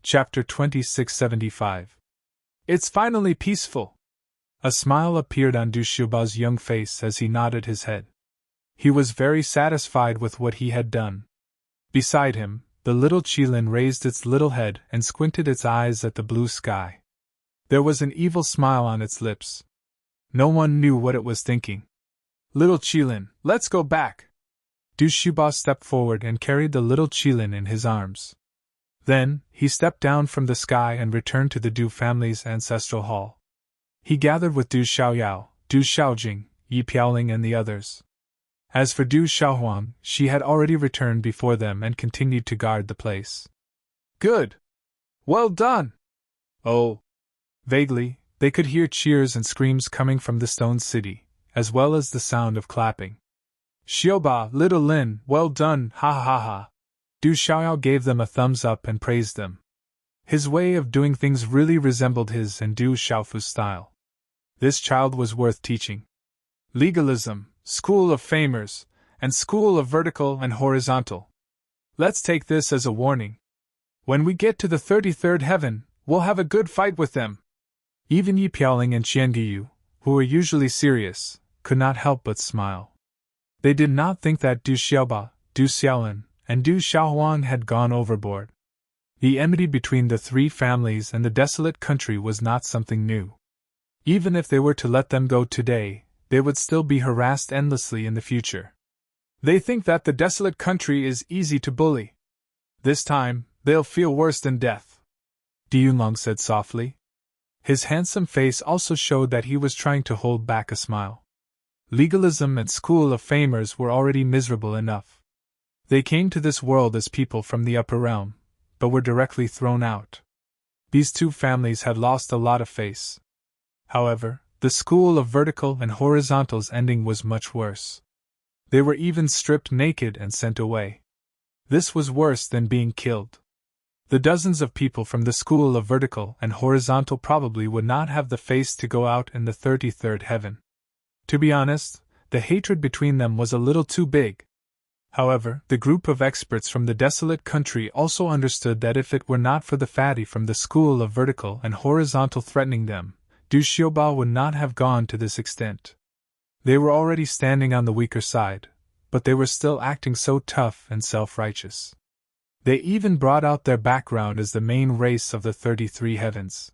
Chapter 2675. It's finally peaceful. A smile appeared on Du Xiaoba's young face as he nodded his head. He was very satisfied with what he had done. Beside him, the little Qilin raised its little head and squinted its eyes at the blue sky. There was an evil smile on its lips. No one knew what it was thinking. Little Qilin, let's go back. Du Xiaoba stepped forward and carried the little Qilin in his arms. Then, he stepped down from the sky and returned to the Du family's ancestral hall. He gathered with Du Xiaoyao, Du Xiaojing, Yi Piaoling and the others. As for Du Xiaohuang, she had already returned before them and continued to guard the place. Good! Well done! Oh! Vaguely, they could hear cheers and screams coming from the stone city, as well as the sound of clapping. Xiaoba, little Lin, well done, ha ha ha ha! Du Xiaoyao gave them a thumbs up and praised them. His way of doing things really resembled his and Du Xiaofu's style. This child was worth teaching. Legalism, school of famers, and school of vertical and horizontal. Let's take this as a warning. When we get to the 33rd heaven, we'll have a good fight with them. Even Yi Piaoling and Qianguyu, who were usually serious, could not help but smile. They did not think that Du Xiaoba, Du Xiaolin, and Du Xiaohuang had gone overboard. The enmity between the three families and the desolate country was not something new. Even if they were to let them go today, they would still be harassed endlessly in the future. They think that the desolate country is easy to bully. This time, they'll feel worse than death. Yunlong said softly. His handsome face also showed that he was trying to hold back a smile. Legalism and school of famers were already miserable enough. They came to this world as people from the upper realm, but were directly thrown out. These two families had lost a lot of face. However, the school of vertical and horizontal's ending was much worse. They were even stripped naked and sent away. This was worse than being killed. The dozens of people from the school of vertical and horizontal probably would not have the face to go out in the 33rd heaven. To be honest, the hatred between them was a little too big. However, the group of experts from the desolate country also understood that if it were not for the fatty from the school of vertical and horizontal threatening them, Du Xiaoba would not have gone to this extent. They were already standing on the weaker side, but they were still acting so tough and self-righteous. They even brought out their background as the main race of the 33 heavens.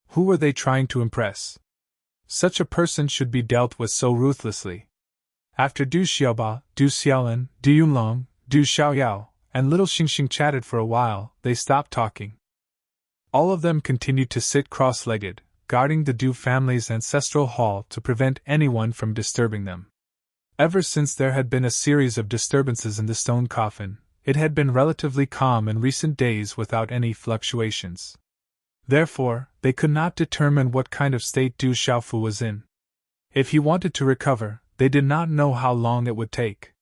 Who were they trying to impress? Such a person should be dealt with so ruthlessly. After Du Xiaoba, Du Xiaolin, Du Yunlong, Du Xiaoyao, and little Xingxing chatted for a while, they stopped talking. All of them continued to sit cross-legged, guarding the Du family's ancestral hall to prevent anyone from disturbing them. Ever since there had been a series of disturbances in the stone coffin, it had been relatively calm in recent days without any fluctuations. Therefore, they could not determine what kind of state Du Xiaofu was in. If he wanted to recover, they did not know how long it would take.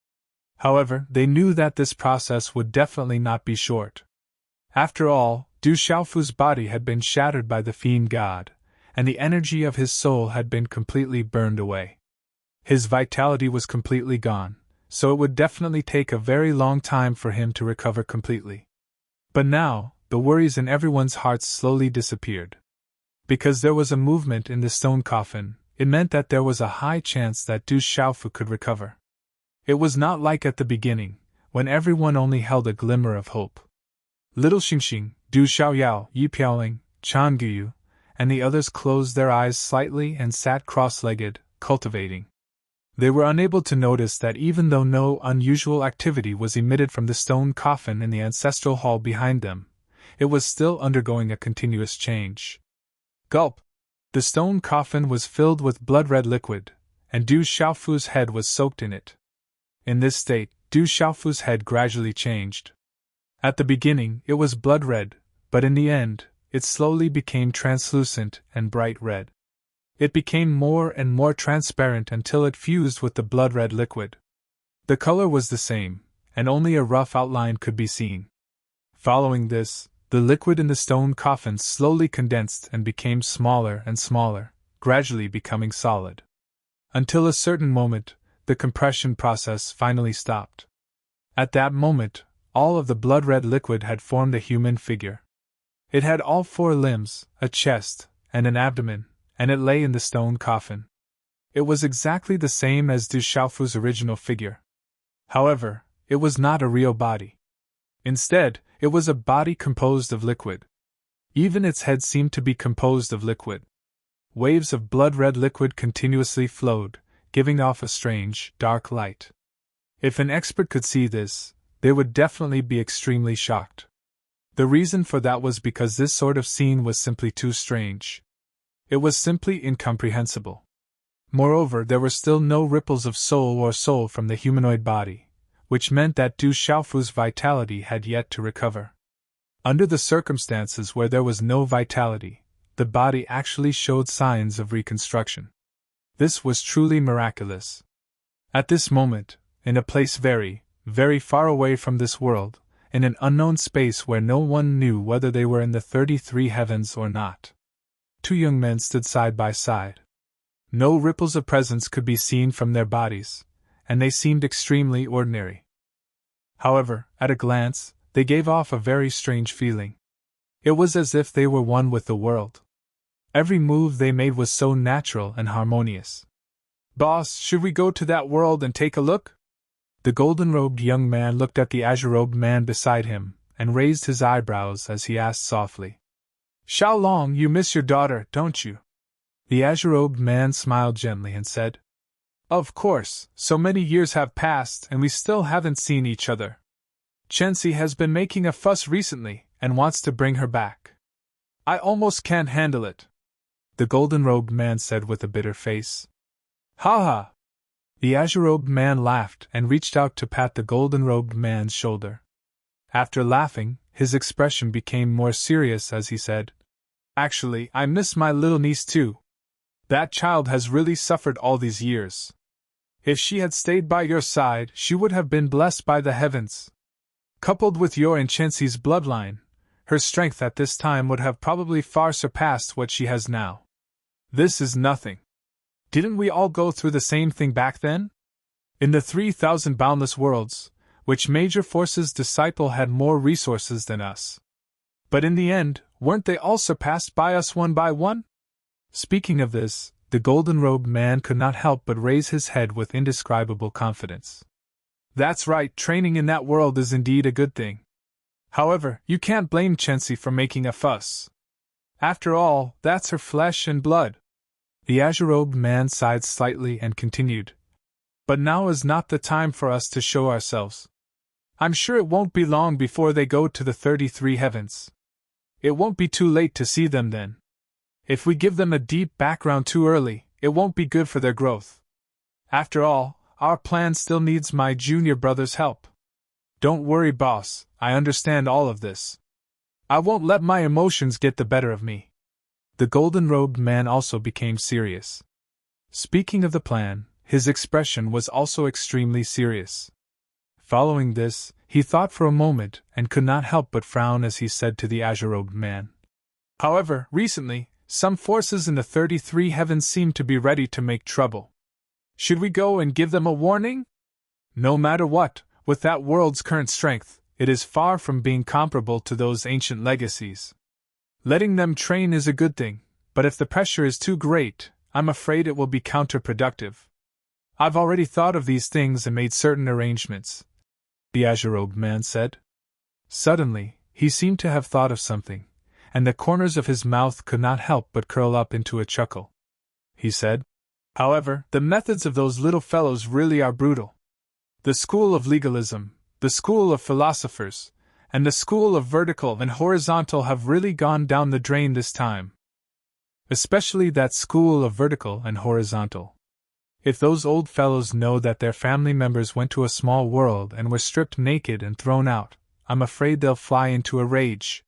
However, they knew that this process would definitely not be short. After all, Du Xiaofu's body had been shattered by the fiend god, and the energy of his soul had been completely burned away. His vitality was completely gone, so it would definitely take a very long time for him to recover completely. But now, the worries in everyone's hearts slowly disappeared. Because there was a movement in the stone coffin, it meant that there was a high chance that Du Xiaofu could recover. It was not like at the beginning, when everyone only held a glimmer of hope. Little Xingxing, Du Xiaoyao, Yi Piaoling, Qianguyu, and the others closed their eyes slightly and sat cross-legged, cultivating. They were unable to notice that even though no unusual activity was emitted from the stone coffin in the ancestral hall behind them, it was still undergoing a continuous change. Gulp! The stone coffin was filled with blood-red liquid, and Du Xiaofu's head was soaked in it. In this state, Du Xiaofu's head gradually changed. At the beginning, it was blood-red, but in the end, it slowly became translucent and bright red. It became more and more transparent until it fused with the blood-red liquid. The color was the same, and only a rough outline could be seen. Following this, the liquid in the stone coffin slowly condensed and became smaller and smaller, gradually becoming solid. Until a certain moment, the compression process finally stopped. At that moment, all of the blood-red liquid had formed a human figure. It had all 4 limbs, a chest, and an abdomen, and it lay in the stone coffin. It was exactly the same as Du Xiaofu's original figure. However, it was not a real body. Instead, it was a body composed of liquid. Even its head seemed to be composed of liquid. Waves of blood-red liquid continuously flowed, giving off a strange, dark light. If an expert could see this, they would definitely be extremely shocked. The reason for that was because this sort of scene was simply too strange. It was simply incomprehensible. Moreover, there were still no ripples of soul from the humanoid body, which meant that Du Xiaofu's vitality had yet to recover. Under the circumstances where there was no vitality, the body actually showed signs of reconstruction. This was truly miraculous. At this moment, in a place very, very far away from this world, in an unknown space where no one knew whether they were in the 33 heavens or not, 2 young men stood side by side. No ripples of presence could be seen from their bodies, and they seemed extremely ordinary. However, at a glance, they gave off a very strange feeling. It was as if they were one with the world. Every move they made was so natural and harmonious. "Boss, should we go to that world and take a look?" The golden-robed young man looked at the azure-robed man beside him, and raised his eyebrows as he asked softly, "Xiaolong, you miss your daughter, don't you?" The azure-robed man smiled gently and said, "Of course, so many years have passed and we still haven't seen each other. Chenxi has been making a fuss recently, and wants to bring her back. I almost can't handle it," the golden-robed man said with a bitter face. "Ha ha!" The azure-robed man laughed and reached out to pat the golden-robed man's shoulder. After laughing, his expression became more serious as he said, "Actually, I miss my little niece too. That child has really suffered all these years. If she had stayed by your side, she would have been blessed by the heavens. Coupled with your and Chenxi's bloodline, her strength at this time would have probably far surpassed what she has now. This is nothing. Didn't we all go through the same thing back then? In the 3,000 boundless worlds, which major force's disciple had more resources than us. But in the end, weren't they all surpassed by us one by one?" Speaking of this, the golden-robed man could not help but raise his head with indescribable confidence. "That's right, training in that world is indeed a good thing. However, you can't blame Chenxi for making a fuss. After all, that's her flesh and blood." The azure-robed man sighed slightly and continued, "But now is not the time for us to show ourselves. I'm sure it won't be long before they go to the 33 heavens. It won't be too late to see them then. If we give them a deep background too early, it won't be good for their growth. After all, our plan still needs my junior brother's help. Don't worry, boss, I understand all of this. I won't let my emotions get the better of me." The golden-robed man also became serious. Speaking of the plan, his expression was also extremely serious. Following this, he thought for a moment and could not help but frown as he said to the azure-robed man, "However, recently, some forces in the 33 heavens seem to be ready to make trouble. Should we go and give them a warning? No matter what, with that world's current strength, it is far from being comparable to those ancient legacies. Letting them train is a good thing, but if the pressure is too great, I'm afraid it will be counterproductive. I've already thought of these things and made certain arrangements," the azure-robed man said. Suddenly, he seemed to have thought of something, and the corners of his mouth could not help but curl up into a chuckle. He said, "However, the methods of those little fellows really are brutal. The school of legalism, the school of philosophers, and the school of vertical and horizontal have really gone down the drain this time. Especially that school of vertical and horizontal. If those old fellows know that their family members went to a small world and were stripped naked and thrown out, I'm afraid they'll fly into a rage.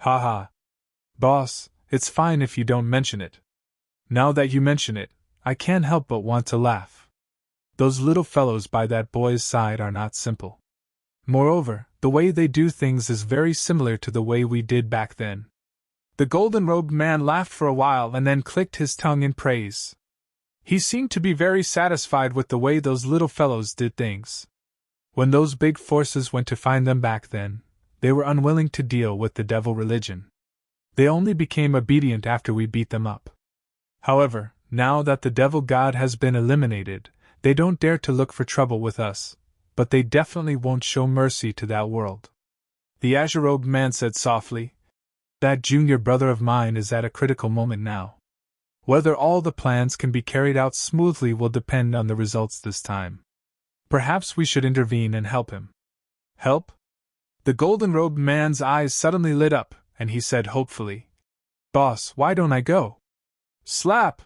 Ha ha. Boss, it's fine if you don't mention it. Now that you mention it, I can't help but want to laugh. Those little fellows by that boy's side are not simple. Moreover, the way they do things is very similar to the way we did back then." The golden-robed man laughed for a while and then clicked his tongue in praise. He seemed to be very satisfied with the way those little fellows did things. When those big forces went to find them back then, they were unwilling to deal with the devil religion. They only became obedient after we beat them up. However, now that the devil god has been eliminated, they don't dare to look for trouble with us, but they definitely won't show mercy to that world. The azure-robed man said softly, That junior brother of mine is at a critical moment now. Whether all the plans can be carried out smoothly will depend on the results this time. Perhaps we should intervene and help him. Help? The golden-robed man's eyes suddenly lit up, and he said hopefully, Boss, why don't I go? Slap!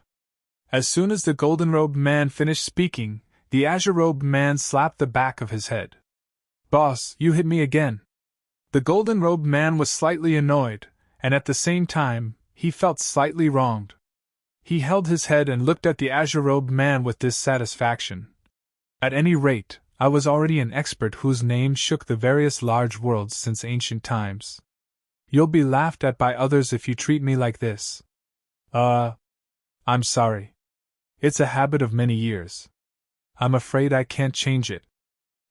As soon as the golden-robed man finished speaking, the azure-robed man slapped the back of his head. Boss, you hit me again. The golden-robed man was slightly annoyed, and at the same time, he felt slightly wronged. He held his head and looked at the azure-robed man with dissatisfaction. At any rate, I was already an expert whose name shook the various large worlds since ancient times. You'll be laughed at by others if you treat me like this. I'm sorry. It's a habit of many years. I'm afraid I can't change it.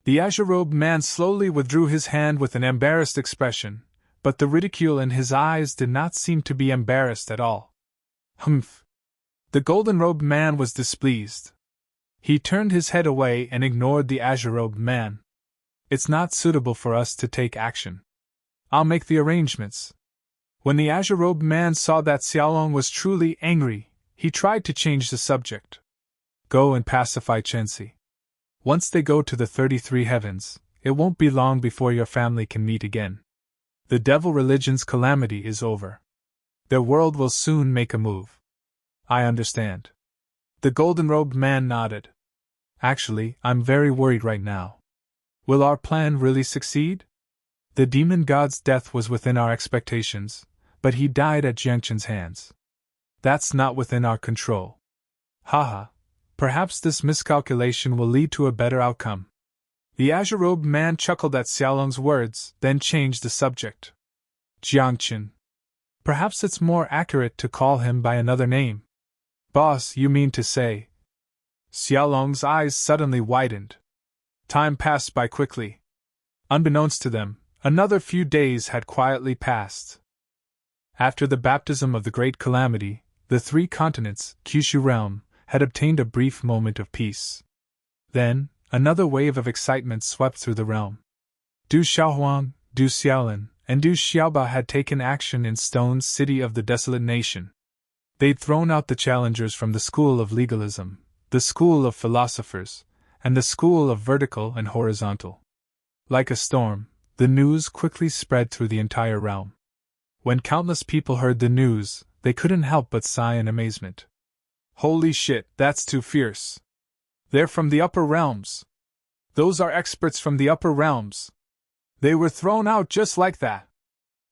The azure-robed man slowly withdrew his hand with an embarrassed expression, but the ridicule in his eyes did not seem to be embarrassed at all. Humph! The golden-robed man was displeased. He turned his head away and ignored the azure-robed man. It's not suitable for us to take action. I'll make the arrangements. When the azure-robed man saw that Xiaolong was truly angry, he tried to change the subject. Go and pacify Chenxi. Once they go to the 33 heavens, it won't be long before your family can meet again. The devil religion's calamity is over. Their world will soon make a move. I understand. The golden-robed man nodded. Actually, I'm very worried right now. Will our plan really succeed? The demon god's death was within our expectations, but he died at Jiangchen's hands. That's not within our control. Haha, perhaps this miscalculation will lead to a better outcome. The azure-robed man chuckled at Xiaolong's words, then changed the subject. Jiangchen. Perhaps it's more accurate to call him by another name. Boss, you mean to say? Xiaolong's eyes suddenly widened. Time passed by quickly. Unbeknownst to them, another few days had quietly passed. After the baptism of the great calamity, the 3 continents, Kyushu realm, had obtained a brief moment of peace. Then, another wave of excitement swept through the realm. Du Xiaohuang, Du Xiaolin, and Du Xiaoba had taken action in Stone's city of the desolate nation. They'd thrown out the challengers from the school of legalism, the school of philosophers, and the school of vertical and horizontal. Like a storm, the news quickly spread through the entire realm. When countless people heard the news, they couldn't help but sigh in amazement. Holy shit, that's too fierce. They're from the upper realms. Those are experts from the upper realms. They were thrown out just like that.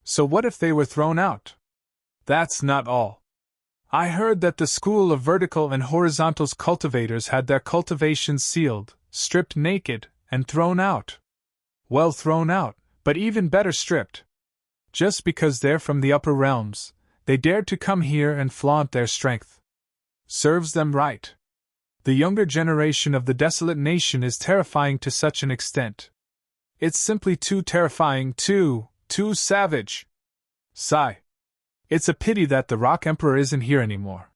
So what if they were thrown out? That's not all. I heard that the school of vertical and horizontal's cultivators had their cultivations sealed, stripped naked, and thrown out. Well, thrown out, but even better stripped. Just because they're from the upper realms, they dared to come here and flaunt their strength. Serves them right. The younger generation of the desolate nation is terrifying to such an extent. It's simply too terrifying, too savage. Sigh. It's a pity that the Rock Emperor isn't here anymore.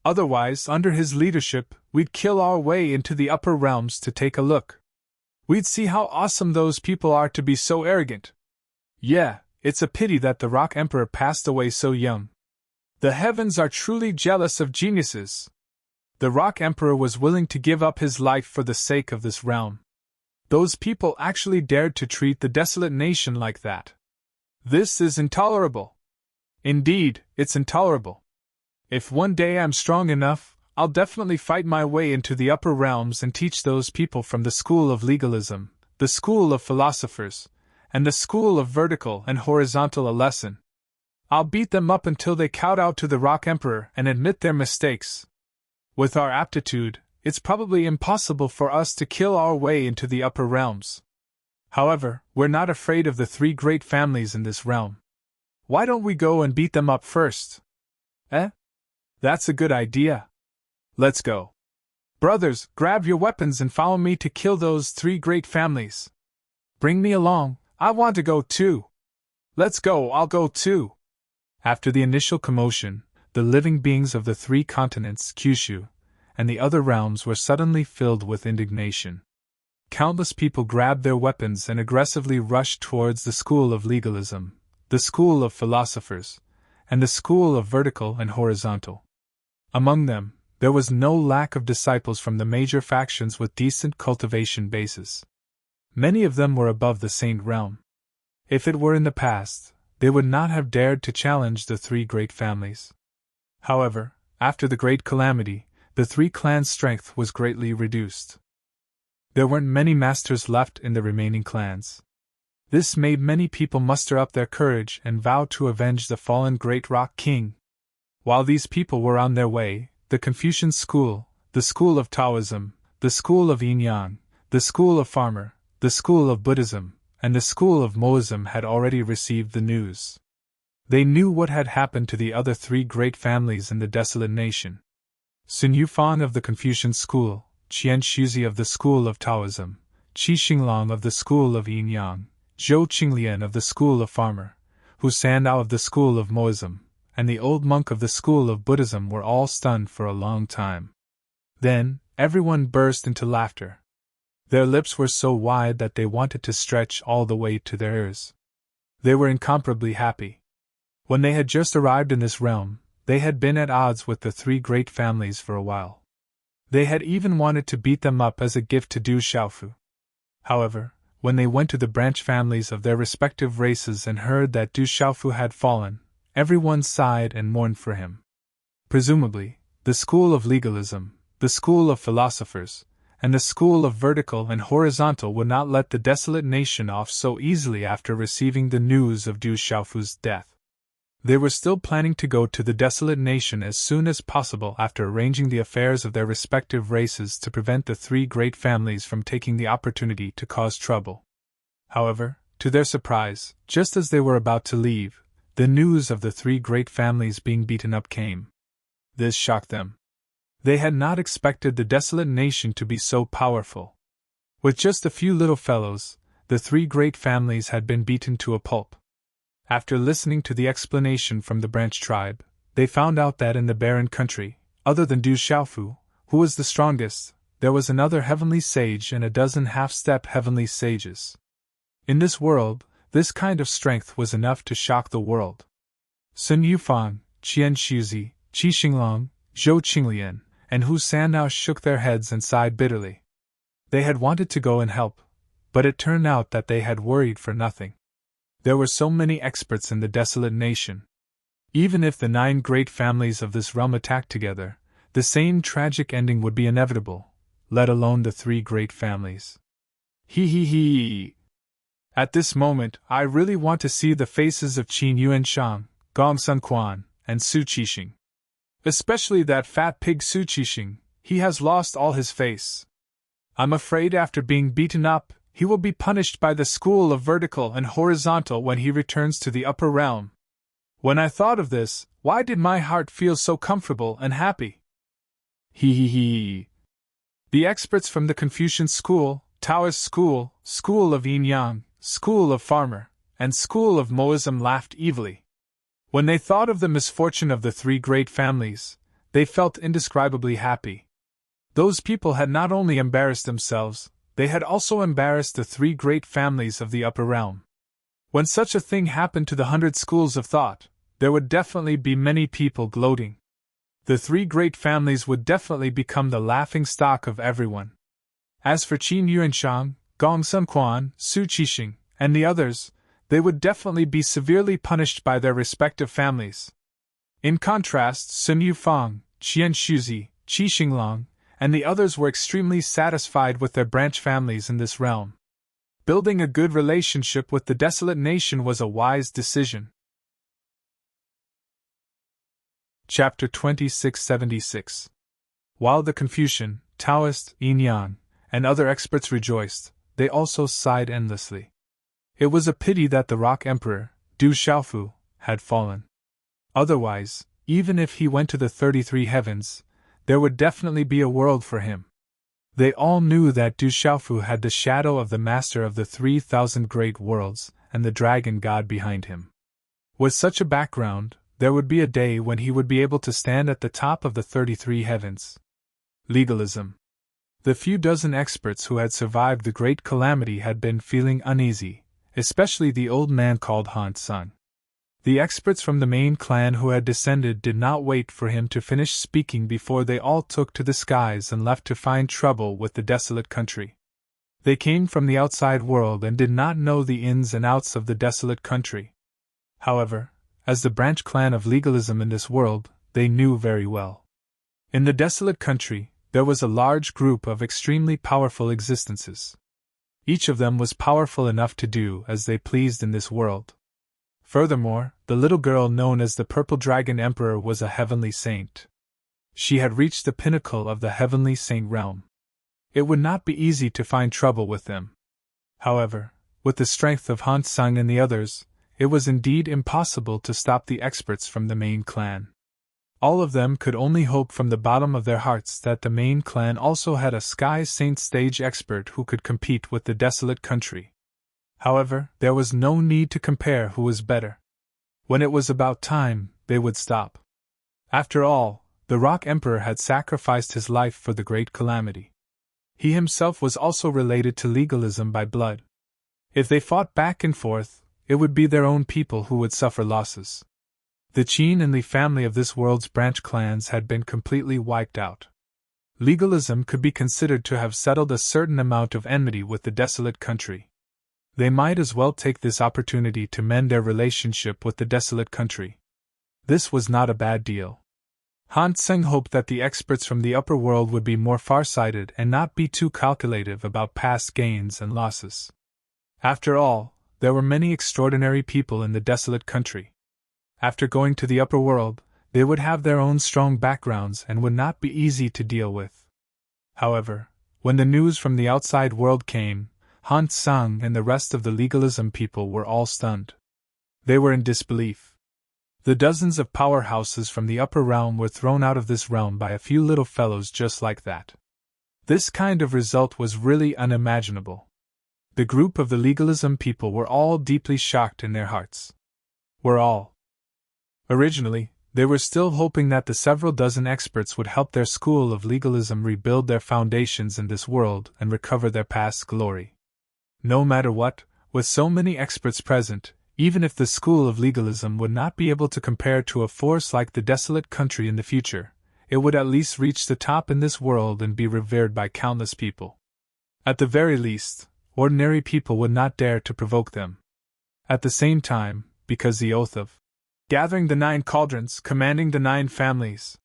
Otherwise, under his leadership, we'd kill our way into the upper realms to take a look. We'd see how awesome those people are to be so arrogant. Yeah, it's a pity that the Rock Emperor passed away so young. The heavens are truly jealous of geniuses. The Rock Emperor was willing to give up his life for the sake of this realm. Those people actually dared to treat the desolate nation like that. This is intolerable. Indeed, it's intolerable. If one day I'm strong enough, I'll definitely fight my way into the upper realms and teach those people from the school of legalism, the school of philosophers, and the school of vertical and horizontal a lesson. I'll beat them up until they kowtow to the Rock Emperor and admit their mistakes. With our aptitude, it's probably impossible for us to kill our way into the upper realms. However, we're not afraid of the 3 great families in this realm. Why don't we go and beat them up first? That's a good idea. Let's go. Brothers, grab your weapons and follow me to kill those 3 great families. Bring me along, I want to go too. Let's go, I'll go too. After the initial commotion, the living beings of the three continents, Kyushu, and the other realms were suddenly filled with indignation. Countless people grabbed their weapons and aggressively rushed towards the school of legalism, the school of philosophers, and the school of vertical and horizontal. Among them, there was no lack of disciples from the major factions with decent cultivation bases. Many of them were above the saint realm. If it were in the past, they would not have dared to challenge the three great families. However, after the great calamity, the three clans' strength was greatly reduced. There weren't many masters left in the remaining clans. This made many people muster up their courage and vow to avenge the fallen great rock king. While these people were on their way, the Confucian school, the school of Taoism, the school of Yin-Yang, the school of Farmer, the school of Buddhism, and the school of Moism had already received the news. They knew what had happened to the other three great families in the desolate nation. Sun Yufan of the Confucian school, Qian Shuzi of the school of Taoism, Qi Xinglong of the school of Yin-Yang, Zhou Qinglian of the school of Farmer, Hu Sandao of the school of Moism, and the old monk of the school of Buddhism were all stunned for a long time. Then, everyone burst into laughter. Their lips were so wide that they wanted to stretch all the way to their ears. They were incomparably happy. When they had just arrived in this realm, they had been at odds with the three great families for a while. They had even wanted to beat them up as a gift to Du Xiaofu. However, when they went to the branch families of their respective races and heard that Du Xiaofu had fallen, everyone sighed and mourned for him. Presumably, the school of legalism, the school of philosophers, and the school of vertical and horizontal would not let the desolate nation off so easily after receiving the news of Du Xiaofu's death. They were still planning to go to the desolate nation as soon as possible after arranging the affairs of their respective races to prevent the three great families from taking the opportunity to cause trouble. However, to their surprise, just as they were about to leave, the news of the three great families being beaten up came. This shocked them. They had not expected the desolate nation to be so powerful. With just a few little fellows, the three great families had been beaten to a pulp. After listening to the explanation from the branch tribe, they found out that in the barren country, other than Du Xiaofu, who was the strongest, there was another heavenly sage and a dozen half-step heavenly sages. In this world, this kind of strength was enough to shock the world. Sun Yufang, Qian Shuzi, Qi Xinglong, Zhou Qinglian, and Hu Sandao shook their heads and sighed bitterly. They had wanted to go and help, but it turned out that they had worried for nothing. There were so many experts in the desolate nation. Even if the 9 great families of this realm attacked together, the same tragic ending would be inevitable, let alone the 3 great families. He. At this moment, I really want to see the faces of Qin Yuanshang, Gong Sun Quan, and Su Qixing. Especially that fat pig Su Qixing, he has lost all his face. I'm afraid after being beaten up, he will be punished by the school of vertical and horizontal when he returns to the upper realm. When I thought of this, why did my heart feel so comfortable and happy? He. The experts from the Confucian school, Taoist school, school of Yin-Yang, school of Farmer, and school of Moism laughed evilly. When they thought of the misfortune of the 3 great families, they felt indescribably happy. Those people had not only embarrassed themselves, they had also embarrassed the 3 great families of the upper realm. When such a thing happened to the 100 schools of thought, there would definitely be many people gloating. The 3 great families would definitely become the laughing stock of everyone. As for Qin Yuanshang, Gong Sun Quan, Su Qixing, and the others, they would definitely be severely punished by their respective families. In contrast, Sun Yufang, Qian Shuzi, Qi Xinglong, and the others were extremely satisfied with their branch families in this realm. Building a good relationship with the desolate nation was a wise decision. Chapter 2676. While the Confucian, Taoist, Yin-Yang, and other experts rejoiced, they also sighed endlessly. It was a pity that the Rock Emperor, Du Xiaofu, had fallen. Otherwise, even if he went to the 33 heavens, there would definitely be a world for him. They all knew that Du Xiaofu had the shadow of the master of the 3,000 great worlds and the dragon god behind him. With such a background, There would be a day when he would be able to stand at the top of the 33 heavens. Legalism. The few dozen experts who had survived the great calamity had been feeling uneasy, especially the old man called Han Sung. The experts from the main clan who had descended did not wait for him to finish speaking before they all took to the skies and left to find trouble with the desolate country. They came from the outside world and did not know the ins and outs of the desolate country. However, as the branch clan of legalism in this world, they knew very well. In the desolate country, there was a large group of extremely powerful existences. Each of them was powerful enough to do as they pleased in this world. Furthermore, the little girl known as the Purple Dragon Emperor was a heavenly saint. She had reached the pinnacle of the heavenly saint realm. It would not be easy to find trouble with them. However, with the strength of Han Sung and the others, it was indeed impossible to stop the experts from the main clan. All of them could only hope from the bottom of their hearts that the main clan also had a Sky Saint stage expert who could compete with the desolate country. However, there was no need to compare who was better. When it was about time, they would stop. After all, the Rock Emperor had sacrificed his life for the great calamity. He himself was also related to legalism by blood. If they fought back and forth, it would be their own people who would suffer losses. The Qin and Li family of this world's branch clans had been completely wiped out. Legalism could be considered to have settled a certain amount of enmity with the desolate country. They might as well take this opportunity to mend their relationship with the desolate country. This was not a bad deal. Han Sung hoped that the experts from the upper world would be more far-sighted and not be too calculative about past gains and losses. After all, there were many extraordinary people in the desolate country. After going to the upper world, they would have their own strong backgrounds and would not be easy to deal with. However, when the news from the outside world came, Han Sung and the rest of the legalism people were all stunned. They were in disbelief. The dozens of powerhouses from the upper realm were thrown out of this realm by a few little fellows just like that. This kind of result was really unimaginable. The group of the legalism people were all deeply shocked in their hearts. Originally, they were still hoping that the several dozen experts would help their school of legalism rebuild their foundations in this world and recover their past glory. No matter what, with so many experts present, even if the school of legalism would not be able to compare to a force like the desolate country in the future, it would at least reach the top in this world and be revered by countless people. At the very least, ordinary people would not dare to provoke them. At the same time, because the oath of gathering the 9 cauldrons, commanding the 9 families,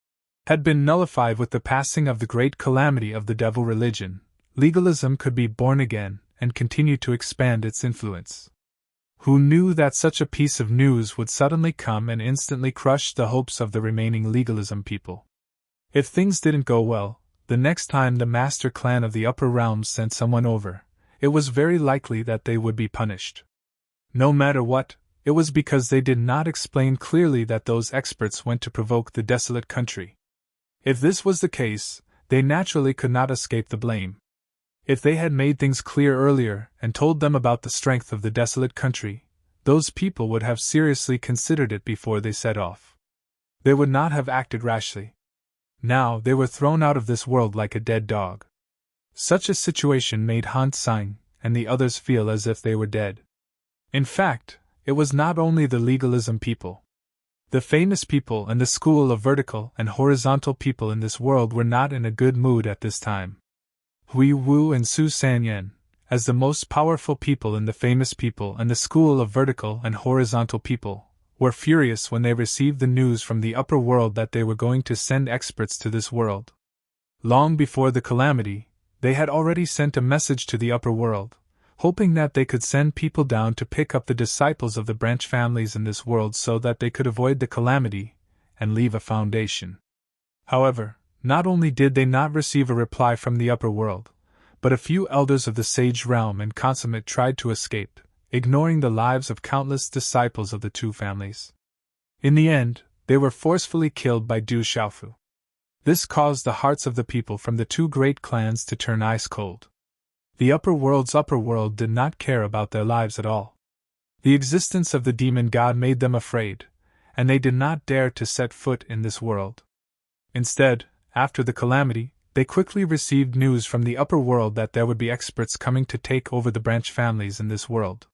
had been nullified with the passing of the great calamity of the devil religion, legalism could be born again and continue to expand its influence. Who knew that such a piece of news would suddenly come and instantly crush the hopes of the remaining legalism people? If things didn't go well, the next time the master clan of the upper realms sent someone over, it was very likely that they would be punished. No matter what, it was because they did not explain clearly that those experts went to provoke the desolate country. If this was the case, they naturally could not escape the blame. If they had made things clear earlier and told them about the strength of the desolate country, those people would have seriously considered it before they set off. They would not have acted rashly. Now they were thrown out of this world like a dead dog. Such a situation made Han Sung and the others feel as if they were dead. In fact, it was not only the legalism people. The famous people and the school of vertical and horizontal people in this world were not in a good mood at this time. Hui Wu and Su Sanyan, as the most powerful people in the famous people and the school of vertical and horizontal people, were furious when they received the news from the upper world that they were going to send experts to this world. Long before the calamity, they had already sent a message to the upper world, hoping that they could send people down to pick up the disciples of the branch families in this world so that they could avoid the calamity and leave a foundation. However, not only did they not receive a reply from the upper world, but a few elders of the sage realm and consummate tried to escape, ignoring the lives of countless disciples of the 2 families. In the end, they were forcefully killed by Du Xiaofu. This caused the hearts of the people from the 2 great clans to turn ice cold. The upper world did not care about their lives at all. The existence of the demon god made them afraid, and they did not dare to set foot in this world. Instead, after the calamity, they quickly received news from the upper world that there would be experts coming to take over the branch families in this world.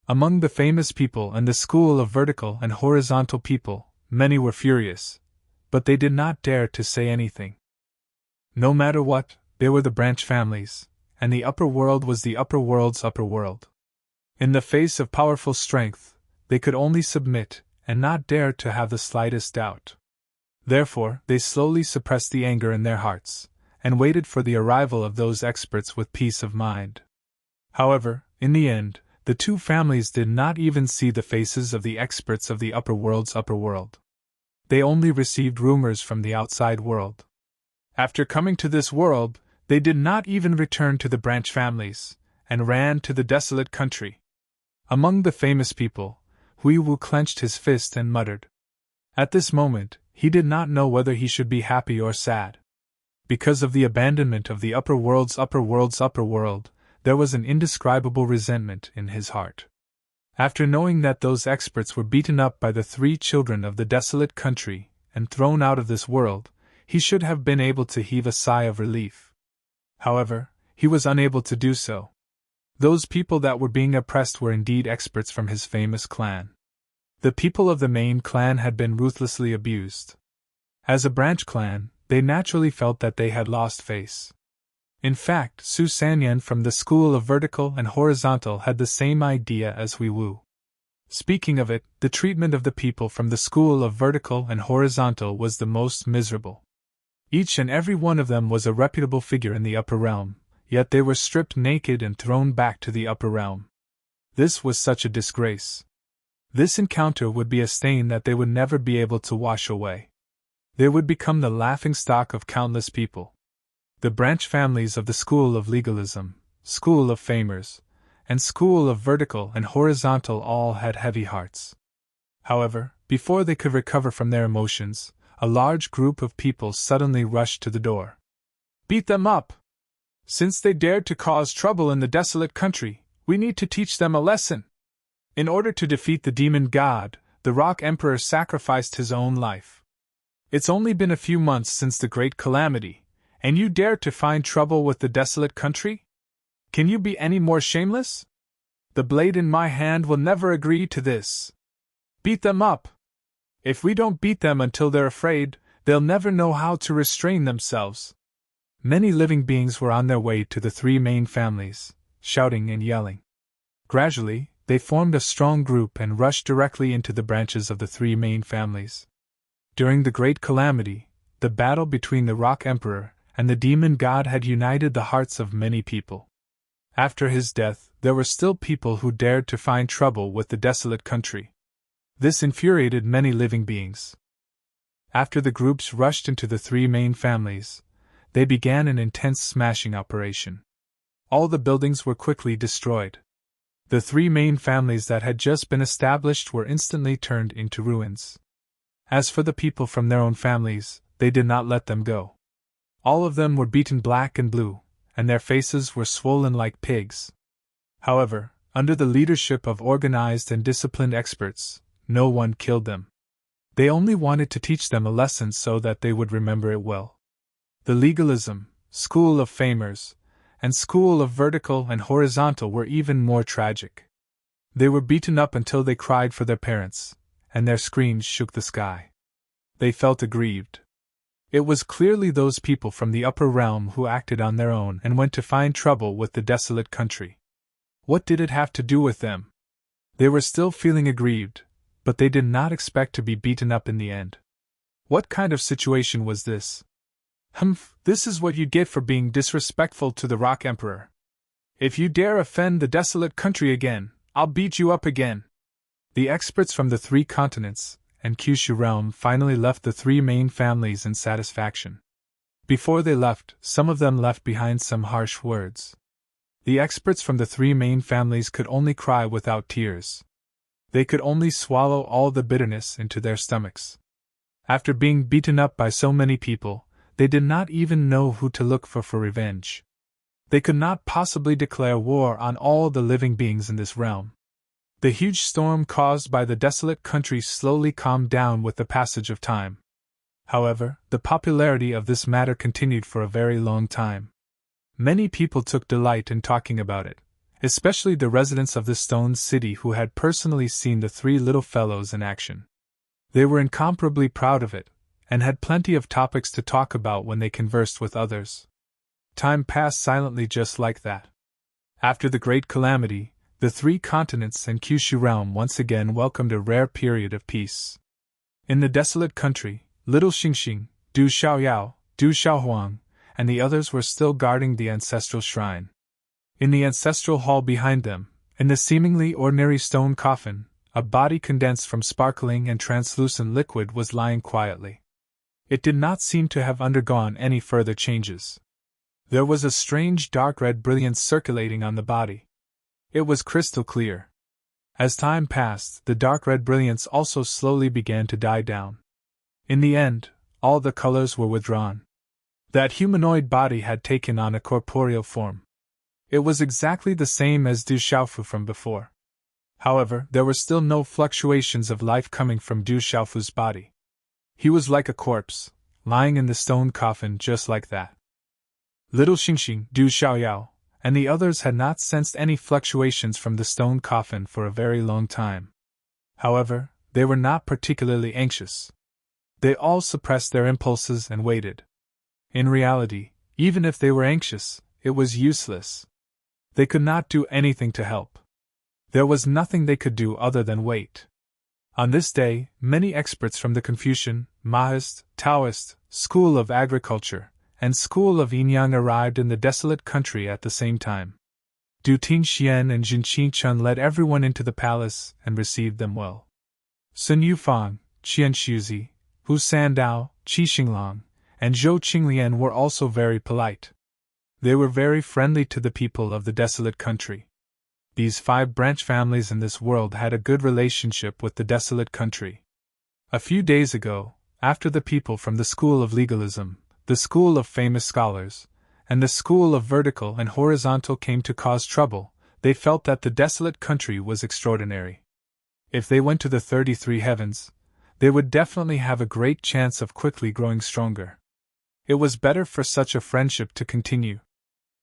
Among the famous people and the school of vertical and horizontal people, many were furious, but they did not dare to say anything. No matter what, they were the branch families, and the upper world was the upper world's upper world. In the face of powerful strength, they could only submit, and not dare to have the slightest doubt. Therefore, they slowly suppressed the anger in their hearts, and waited for the arrival of those experts with peace of mind. However, in the end, the two families did not even see the faces of the experts of the upper world's upper world. They only received rumors from the outside world. After coming to this world, they did not even return to the branch families, and ran to the desolate country. Among the famous people, Hui Wu clenched his fist and muttered. At this moment, he did not know whether he should be happy or sad. Because of the abandonment of the upper world's upper world, there was an indescribable resentment in his heart. After knowing that those experts were beaten up by the 3 children of the desolate country and thrown out of this world, he should have been able to heave a sigh of relief. However, he was unable to do so. Those people that were being oppressed were indeed experts from his famous clan. The people of the main clan had been ruthlessly abused. As a branch clan, they naturally felt that they had lost face. In fact, Su Sanyan from the school of vertical and horizontal had the same idea as Hui Wu. Speaking of it, the treatment of the people from the school of vertical and horizontal was the most miserable. Each and every one of them was a reputable figure in the upper realm, yet they were stripped naked and thrown back to the upper realm. This was such a disgrace. This encounter would be a stain that they would never be able to wash away. They would become the laughingstock of countless people. The branch families of the school of legalism, school of famers, and school of vertical and horizontal all had heavy hearts. However, before they could recover from their emotions, a large group of people suddenly rushed to the door. Beat them up! Since they dared to cause trouble in the desolate country, we need to teach them a lesson. In order to defeat the demon god, the Rock Emperor sacrificed his own life. It's only been a few months since the great calamity, and you dare to find trouble with the desolate country? Can you be any more shameless? The blade in my hand will never agree to this. Beat them up! If we don't beat them until they're afraid, they'll never know how to restrain themselves. Many living beings were on their way to the 3 main families, shouting and yelling. Gradually, they formed a strong group and rushed directly into the branches of the 3 main families. During the great calamity, the battle between the Rock Emperor and the demon god had united the hearts of many people. After his death, there were still people who dared to find trouble with the desolate country. This infuriated many living beings. After the groups rushed into the 3 main families, they began an intense smashing operation. All the buildings were quickly destroyed. The 3 main families that had just been established were instantly turned into ruins. As for the people from their own families, they did not let them go. All of them were beaten black and blue, and their faces were swollen like pigs. However, under the leadership of organized and disciplined experts, no one killed them. They only wanted to teach them a lesson so that they would remember it well. The legalism, school of famers, and school of vertical and horizontal were even more tragic. They were beaten up until they cried for their parents, and their screams shook the sky. They felt aggrieved. It was clearly those people from the upper realm who acted on their own and went to find trouble with the desolate country. What did it have to do with them? They were still feeling aggrieved, but they did not expect to be beaten up in the end. What kind of situation was this? Humph, this is what you get for being disrespectful to the Rock Emperor. If you dare offend the desolate country again, I'll beat you up again. The experts from the 3 continents and Kyushu realm finally left the 3 main families in satisfaction. Before they left, some of them left behind some harsh words. The experts from the 3 main families could only cry without tears. They could only swallow all the bitterness into their stomachs. After being beaten up by so many people, they did not even know who to look for revenge. They could not possibly declare war on all the living beings in this realm. The huge storm caused by the desolate country slowly calmed down with the passage of time. However, the popularity of this matter continued for a very long time. Many people took delight in talking about it, especially the residents of the stone city who had personally seen the three little fellows in action. They were incomparably proud of it, and had plenty of topics to talk about when they conversed with others. Time passed silently just like that. After the great calamity, the three continents and Kyushu realm once again welcomed a rare period of peace. In the desolate country, little Xingxing, Du Xiaoyao, Du Xiaohuang, and the others were still guarding the ancestral shrine. In the ancestral hall behind them, in the seemingly ordinary stone coffin, a body condensed from sparkling and translucent liquid was lying quietly. It did not seem to have undergone any further changes. There was a strange dark red brilliance circulating on the body. It was crystal clear. As time passed, the dark red brilliance also slowly began to die down. In the end, all the colors were withdrawn. That humanoid body had taken on a corporeal form. It was exactly the same as Du Xiaofu from before. However, there were still no fluctuations of life coming from Du Xiaofu's body. He was like a corpse, lying in the stone coffin just like that. Little Xingxing, Du Xiaoyao, and the others had not sensed any fluctuations from the stone coffin for a very long time. However, they were not particularly anxious. They all suppressed their impulses and waited. In reality, even if they were anxious, it was useless. They could not do anything to help. There was nothing they could do other than wait. On this day, many experts from the Confucian, Maoist, Taoist, School of Agriculture, and School of Yinyang arrived in the desolate country at the same time. Du Tingxian and Jin Qingchun led everyone into the palace and received them well. Sun Yufang, Qian Shuzi, Hu Sandao, Qi Xinglang, and Zhou Qinglian were also very polite. They were very friendly to the people of the desolate country. These 5 branch families in this world had a good relationship with the desolate country. A few days ago, after the people from the School of Legalism, the School of Famous Scholars, and the School of Vertical and Horizontal came to cause trouble, they felt that the desolate country was extraordinary. If they went to the 33 heavens, they would definitely have a great chance of quickly growing stronger. It was better for such a friendship to continue.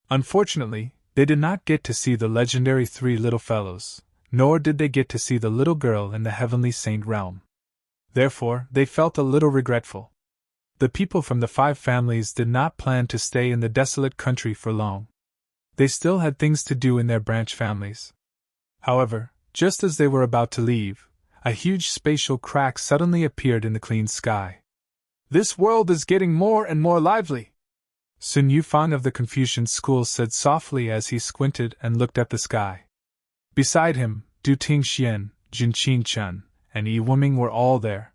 Unfortunately, they did not get to see the legendary 3 little fellows, nor did they get to see the little girl in the heavenly saint realm. Therefore, they felt a little regretful. The people from the 5 families did not plan to stay in the desolate country for long. They still had things to do in their branch families. However, just as they were about to leave, a huge spatial crack suddenly appeared in the clean sky. "This world is getting more and more lively," Sun Yufang of the Confucian school said softly as he squinted and looked at the sky. Beside him, Du Tingxian, Jin Qingchun, and Yi Wuming were all there.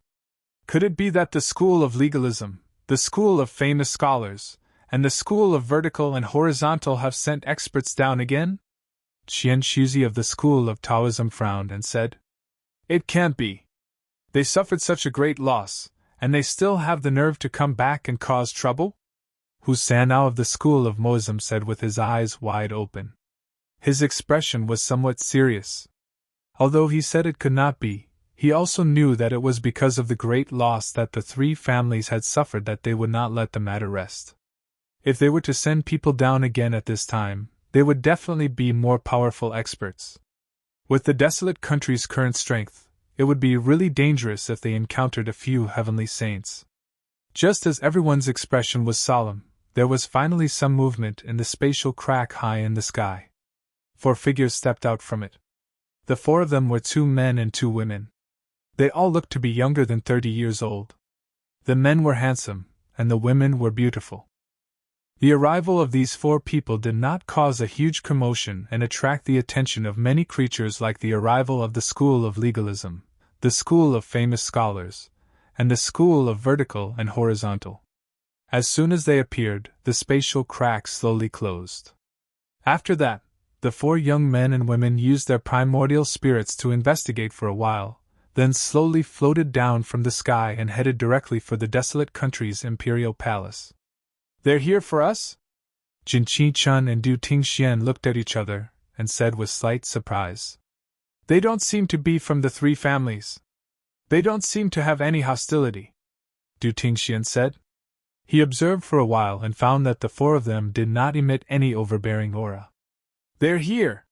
Could it be that the School of Legalism, the School of Famous Scholars, and the School of Vertical and Horizontal have sent experts down again? Qian Shuzi of the School of Taoism frowned and said, "It can't be. They suffered such a great loss, and they still have the nerve to come back and cause trouble?" Hu Sanao of the School of Moism said with his eyes wide open. His expression was somewhat serious. Although he said it could not be, he also knew that it was because of the great loss that the 3 families had suffered that they would not let the matter rest. If they were to send people down again at this time, they would definitely be more powerful experts. With the desolate country's current strength, it would be really dangerous if they encountered a few heavenly saints. Just as everyone's expression was solemn, there was finally some movement in the spatial crack high in the sky. 4 figures stepped out from it. The 4 of them were 2 men and 2 women. They all looked to be younger than 30 years old. The men were handsome, and the women were beautiful. The arrival of these 4 people did not cause a huge commotion and attract the attention of many creatures like the arrival of the School of Legalism, the School of Famous Scholars, and the School of Vertical and Horizontal. As soon as they appeared, the spatial crack slowly closed. After that, the 4 young men and women used their primordial spirits to investigate for a while, then slowly floated down from the sky and headed directly for the desolate country's imperial palace. "They're here for us?" Jin Qingchun and Du Tingxian looked at each other and said with slight surprise. They don't seem to be from the three families. They don't seem to have any hostility, Du Tingxian said. He observed for a while and found that the four of them did not emit any overbearing aura. They're here!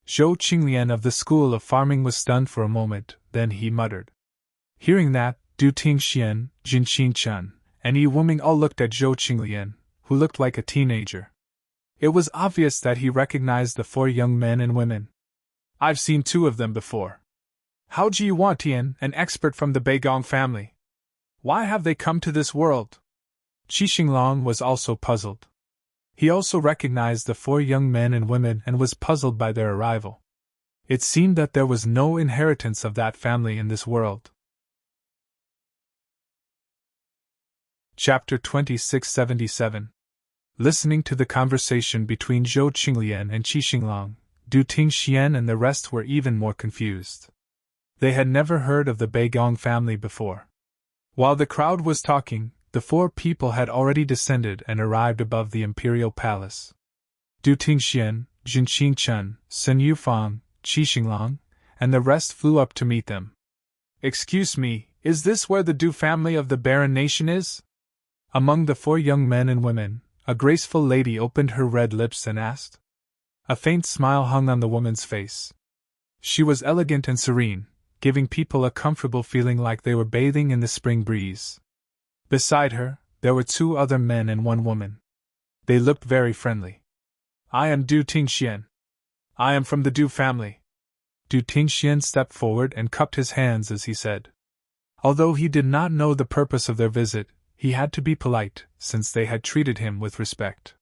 Zhou Qinglian of the School of Farming was stunned for a moment, then he muttered. Hearing that, Du Tingxian, Jin Qingchen, and Yi Wuming all looked at Zhou Qinglian, who looked like a teenager. It was obvious that he recognized the four young men and women. I've seen two of them before. Hao Ji Wantian, an expert from the Beigong family. Why have they come to this world? Qi Xinglong was also puzzled. He also recognized the four young men and women and was puzzled by their arrival. It seemed that there was no inheritance of that family in this world. Chapter 2677. Listening to the conversation between Zhou Qinglian and Qi Xinglong, Du Tingxian and the rest were even more confused. They had never heard of the Beigong family before. While the crowd was talking, the four people had already descended and arrived above the imperial palace. Du Tingxian, Jin Qingchen, Sun Yufang, Qi Xinglong, and the rest flew up to meet them. Excuse me, is this where the Du family of the Baron Nation is? Among the four young men and women, a graceful lady opened her red lips and asked. A faint smile hung on the woman's face. She was elegant and serene, giving people a comfortable feeling like they were bathing in the spring breeze. Beside her, there were two other men and one woman. They looked very friendly. I am Du Tingxian. I am from the Du family. Du Tingxian stepped forward and cupped his hands as he said. Although he did not know the purpose of their visit, he had to be polite, since they had treated him with respect.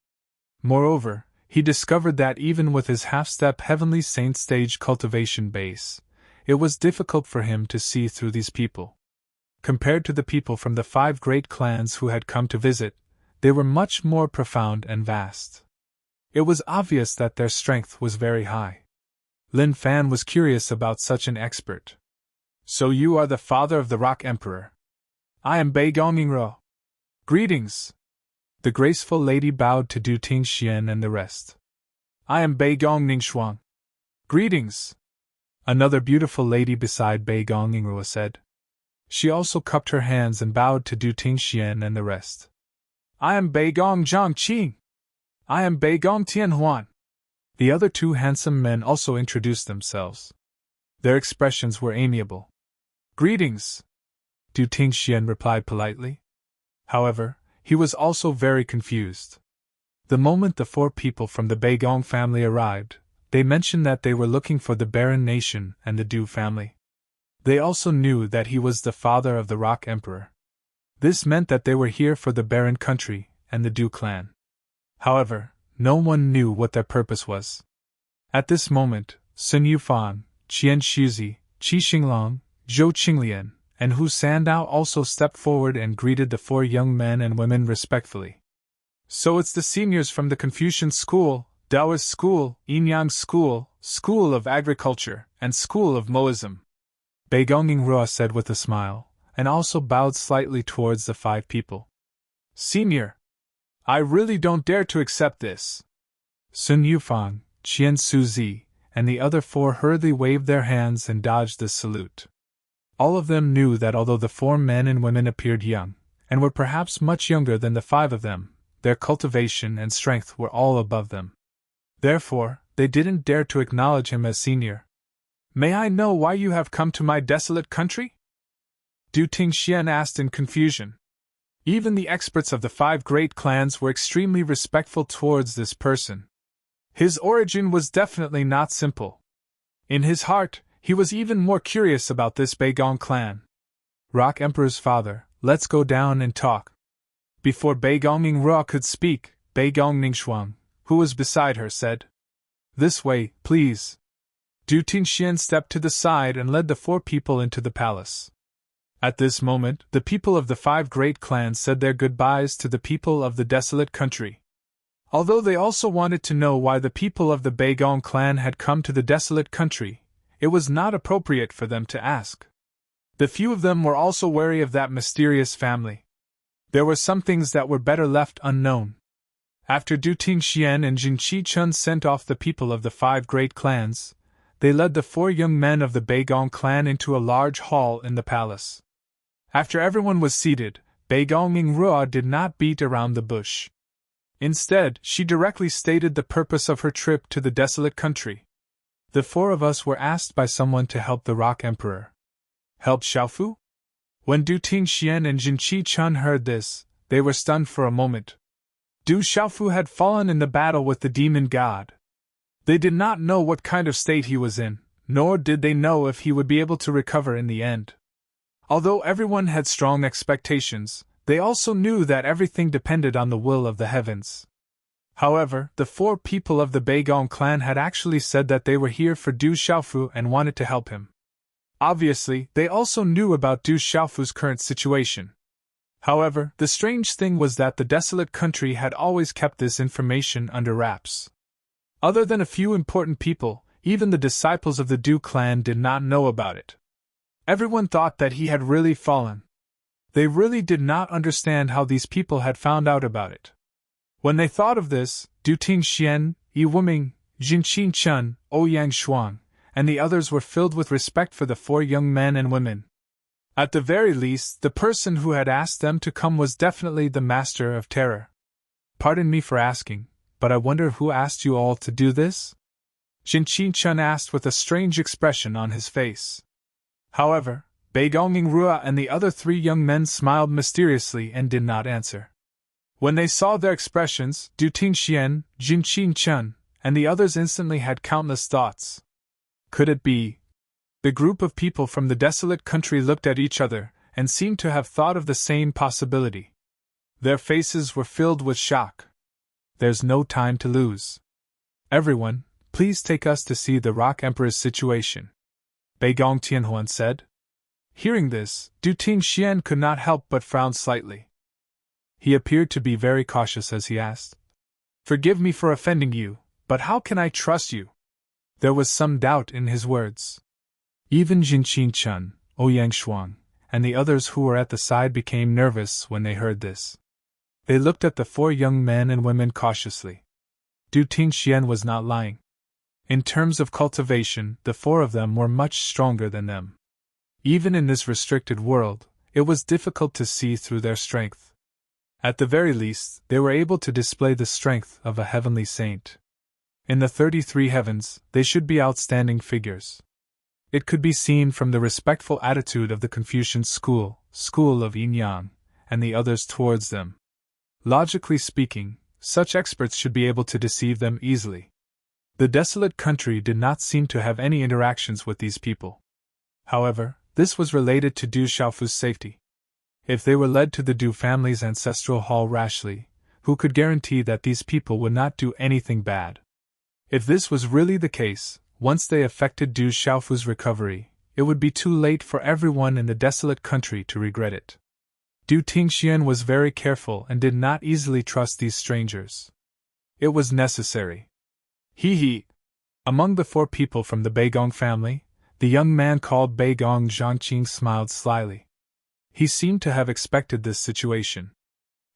Moreover, he discovered that even with his half-step heavenly saint stage cultivation base, it was difficult for him to see through these people. Compared to the people from the 5 great clans who had come to visit, they were much more profound and vast. It was obvious that their strength was very high. Lin Fan was curious about such an expert. So you are the father of the Rock Emperor. I am Beigong Yingruo. Greetings. The graceful lady bowed to Du Tingxian and the rest. I am Beigong Ningxuang. Greetings. Another beautiful lady beside Beigong Yingruo said. She also cupped her hands and bowed to Du Tingxian and the rest. I am Beigong Zhangqing. I am Beigong Tianhuan. The other two handsome men also introduced themselves. Their expressions were amiable. Greetings, Du Tingxian replied politely. However, he was also very confused. The moment the 4 people from the Beigong family arrived, they mentioned that they were looking for the Baron Nation and the Du family. They also knew that he was the father of the Rock Emperor. This meant that they were here for the Baron country and the Du clan. However, no one knew what their purpose was. At this moment, Sun Yufang, Qian Shuzi, Qi Xinglong, Zhou Qinglian, and Hu Sandao also stepped forward and greeted the 4 young men and women respectfully. So it's the seniors from the Confucian School, Taoist School, Yinyang School, School of Agriculture, and School of Moism. Beigong Yingruo said with a smile, and also bowed slightly towards the 5 people. Senior! I really don't dare to accept this. Sun Yufang, Qian Suzi, and the other 4 hurriedly waved their hands and dodged the salute. All of them knew that although the 4 men and women appeared young, and were perhaps much younger than the 5 of them, their cultivation and strength were all above them. Therefore, they didn't dare to acknowledge him as senior. May I know why you have come to my desolate country? Du Tingxian asked in confusion. Even the experts of the 5 great clans were extremely respectful towards this person. His origin was definitely not simple. In his heart, he was even more curious about this Beigong clan. Rock Emperor's father, let's go down and talk. Before Beigong Yingruo could speak, Beigong Ningxuang, who was beside her, said, This way, please. Du Tingxian stepped to the side and led the 4 people into the palace. At this moment, the people of the 5 great clans said their goodbyes to the people of the desolate country. Although they also wanted to know why the people of the Beigong clan had come to the desolate country, it was not appropriate for them to ask. The few of them were also wary of that mysterious family. There were some things that were better left unknown. After Du Tingxian and Jin Qichun sent off the people of the 5 great clans, they led the 4 young men of the Beigong clan into a large hall in the palace. After everyone was seated, Beigong Mingrua did not beat around the bush. Instead, she directly stated the purpose of her trip to the desolate country. The 4 of us were asked by someone to help the Rock Emperor. Help Xiaofu? When Du Tingxian and Jinqi Chun heard this, they were stunned for a moment. Du Xiaofu had fallen in the battle with the demon god. They did not know what kind of state he was in, nor did they know if he would be able to recover in the end. Although everyone had strong expectations, they also knew that everything depended on the will of the heavens. However, the 4 people of the Beigong clan had actually said that they were here for Du Xiaofu and wanted to help him. Obviously, they also knew about Du Xiaofu's current situation. However, the strange thing was that the desolate country had always kept this information under wraps. Other than a few important people, even the disciples of the Du clan did not know about it. Everyone thought that he had really fallen. They really did not understand how these people had found out about it. When they thought of this, Du Tingxian, Yi Wuming, Jinqi Chun, Ouyang Shuang, and the others were filled with respect for the 4 young men and women. At the very least, the person who had asked them to come was definitely the Master of Terror. Pardon me for asking, but I wonder who asked you all to do this? Jinqi Chun asked with a strange expression on his face. However, Beigong Mingrua and the other 3 young men smiled mysteriously and did not answer. When they saw their expressions, Du Tingxian, Jinqi Chun, and the others instantly had countless thoughts. Could it be? The group of people from the desolate country looked at each other and seemed to have thought of the same possibility. Their faces were filled with shock. There's no time to lose. Everyone, please take us to see the Rock Emperor's situation, Beigong Tianhuan said. Hearing this, Du Tingxian could not help but frown slightly. He appeared to be very cautious as he asked, "Forgive me for offending you, but how can I trust you?" There was some doubt in his words. Even Jinqi Chun, Ouyang Shuang, and the others who were at the side became nervous when they heard this. They looked at the 4 young men and women cautiously. Du Tingxian was not lying. In terms of cultivation, the 4 of them were much stronger than them. Even in this restricted world, it was difficult to see through their strength. At the very least, they were able to display the strength of a heavenly saint. In the 33 heavens, they should be outstanding figures. It could be seen from the respectful attitude of the Confucian school of Yin-Yang, and the others towards them. Logically speaking, such experts should be able to deceive them easily. The desolate country did not seem to have any interactions with these people. However, this was related to Du Xiaofu's safety. If they were led to the Du family's ancestral hall rashly, who could guarantee that these people would not do anything bad? If this was really the case, once they effected Du Xiaofu's recovery, it would be too late for everyone in the desolate country to regret it. Du Tingxian was very careful and did not easily trust these strangers. It was necessary. Among the 4 people from the Beigong family, the young man called Beigong Zhangqing smiled slyly. He seemed to have expected this situation.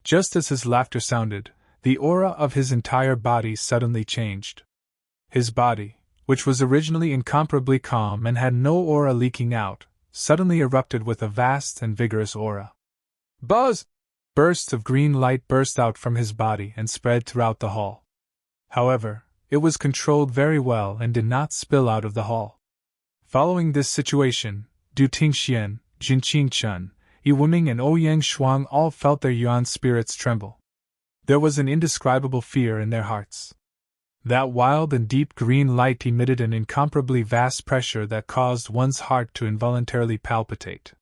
Just as his laughter sounded, the aura of his entire body suddenly changed. His body, which was originally incomparably calm and had no aura leaking out, suddenly erupted with a vast and vigorous aura. Buzz! Bursts of green light burst out from his body and spread throughout the hall. However, it was controlled very well and did not spill out of the hall. Following this situation, Du Tingxian, Jinqi Chun, Yi Wuming and Ouyang Shuang all felt their yuan spirits tremble. There was an indescribable fear in their hearts. That wild and deep green light emitted an incomparably vast pressure that caused one's heart to involuntarily palpitate.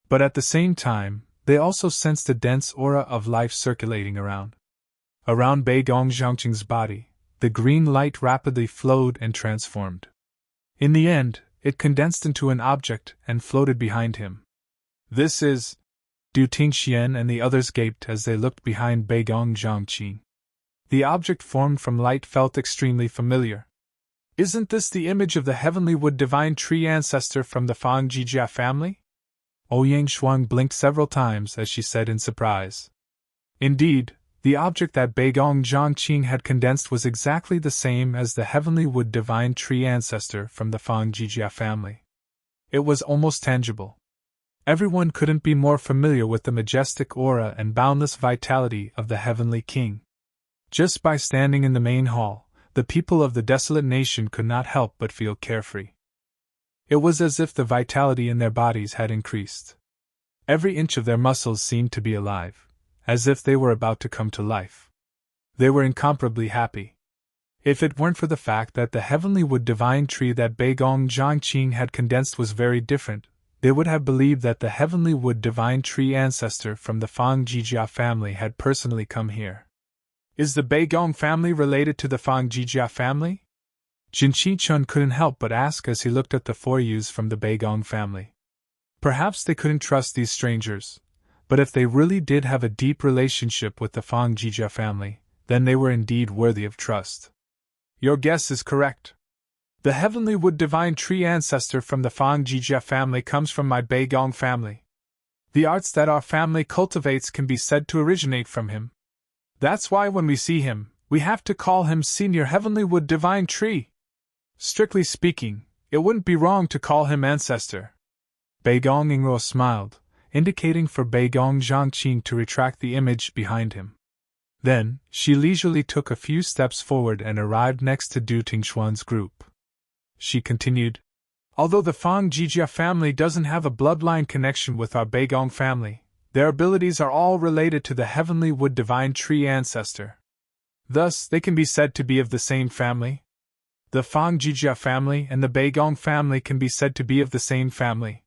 But at the same time, they also sensed a dense aura of life circulating around. Around Beigong Zhangqing's body, the green light rapidly flowed and transformed. In the end, it condensed into an object and floated behind him. This is... Du Tingxian and the others gaped as they looked behind Beigong Zhangqing. The object formed from light felt extremely familiar. Isn't this the image of the heavenly wood divine tree ancestor from the Fang Jijia family? Ouyang Shuang blinked several times as she said in surprise. Indeed, The object that Beigong Zhangqing had condensed was exactly the same as the heavenly wood divine tree ancestor from the Fang Jijia family. It was almost tangible. Everyone couldn't be more familiar with the majestic aura and boundless vitality of the heavenly king. Just by standing in the main hall, the people of the desolate nation could not help but feel carefree. It was as if the vitality in their bodies had increased. Every inch of their muscles seemed to be alive, as if they were about to come to life. They were incomparably happy. If it weren't for the fact that the heavenly wood divine tree that Beigong Zhangqing had condensed was very different, they would have believed that the heavenly wood divine tree ancestor from the Fang Jijia family had personally come here. Is the Beigong family related to the Fang Jijia family? Jinqi Chun couldn't help but ask as he looked at the 4 youths from the Beigong family. Perhaps they couldn't trust these strangers, but if they really did have a deep relationship with the Fang Jijia family, then they were indeed worthy of trust. Your guess is correct. The heavenly wood divine tree ancestor from the Fang Jijia family comes from my Beigong family. The arts that our family cultivates can be said to originate from him. That's why when we see him, we have to call him Senior Heavenly Wood Divine Tree. Strictly speaking, it wouldn't be wrong to call him Ancestor. Beigong Ingruo smiled, indicating for Beigong Zhangqing to retract the image behind him. Then, she leisurely took a few steps forward and arrived next to Du Tingshuan's group. She continued, although the Fang Jijia family doesn't have a bloodline connection with our Beigong family, their abilities are all related to the heavenly wood divine tree ancestor. Thus, they can be said to be of the same family. The Fang Jijia family and the Beigong family can be said to be of the same family.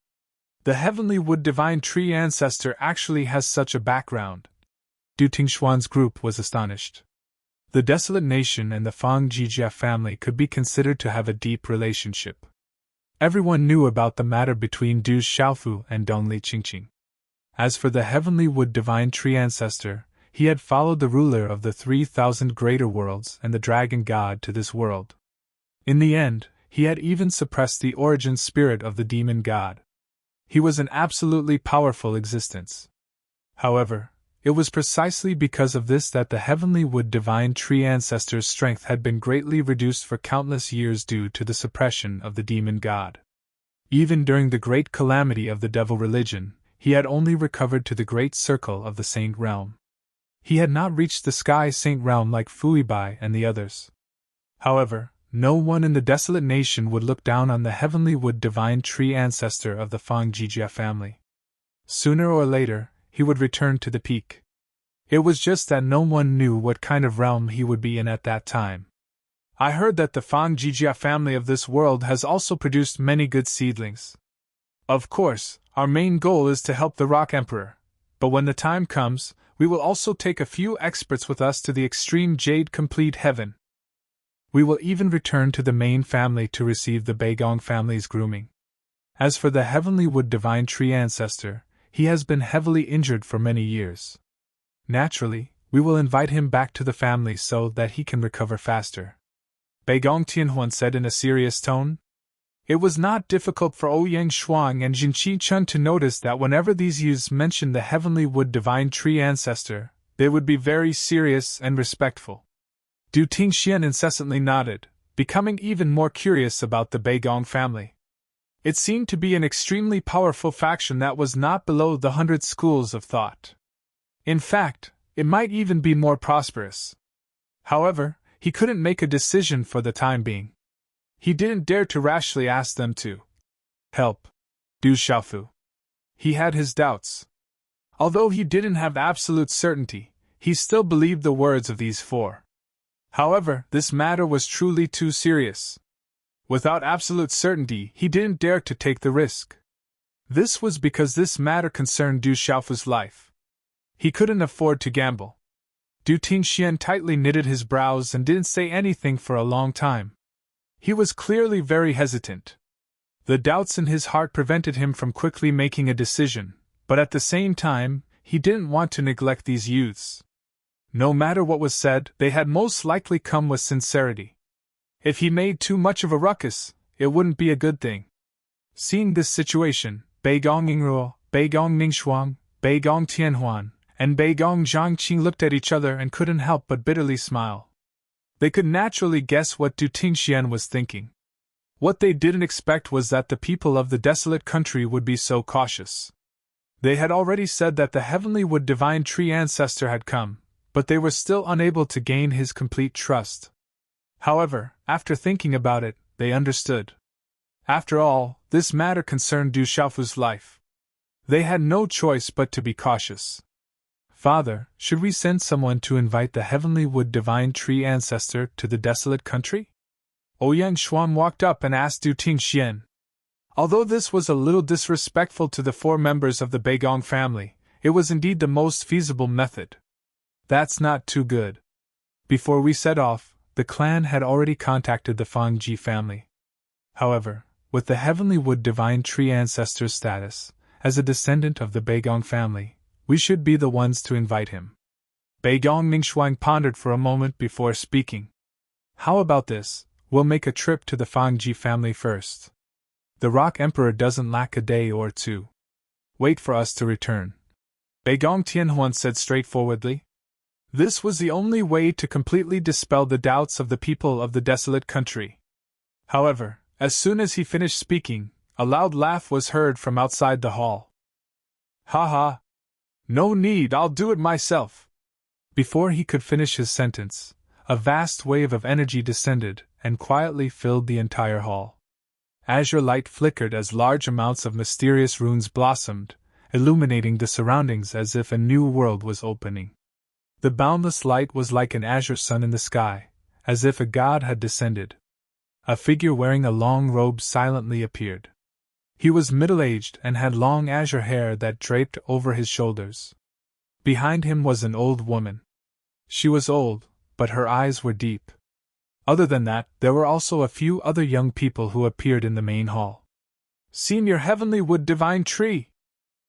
The heavenly wood divine tree ancestor actually has such a background. Du Tingshuan's group was astonished. The desolate nation and the Fang Jijia family could be considered to have a deep relationship. Everyone knew about the matter between Du Xiaofu and Dongli Qingqing. As for the heavenly wood divine tree ancestor, he had followed the ruler of the 3,000 greater worlds and the dragon god to this world. In the end, he had even suppressed the origin spirit of the demon god. He was an absolutely powerful existence. However, it was precisely because of this that the heavenly wood divine tree ancestor's strength had been greatly reduced for countless years due to the suppression of the demon god. Even during the great calamity of the devil religion, he had only recovered to the great circle of the saint realm. He had not reached the sky saint realm like Fuibai and the others. However, no one in the desolate nation would look down on the heavenly wood divine tree ancestor of the Fang Jijia family. Sooner or later, he would return to the peak. It was just that no one knew what kind of realm he would be in at that time. I heard that the Fang Jijia family of this world has also produced many good seedlings. Of course, our main goal is to help the Rock Emperor, but when the time comes, we will also take a few experts with us to the extreme Jade Complete Heaven. We will even return to the main family to receive the Beigong family's grooming. As for the heavenly wood divine tree ancestor, he has been heavily injured for many years. Naturally, we will invite him back to the family so that he can recover faster. Beigong Tianhuan said in a serious tone. It was not difficult for Ouyang Shuang and Jinqi Chun to notice that whenever these youths mentioned the heavenly wood divine tree ancestor, they would be very serious and respectful. Du Tingxian incessantly nodded, becoming even more curious about the Beigong family. It seemed to be an extremely powerful faction that was not below the 100 schools of thought. In fact, it might even be more prosperous. However, he couldn't make a decision for the time being. He didn't dare to rashly ask them to help Du Xiaofu. He had his doubts. Although he didn't have absolute certainty, he still believed the words of these 4. However, this matter was truly too serious. Without absolute certainty, he didn't dare to take the risk. This was because this matter concerned Du Xiaofu's life. He couldn't afford to gamble. Du Tingxian tightly knitted his brows and didn't say anything for a long time. He was clearly very hesitant. The doubts in his heart prevented him from quickly making a decision, but at the same time, he didn't want to neglect these youths. No matter what was said, they had most likely come with sincerity. If he made too much of a ruckus, it wouldn't be a good thing. Seeing this situation, Beigong Ingruo, Beigong Ningxuang, Beigong Tianhuan, and Beigong Zhangqing looked at each other and couldn't help but bitterly smile. They could naturally guess what Du Tingxian was thinking. What they didn't expect was that the people of the desolate country would be so cautious. They had already said that the heavenly wood divine tree ancestor had come, but they were still unable to gain his complete trust. However, after thinking about it, they understood. After all, this matter concerned Du Xiaofu's life. They had no choice but to be cautious. Father, should we send someone to invite the heavenly wood divine tree ancestor to the desolate country? Ouyang Xuan walked up and asked Du Tingxian. Although this was a little disrespectful to the 4 members of the Beigong family, it was indeed the most feasible method. That's not too good. Before we set off, the clan had already contacted the Fangji family. However, with the heavenly wood divine tree ancestor's status, as a descendant of the Beigong family, we should be the ones to invite him. Beigong Ningxuang pondered for a moment before speaking. How about this? We'll make a trip to the Fangji family first. The Rock Emperor doesn't lack a day or two. Wait for us to return. Beigong Tianhuan said straightforwardly. This was the only way to completely dispel the doubts of the people of the desolate country. However, as soon as he finished speaking, a loud laugh was heard from outside the hall. Ha ha! No need, I'll do it myself. Before he could finish his sentence, a vast wave of energy descended and quietly filled the entire hall. Azure light flickered as large amounts of mysterious runes blossomed, illuminating the surroundings as if a new world was opening. The boundless light was like an azure sun in the sky, as if a god had descended. A figure wearing a long robe silently appeared. He was middle-aged and had long azure hair that draped over his shoulders. Behind him was an old woman. She was old, but her eyes were deep. Other than that, there were also a few other young people who appeared in the main hall. Senior Heavenly Wood Divine Tree!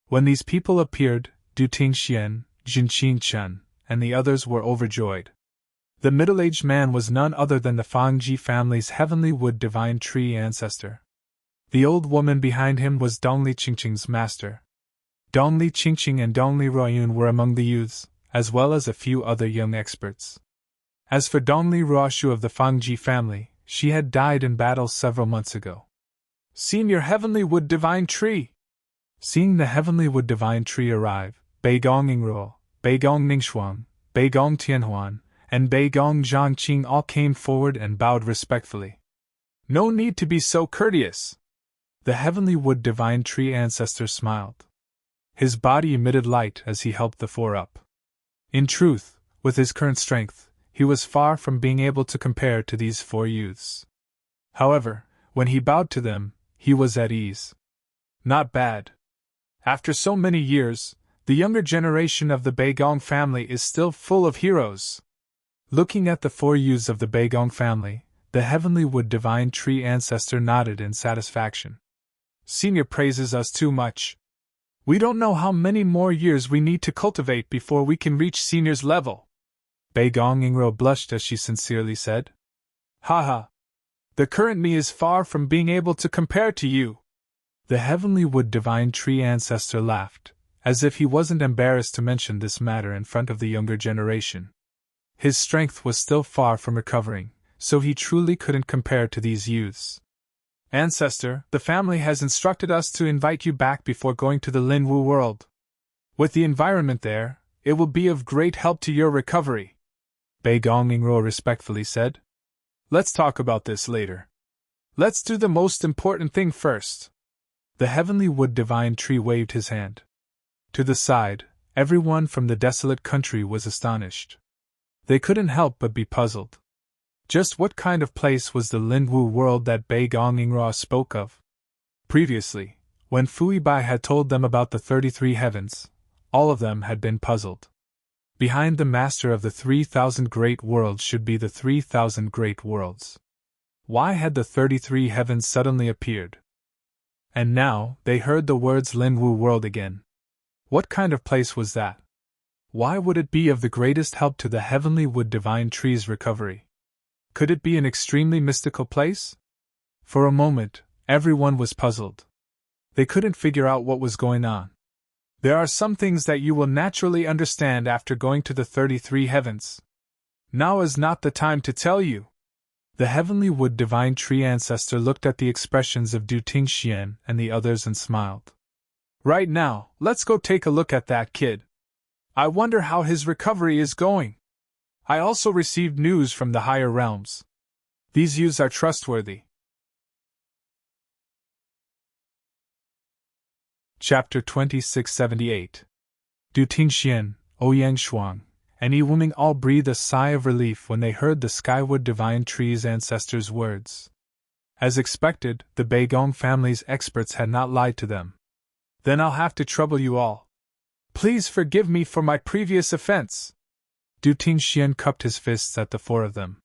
When these people appeared, Du Tingxian, Jinqing Chen, and the others were overjoyed. The middle-aged man was none other than the Fangji family's Heavenly Wood Divine Tree ancestor. The old woman behind him was Dongli Qingqing's master. Dongli Qingqing and Dongli Ruoyun were among the youths, as well as a few other young experts. As for Dongli Ruoshu of the Fangji family, she had died in battle several months ago. Senior Heavenly Wood Divine Tree! Seeing the Heavenly Wood Divine Tree arrive, Beigong Ingruo, Beigong Ningxuang, Beigong Tianhuan, and Beigong Zhangqing all came forward and bowed respectfully. No need to be so courteous. The Heavenly Wood Divine Tree ancestor smiled. His body emitted light as he helped the 4 up. In truth, with his current strength, he was far from being able to compare to these 4 youths. However, when he bowed to them, he was at ease. Not bad. After so many years, the younger generation of the Beigong family is still full of heroes. Looking at the 4 youths of the Beigong family, the Heavenly Wood Divine Tree ancestor nodded in satisfaction. Senior praises us too much. We don't know how many more years we need to cultivate before we can reach Senior's level. Beigong Ingro blushed as she sincerely said. Haha. The current me is far from being able to compare to you. The Heavenly Wood Divine Tree ancestor laughed, as if he wasn't embarrassed to mention this matter in front of the younger generation. His strength was still far from recovering, so he truly couldn't compare to these youths. Ancestor, the family has instructed us to invite you back before going to the Linwu world. With the environment there, it will be of great help to your recovery. Beigong Ingro respectfully said. Let's talk about this later. Let's do the most important thing first. The Heavenly Wood Divine Tree waved his hand. To the side, everyone from the desolate country was astonished. They couldn't help but be puzzled. Just what kind of place was the Linwu world that Beigong Ingro spoke of? Previously, when Fui Bai had told them about the 33 heavens, all of them had been puzzled. Behind the master of the 3,000 great worlds should be the 3,000 great worlds. Why had the 33 heavens suddenly appeared? And now, they heard the words Linwu world again. What kind of place was that? Why would it be of the greatest help to the Heavenly Wood Divine Tree's recovery? Could it be an extremely mystical place? For a moment, everyone was puzzled. They couldn't figure out what was going on. There are some things that you will naturally understand after going to the 33 heavens. Now is not the time to tell you. The heavenly wood divine tree ancestor looked at the expressions of Du Tingxian and the others and smiled. Right now, let's go take a look at that kid. I wonder how his recovery is going. I also received news from the higher realms. These youths are trustworthy. Chapter 2678. Du Tingxian, Ouyang Shuang, and Yi Wuming all breathed a sigh of relief when they heard the Skywood Divine Tree's ancestors' words. As expected, the Beigong family's experts had not lied to them. Then I'll have to trouble you all. Please forgive me for my previous offense. Du Tingxian cupped his fists at the four of them.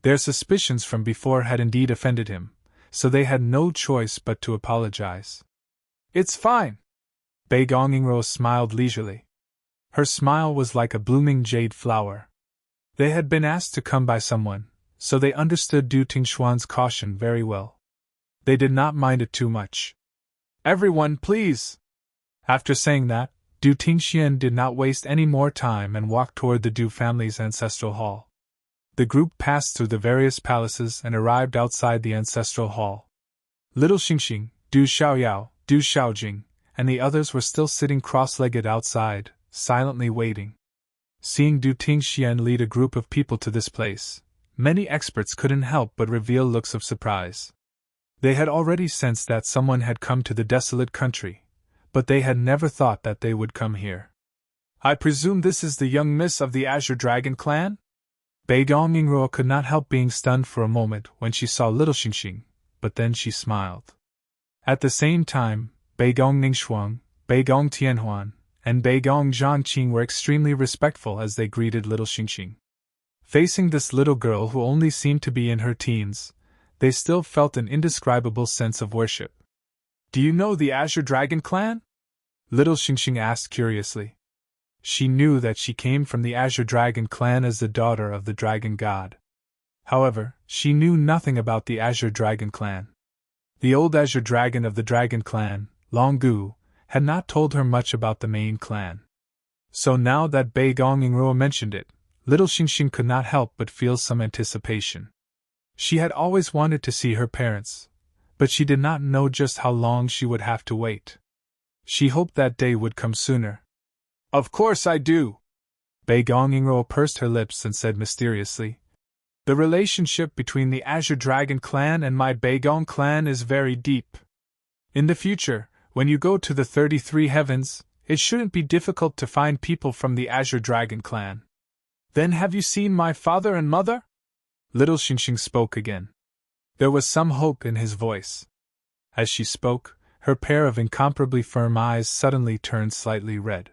Their suspicions from before had indeed offended him, so they had no choice but to apologize. It's fine. Beigong Yingruo smiled leisurely. Her smile was like a blooming jade flower. They had been asked to come by someone, so they understood Du Tingxuan's caution very well. They did not mind it too much. Everyone, please! After saying that, Du Tingxian did not waste any more time and walked toward the Du family's ancestral hall. The group passed through the various palaces and arrived outside the ancestral hall. Little Xingxing, Du Xiaoyao, Du Xiaojing, and the others were still sitting cross-legged outside, silently waiting. Seeing Du Tingxian lead a group of people to this place, many experts couldn't help but reveal looks of surprise. They had already sensed that someone had come to the desolate country, but they had never thought that they would come here. I presume this is the young miss of the Azure Dragon clan? Beigong Yingruo could not help being stunned for a moment when she saw little Xingxing, but then she smiled. At the same time, Beigong Ningxuang, Beigong Tianhuan, and Beigong Zhangqing were extremely respectful as they greeted little Xingxing. Facing this little girl who only seemed to be in her teens, they still felt an indescribable sense of worship. Do you know the Azure Dragon clan? Little Xingxing asked curiously. She knew that she came from the Azure Dragon clan as the daughter of the Dragon God. However, she knew nothing about the Azure Dragon clan. The old Azure Dragon of the Dragon clan, Long Gu, had not told her much about the main clan. So now that Beigong Yingruo mentioned it, little Xingxing could not help but feel some anticipation. She had always wanted to see her parents, but she did not know just how long she would have to wait. She hoped that day would come sooner. Of course I do. Beigong Yingruo pursed her lips and said mysteriously, the relationship between the Azure Dragon clan and my Beigong clan is very deep. In the future, when you go to the 33 heavens, it shouldn't be difficult to find people from the Azure Dragon clan. Then have you seen my father and mother? Little Xingxing spoke again. There was some hope in his voice. As she spoke, her pair of incomparably firm eyes suddenly turned slightly red.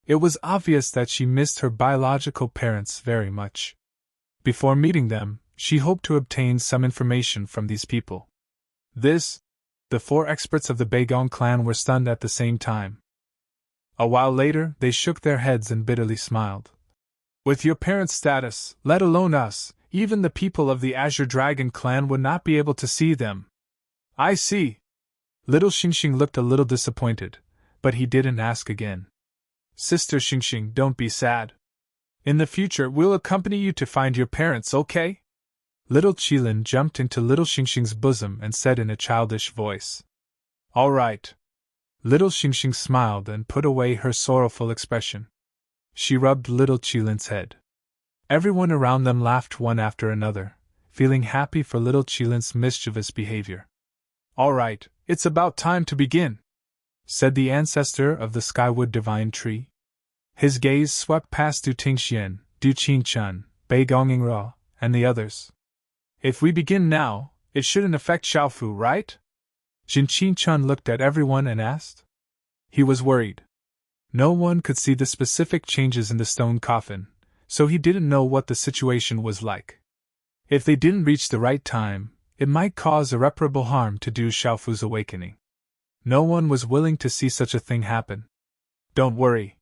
It was obvious that she missed her biological parents very much. Before meeting them, she hoped to obtain some information from these people. The four experts of the Beigong clan were stunned at the same time. A while later, they shook their heads and bitterly smiled. With your parents' status, let alone us, even the people of the Azure Dragon clan would not be able to see them. I see. Little Xingxing looked a little disappointed, but he didn't ask again. Sister Xingxing, don't be sad. In the future, we'll accompany you to find your parents, okay? Little Qilin jumped into little Xingxing's bosom and said in a childish voice. All right. Little Xingxing smiled and put away her sorrowful expression. She rubbed little Qilin's head. Everyone around them laughed one after another, feeling happy for little Qilin's mischievous behavior. All right, it's about time to begin, said the ancestor of the Skywood Divine Tree. His gaze swept past Du Tingxian, Du Qingchen, Beigong Yingruo, and the others. If we begin now, it shouldn't affect Xiaofu, right? Jin Qingchen looked at everyone and asked. He was worried. No one could see the specific changes in the stone coffin, so he didn't know what the situation was like. If they didn't reach the right time, it might cause irreparable harm to Du Xiaofu's awakening. No one was willing to see such a thing happen. Don't worry.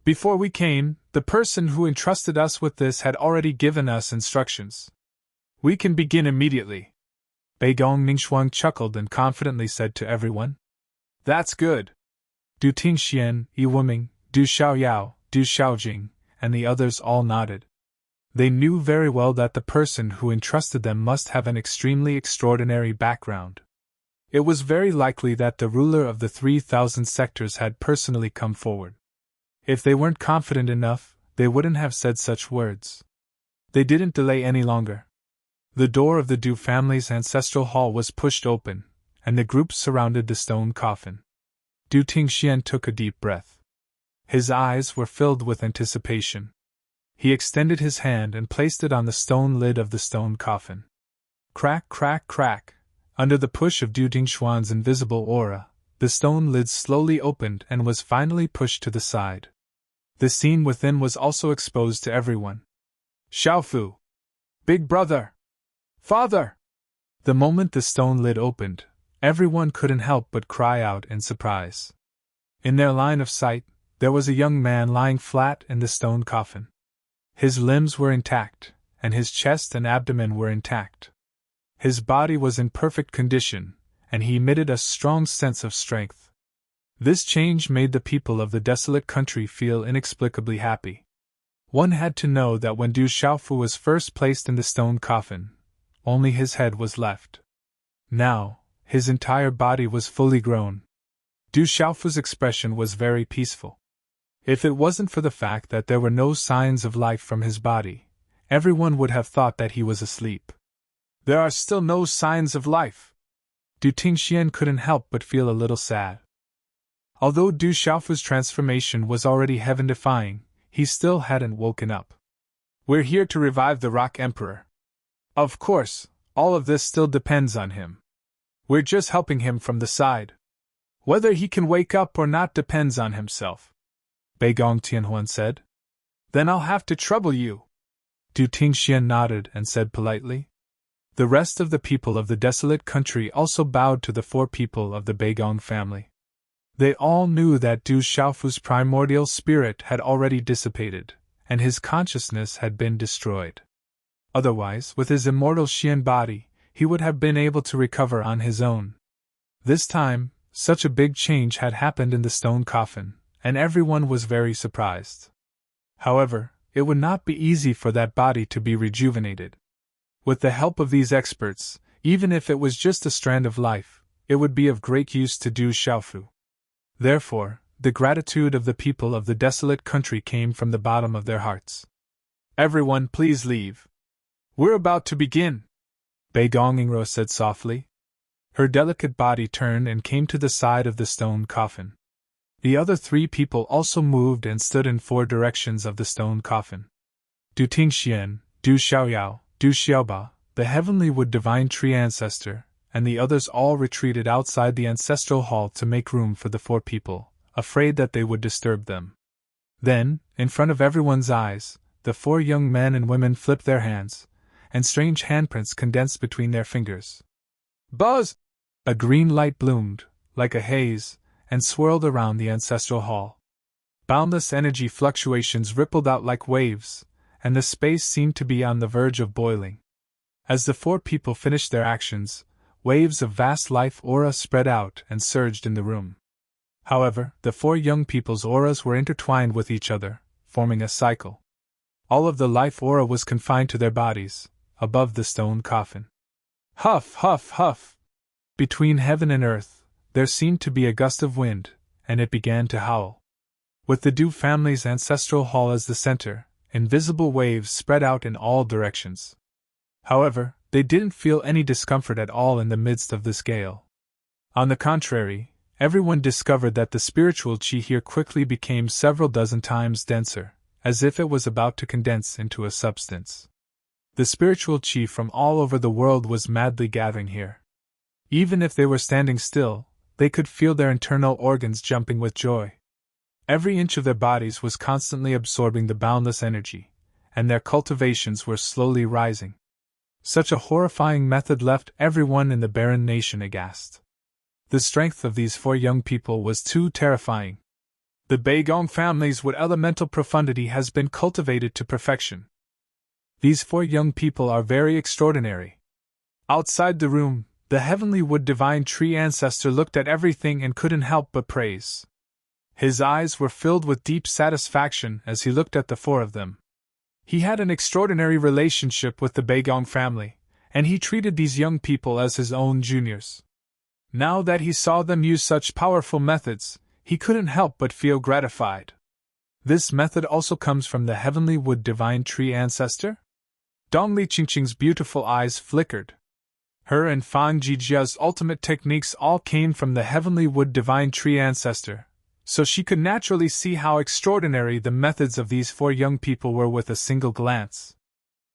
Before we came, the person who entrusted us with this had already given us instructions. We can begin immediately. Beigong Ningxuang chuckled and confidently said to everyone. That's good. Du Tingxian, Yi Wuming, Du Xiaoyao, Du Xiaojing, and the others all nodded. They knew very well that the person who entrusted them must have an extremely extraordinary background. It was very likely that the ruler of the 3,000 sectors had personally come forward. If they weren't confident enough, they wouldn't have said such words. They didn't delay any longer. The door of the Du family's ancestral hall was pushed open, and the group surrounded the stone coffin. Du Tingxian took a deep breath. His eyes were filled with anticipation. He extended his hand and placed it on the stone lid of the stone coffin. Crack, crack, crack. Under the push of Du Tingxuan's invisible aura, the stone lid slowly opened and was finally pushed to the side. The scene within was also exposed to everyone. Xiaofu! Big brother! Father! The moment the stone lid opened, everyone couldn't help but cry out in surprise. In their line of sight, there was a young man lying flat in the stone coffin. His limbs were intact, and his chest and abdomen were intact. His body was in perfect condition, and he emitted a strong sense of strength. This change made the people of the desolate country feel inexplicably happy. One had to know that when Du Xiaofu was first placed in the stone coffin, only his head was left. Now, his entire body was fully grown. Du Xiaofu's expression was very peaceful. If it wasn't for the fact that there were no signs of life from his body, everyone would have thought that he was asleep. There are still no signs of life. Du Tingxian couldn't help but feel a little sad. Although Du Xiaofu's transformation was already heaven-defying, he still hadn't woken up. We're here to revive the Rock Emperor. Of course, all of this still depends on him. We're just helping him from the side. Whether he can wake up or not depends on himself. Beigong Tianhuan said. Then I'll have to trouble you. Du Tingxian nodded and said politely. The rest of the people of the desolate country also bowed to the 4 people of the Beigong family. They all knew that Du Xiaofu's primordial spirit had already dissipated, and his consciousness had been destroyed. Otherwise, with his immortal Xian body, he would have been able to recover on his own. This time, such a big change had happened in the stone coffin, and everyone was very surprised. However, it would not be easy for that body to be rejuvenated. With the help of these experts, even if it was just a strand of life, it would be of great use to Du Xiaofu. Therefore, the gratitude of the people of the desolate country came from the bottom of their hearts. Everyone, please leave. We're about to begin, Beigong Ingro said softly. Her delicate body turned and came to the side of the stone coffin. The other 3 people also moved and stood in 4 directions of the stone coffin. Du Tingxian, Du Xiaoyao, Du Xiaoba, the heavenly wood divine tree ancestor, and the others all retreated outside the ancestral hall to make room for the 4 people, afraid that they would disturb them. Then, in front of everyone's eyes, the 4 young men and women flipped their hands, and strange handprints condensed between their fingers. Buzz! A green light bloomed, like a haze, and swirled around the ancestral hall. Boundless energy fluctuations rippled out like waves, and the space seemed to be on the verge of boiling. As the 4 people finished their actions, waves of vast life aura spread out and surged in the room. However, the 4 young people's auras were intertwined with each other, forming a cycle. All of the life aura was confined to their bodies, above the stone coffin. Huff, huff, huff! Between heaven and earth, there seemed to be a gust of wind, and it began to howl. With the Du family's ancestral hall as the center, invisible waves spread out in all directions. However, they didn't feel any discomfort at all in the midst of this gale. On the contrary, everyone discovered that the spiritual qi here quickly became several dozen times denser, as if it was about to condense into a substance. The spiritual qi from all over the world was madly gathering here. Even if they were standing still, they could feel their internal organs jumping with joy. Every inch of their bodies was constantly absorbing the boundless energy, and their cultivations were slowly rising. Such a horrifying method left everyone in the barren nation aghast. The strength of these 4 young people was too terrifying. The Beigong family's wood elemental profundity has been cultivated to perfection. These 4 young people are very extraordinary. Outside the room, the heavenly wood divine tree ancestor looked at everything and couldn't help but praise. His eyes were filled with deep satisfaction as he looked at the four of them. He had an extraordinary relationship with the Beigong family, and he treated these young people as his own juniors. Now that he saw them use such powerful methods, he couldn't help but feel gratified. This method also comes from the heavenly wood divine tree ancestor? Dong Li Qingqing's beautiful eyes flickered. Her and Fan Jijia's ultimate techniques all came from the heavenly wood divine tree ancestor, so she could naturally see how extraordinary the methods of these four young people were with a single glance.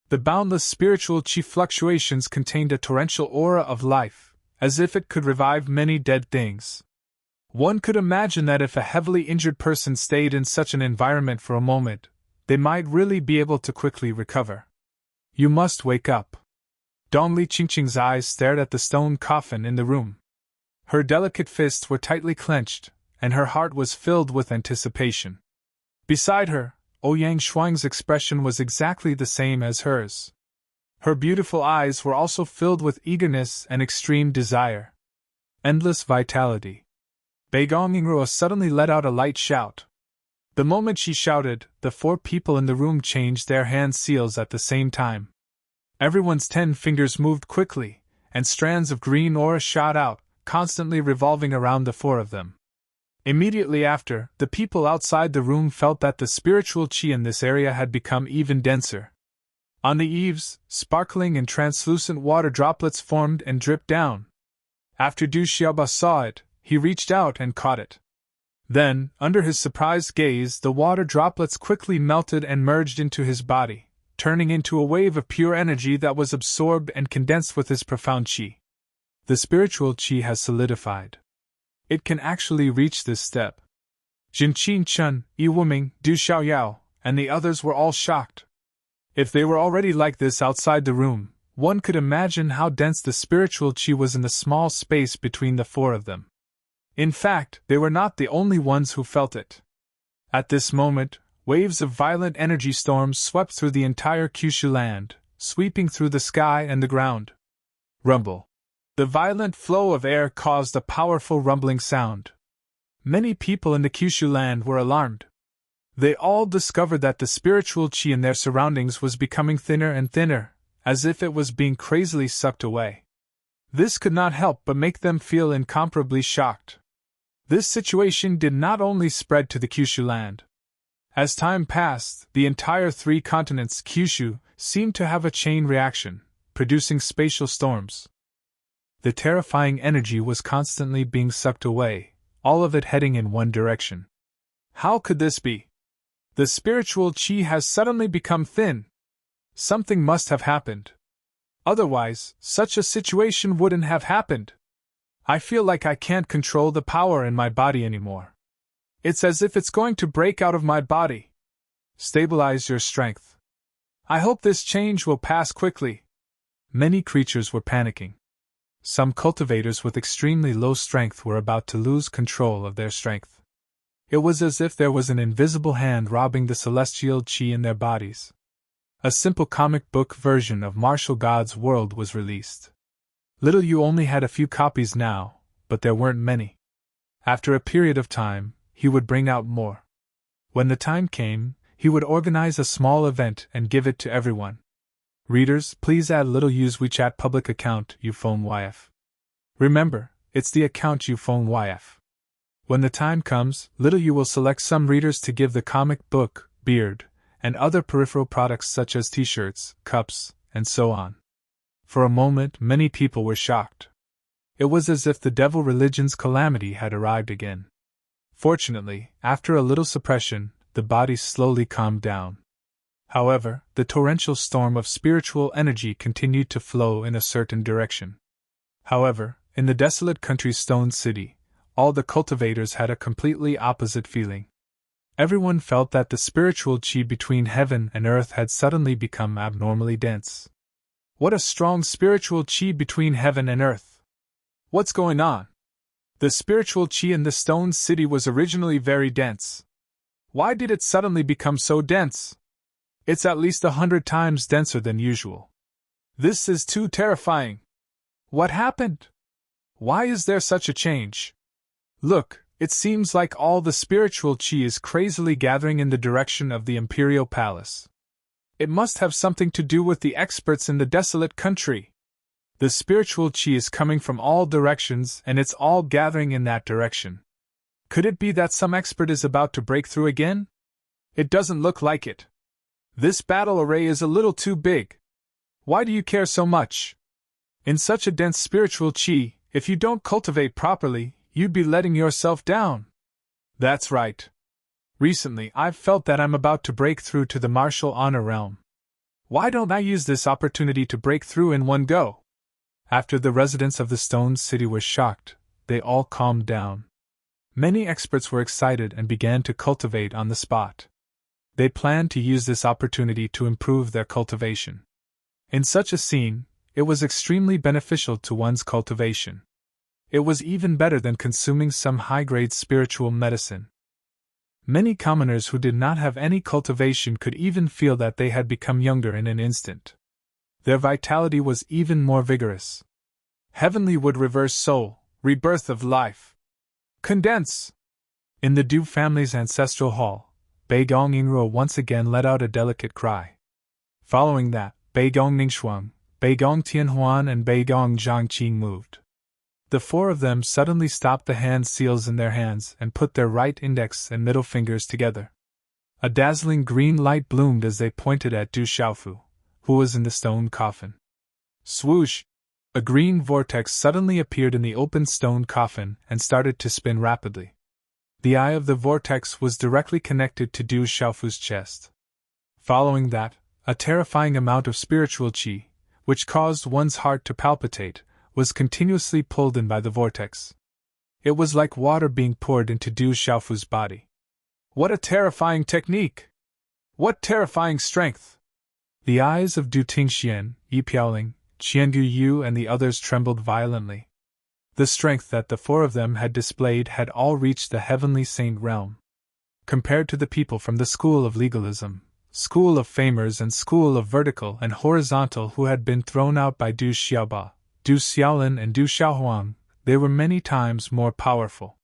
The boundless spiritual chi fluctuations contained a torrential aura of life, as if it could revive many dead things. One could imagine that if a heavily injured person stayed in such an environment for a moment, they might really be able to quickly recover. You must wake up. Dong Li Qingqing's eyes stared at the stone coffin in the room. Her delicate fists were tightly clenched, and her heart was filled with anticipation. Beside her, Ouyang Shuang's expression was exactly the same as hers. Her beautiful eyes were also filled with eagerness and extreme desire. Endless vitality. Beigong Yingruo suddenly let out a light shout. The moment she shouted, the four people in the room changed their hand seals at the same time. Everyone's 10 fingers moved quickly, and strands of green aura shot out, constantly revolving around the four of them. Immediately after, the people outside the room felt that the spiritual chi in this area had become even denser. On the eaves, sparkling and translucent water droplets formed and dripped down. After Du Xiaoba saw it, he reached out and caught it. Then, under his surprised gaze, the water droplets quickly melted and merged into his body, turning into a wave of pure energy that was absorbed and condensed with his profound chi. The spiritual chi has solidified. It can actually reach this step. Jin Qin Chun, Yi Wuming, Du Xiaoyao, and the others were all shocked. If they were already like this outside the room, one could imagine how dense the spiritual chi was in the small space between the four of them. In fact, they were not the only ones who felt it. At this moment, waves of violent energy storms swept through the entire Kyushu land, sweeping through the sky and the ground. Rumble. The violent flow of air caused a powerful rumbling sound. Many people in the Kyushu land were alarmed. They all discovered that the spiritual chi in their surroundings was becoming thinner and thinner, as if it was being crazily sucked away. This could not help but make them feel incomparably shocked. This situation did not only spread to the Kyushu land. As time passed, the entire 3 continents Kyushu seemed to have a chain reaction, producing spatial storms. The terrifying energy was constantly being sucked away, all of it heading in one direction. How could this be? The spiritual chi has suddenly become thin. Something must have happened. Otherwise, such a situation wouldn't have happened. I feel like I can't control the power in my body anymore. It's as if it's going to break out of my body. Stabilize your strength. I hope this change will pass quickly. Many creatures were panicking. Some cultivators with extremely low strength were about to lose control of their strength. It was as if there was an invisible hand robbing the celestial chi in their bodies. A simple comic book version of Martial God's World was released. Little Yu only had a few copies now, but there weren't many. After a period of time, he would bring out more. When the time came, he would organize a small event and give it to everyone. Readers, please add Little Yu's WeChat public account UPhoneYF. Remember, it's the account UPhoneYF. When the time comes, Little Yu will select some readers to give the comic book, beard, and other peripheral products such as t-shirts, cups, and so on. For a moment, many people were shocked. It was as if the devil religion's calamity had arrived again. Fortunately, after a little suppression, the body slowly calmed down. However, the torrential storm of spiritual energy continued to flow in a certain direction. However, in the desolate country's stone city, all the cultivators had a completely opposite feeling. Everyone felt that the spiritual chi between heaven and earth had suddenly become abnormally dense. What a strong spiritual chi between heaven and earth! What's going on? The spiritual chi in the stone city was originally very dense. Why did it suddenly become so dense? It's at least 100 times denser than usual. This is too terrifying. What happened? Why is there such a change? Look, It seems like all the spiritual chi is crazily gathering in the direction of the imperial palace. It must have something to do with the experts in the desolate country. The spiritual chi is coming from all directions and it's all gathering in that direction. Could it be that some expert is about to break through again? It doesn't look like it. This battle array is a little too big. Why do you care so much? In such a dense spiritual chi, if you don't cultivate properly, you'd be letting yourself down. That's right. Recently, I've felt that I'm about to break through to the martial honor realm. Why don't I use this opportunity to break through in one go? After the residents of the Stone City were shocked, they all calmed down. Many experts were excited and began to cultivate on the spot. They planned to use this opportunity to improve their cultivation. In such a scene, it was extremely beneficial to one's cultivation. It was even better than consuming some high-grade spiritual medicine. Many commoners who did not have any cultivation could even feel that they had become younger in an instant. Their vitality was even more vigorous. Heavenly would reverse soul, rebirth of life. Condense! In the Du family's ancestral hall, Beigong Yingruo once again let out a delicate cry. Following that, Beigong Ningxuang, Beigong Tianhuan and Beigong Zhangqing moved. The four of them suddenly stopped the hand seals in their hands and put their right index and middle fingers together. A dazzling green light bloomed as they pointed at Du Xiaofu, who was in the stone coffin. Swoosh! A green vortex suddenly appeared in the open stone coffin and started to spin rapidly. The eye of the vortex was directly connected to Du Xiaofu's chest. Following that, a terrifying amount of spiritual qi, which caused one's heart to palpitate, was continuously pulled in by the vortex. It was like water being poured into Du Xiaofu's body. What a terrifying technique! What terrifying strength! The eyes of Du Tingxian, Yi Piaoling, Qiangu Yu and the others trembled violently. The strength that the four of them had displayed had all reached the heavenly saint realm. Compared to the people from the school of legalism, school of famers and school of vertical and horizontal who had been thrown out by Du Xiaoba, Du Xiaolin and Du Xiaohuang, they were many times more powerful.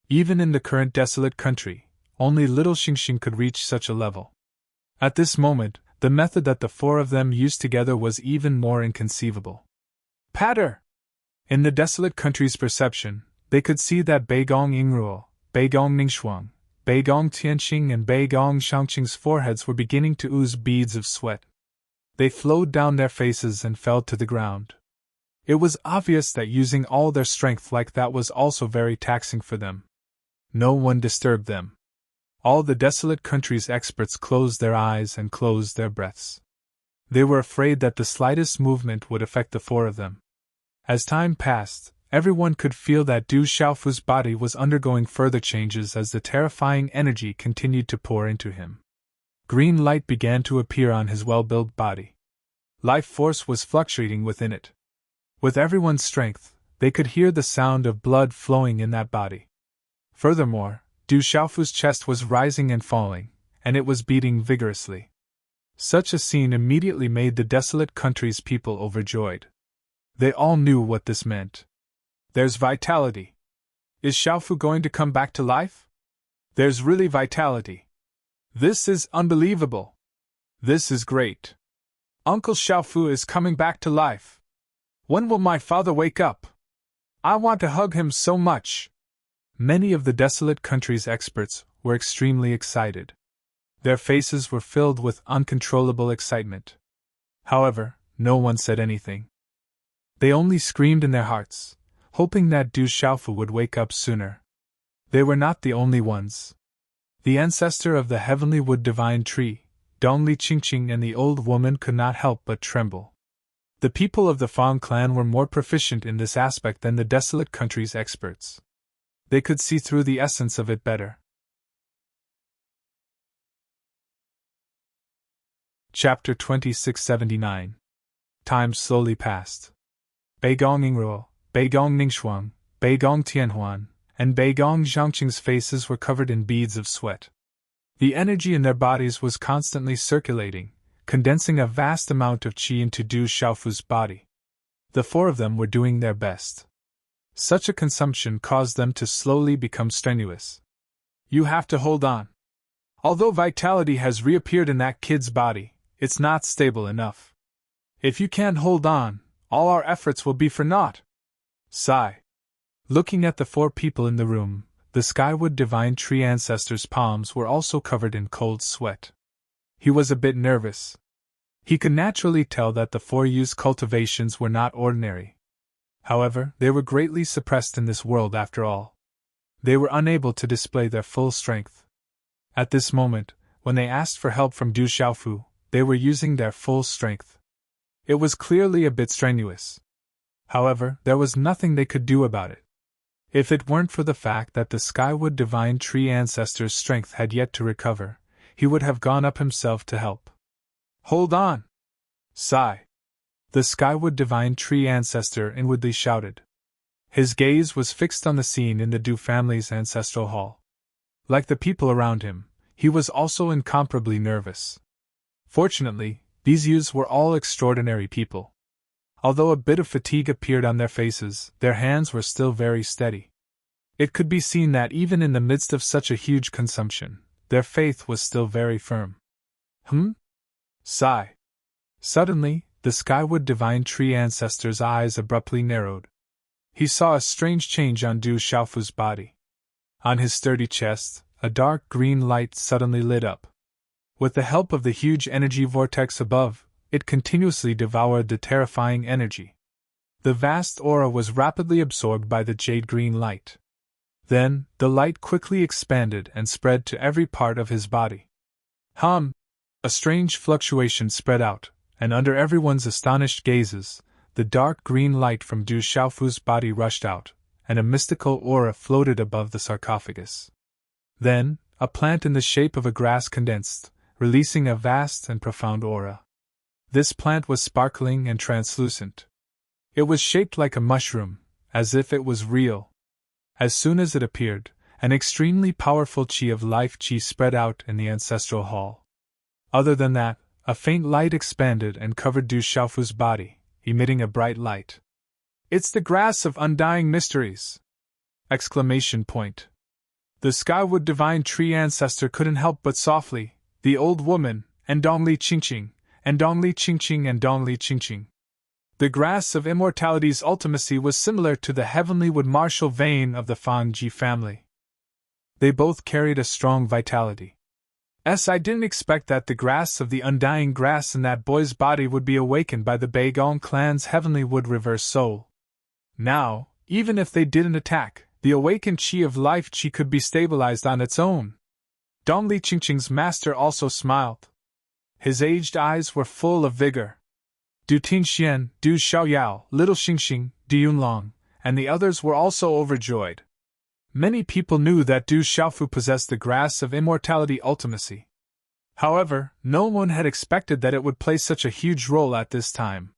Even in the current desolate country, only little Xingxing could reach such a level. At this moment, the method that the four of them used together was even more inconceivable. Patter! In the desolate country's perception, they could see that Beigong Yingruo, Beigong Ningxuang, Beigong Tianqing and Beigong Shangqing's foreheads were beginning to ooze beads of sweat. They flowed down their faces and fell to the ground. It was obvious that using all their strength like that was also very taxing for them. No one disturbed them. All the desolate country's experts closed their eyes and closed their breaths. They were afraid that the slightest movement would affect the four of them. As time passed, everyone could feel that Du Xiaofu's body was undergoing further changes as the terrifying energy continued to pour into him. Green light began to appear on his well-built body. Life force was fluctuating within it. With everyone's strength, they could hear the sound of blood flowing in that body. Furthermore, Du Xiaofu's chest was rising and falling, and it was beating vigorously. Such a scene immediately made the desolate country's people overjoyed. They all knew what this meant. There's vitality. Is Xiaofu going to come back to life? There's really vitality. This is unbelievable. This is great. Uncle Xiaofu is coming back to life. When will my father wake up? I want to hug him so much. Many of the desolate country's experts were extremely excited. Their faces were filled with uncontrollable excitement. However, no one said anything. They only screamed in their hearts, hoping that Du Xiaofu would wake up sooner. They were not the only ones. The ancestor of the heavenly wood divine tree, Dongli Qingqing, and the old woman could not help but tremble. The people of the Fang clan were more proficient in this aspect than the desolate country's experts. They could see through the essence of it better. Chapter 2679. Time slowly passed. Beigong Yingruo, Beigong Ningxuang, Beigong Tianhuan, and Beigong Zhangqing's faces were covered in beads of sweat. The energy in their bodies was constantly circulating, condensing a vast amount of qi into Du Xiaofu's body. The four of them were doing their best. Such a consumption caused them to slowly become strenuous. You have to hold on. Although vitality has reappeared in that kid's body, it's not stable enough. If you can't hold on, all our efforts will be for naught. Sigh. Looking at the 4 people in the room, the Skywood Divine Tree Ancestor's palms were also covered in cold sweat. He was a bit nervous. He could naturally tell that the 4 youth's cultivations were not ordinary. However, they were greatly suppressed in this world after all. They were unable to display their full strength. At this moment, when they asked for help from Du Xiaofu, they were using their full strength. It was clearly a bit strenuous. However, there was nothing they could do about it. If it weren't for the fact that the Skywood Divine Tree Ancestor's strength had yet to recover, he would have gone up himself to help. Hold on! Sigh. The Skywood Divine Tree Ancestor inwardly shouted. His gaze was fixed on the scene in the Du family's ancestral hall. Like the people around him, he was also incomparably nervous. Fortunately, these youths were all extraordinary people. Although a bit of fatigue appeared on their faces, their hands were still very steady. It could be seen that even in the midst of such a huge consumption, their faith was still very firm. Sigh. Suddenly, the Skywood Divine Tree Ancestor's eyes abruptly narrowed. He saw a strange change on Du Xiaofu's body. On his sturdy chest, a dark green light suddenly lit up. With the help of the huge energy vortex above, it continuously devoured the terrifying energy. The vast aura was rapidly absorbed by the jade-green light. Then, the light quickly expanded and spread to every part of his body. A strange fluctuation spread out, and under everyone's astonished gazes, the dark green light from Du Xiaofu's body rushed out, and a mystical aura floated above the sarcophagus. Then, a plant in the shape of a grass condensed, releasing a vast and profound aura. This plant was sparkling and translucent. It was shaped like a mushroom, as if it was real. As soon as it appeared, an extremely powerful chi of life chi spread out in the ancestral hall. Other than that, a faint light expanded and covered Du Xiaofu's body, emitting a bright light. It's the grass of undying mysteries! Exclamation point. The Skywood Divine Tree Ancestor couldn't help but softly, the old woman, and Dongli Qingqing, and Dongli Qingqing and Dongli Qingqing. The grass of immortality's ultimacy was similar to the heavenly wood martial vein of the Fangji family. They both carried a strong vitality. I didn't expect that the grass of the undying grass in that boy's body would be awakened by the Beigong clan's heavenly wood reverse soul. Now, even if they didn't attack, the awakened chi of life chi could be stabilized on its own. Dongli Qingqing's master also smiled. His aged eyes were full of vigor. Du Tingxian, Du Xiaoyao, Little Xingxing, Du Yunlong, and the others were also overjoyed. Many people knew that Du Xiaofu possessed the grass of immortality ultimacy. However, no one had expected that it would play such a huge role at this time.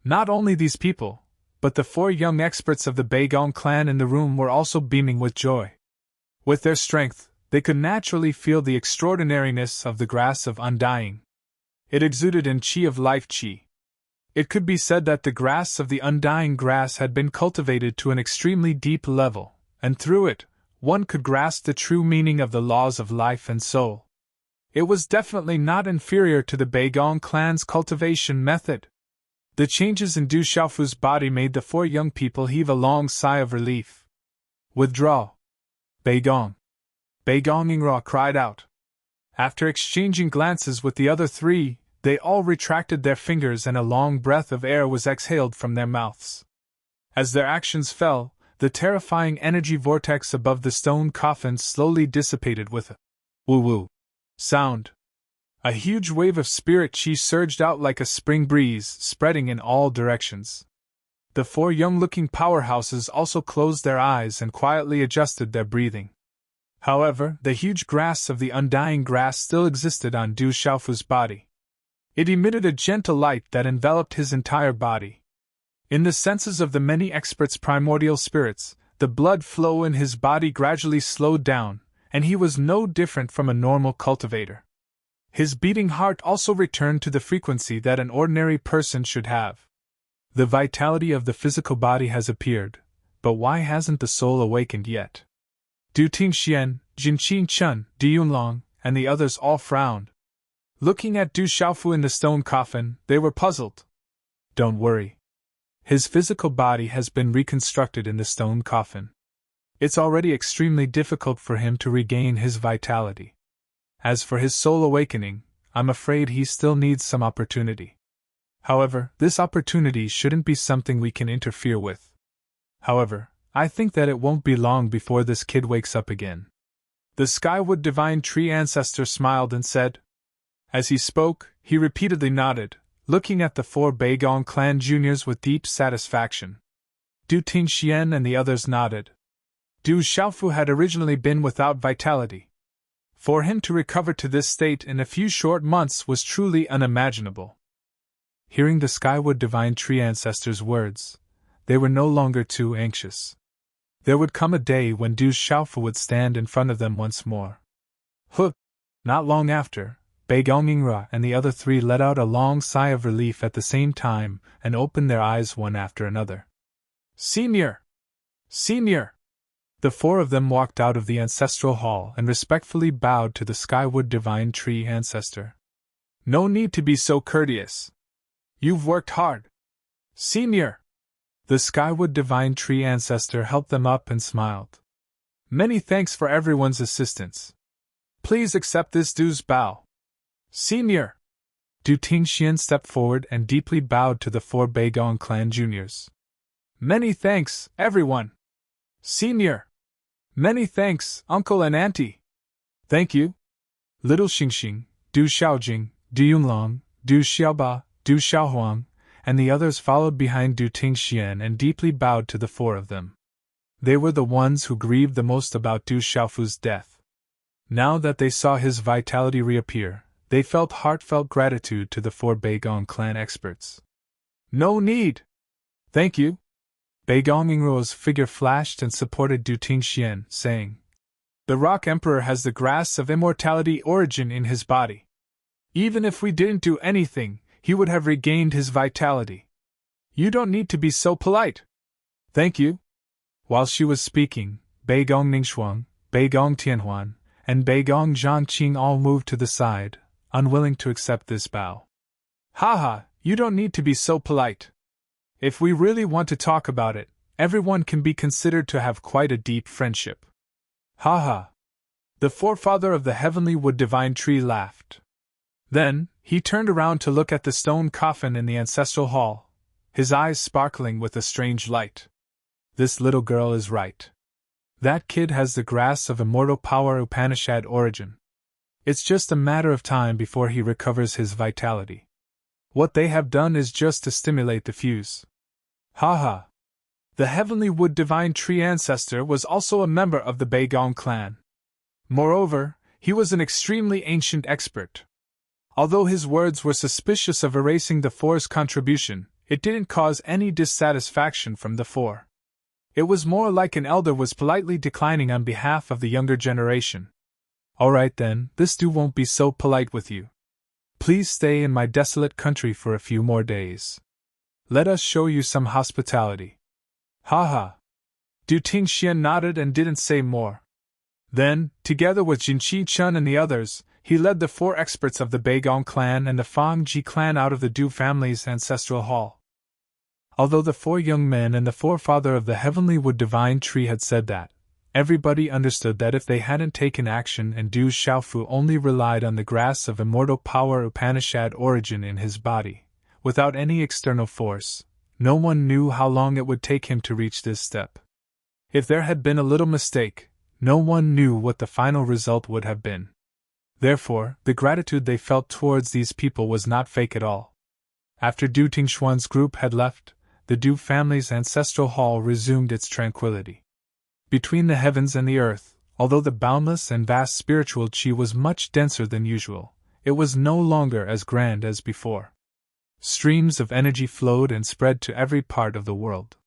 Not only these people, but the 4 young experts of the Beigong clan in the room were also beaming with joy. With their strength, they could naturally feel the extraordinariness of the grass of undying. It exuded in chi of life chi. It could be said that the grass of the undying grass had been cultivated to an extremely deep level, and through it, one could grasp the true meaning of the laws of life and soul. It was definitely not inferior to the Beigong clan's cultivation method. The changes in Du Xiaofu's body made the 4 young people heave a long sigh of relief. Withdraw! Beigong! Beigong Yinghua cried out. After exchanging glances with the other 3, they all retracted their fingers and a long breath of air was exhaled from their mouths. As their actions fell, the terrifying energy vortex above the stone coffin slowly dissipated with a woo-woo sound. A huge wave of spirit chi surged out like a spring breeze, spreading in all directions. The 4 young-looking powerhouses also closed their eyes and quietly adjusted their breathing. However, the huge grass of the undying grass still existed on Du Xiaofu's body. It emitted a gentle light that enveloped his entire body. In the senses of the many experts' primordial spirits, the blood flow in his body gradually slowed down, and he was no different from a normal cultivator. His beating heart also returned to the frequency that an ordinary person should have. The vitality of the physical body has appeared, but why hasn't the soul awakened yet? Du Tingxian, Jin Qing Chun, Du Yunlong, and the others all frowned. Looking at Du Xiaofu in the stone coffin, they were puzzled. Don't worry. His physical body has been reconstructed in the stone coffin. It's already extremely difficult for him to regain his vitality. As for his soul awakening, I'm afraid he still needs some opportunity. However, this opportunity shouldn't be something we can interfere with. However, I think that it won't be long before this kid wakes up again. The Skywood Divine Tree Ancestor smiled and said. As he spoke, he repeatedly nodded, looking at the 4 Beigong clan juniors with deep satisfaction. Du Tingxian and the others nodded. Du Xiaofu had originally been without vitality. For him to recover to this state in a few short months was truly unimaginable. Hearing the Skywood Divine Tree Ancestor's words, they were no longer too anxious. There would come a day when Du Xiaofu would stand in front of them once more. Not long after, Beigong Yingra and the other 3 let out a long sigh of relief at the same time and opened their eyes one after another. Senior! Senior! The 4 of them walked out of the ancestral hall and respectfully bowed to the Skywood Divine Tree Ancestor. No need to be so courteous. You've worked hard. Senior! The Skywood Divine Tree Ancestor helped them up and smiled. Many thanks for everyone's assistance. Please accept this Du's bow. Senior! Du Tingxian stepped forward and deeply bowed to the 4 Beigong clan juniors. Many thanks, everyone. Senior! Many thanks, uncle and auntie. Thank you. Little Xingxing, Du Xiaojing, Du Yunlong, Du Xiaoba, Du Xiaohuang, and the others followed behind Du Tingxian and deeply bowed to the 4 of them. They were the ones who grieved the most about Du Xiaofu's death. Now that they saw his vitality reappear, they felt heartfelt gratitude to the 4 Beigong clan experts. No need! Thank you. Beigong Yingro's figure flashed and supported Du Tingxian, saying, The Rock Emperor has the grass of immortality origin in his body. Even if we didn't do anything, he would have regained his vitality. You don't need to be so polite. Thank you. While she was speaking, Beigong Ningxuang, Beigong Tianhuan, and Beigong Zhangqing all moved to the side, unwilling to accept this bow. Haha, you don't need to be so polite. If we really want to talk about it, everyone can be considered to have quite a deep friendship. Haha. The forefather of the heavenly wood divine tree laughed. Then, he turned around to look at the stone coffin in the ancestral hall, his eyes sparkling with a strange light. This little girl is right. That kid has the grass of immortal power Upanishad origin. It's just a matter of time before he recovers his vitality. What they have done is just to stimulate the fuse. Haha. The heavenly wood divine tree ancestor was also a member of the Beigong clan. Moreover, he was an extremely ancient expert. Although his words were suspicious of erasing the 4's contribution, it didn't cause any dissatisfaction from the 4. It was more like an elder was politely declining on behalf of the younger generation. Alright then, this dude won't be so polite with you. Please stay in my desolate country for a few more days. Let us show you some hospitality. Haha. Du Tingxian nodded and didn't say more. Then, together with Jinqi Chun and the others, he led the 4 experts of the Beigong clan and the Fang Ji clan out of the Du family's ancestral hall. Although the 4 young men and the forefather of the heavenly wood divine tree had said that, everybody understood that if they hadn't taken action and Du Xiaofu only relied on the grass of immortal power Upanishad origin in his body, without any external force, no one knew how long it would take him to reach this step. If there had been a little mistake, no one knew what the final result would have been. Therefore, the gratitude they felt towards these people was not fake at all. After Du Tingxuan's group had left, the Du family's ancestral hall resumed its tranquility. Between the heavens and the earth, although the boundless and vast spiritual chi was much denser than usual, it was no longer as grand as before. Streams of energy flowed and spread to every part of the world.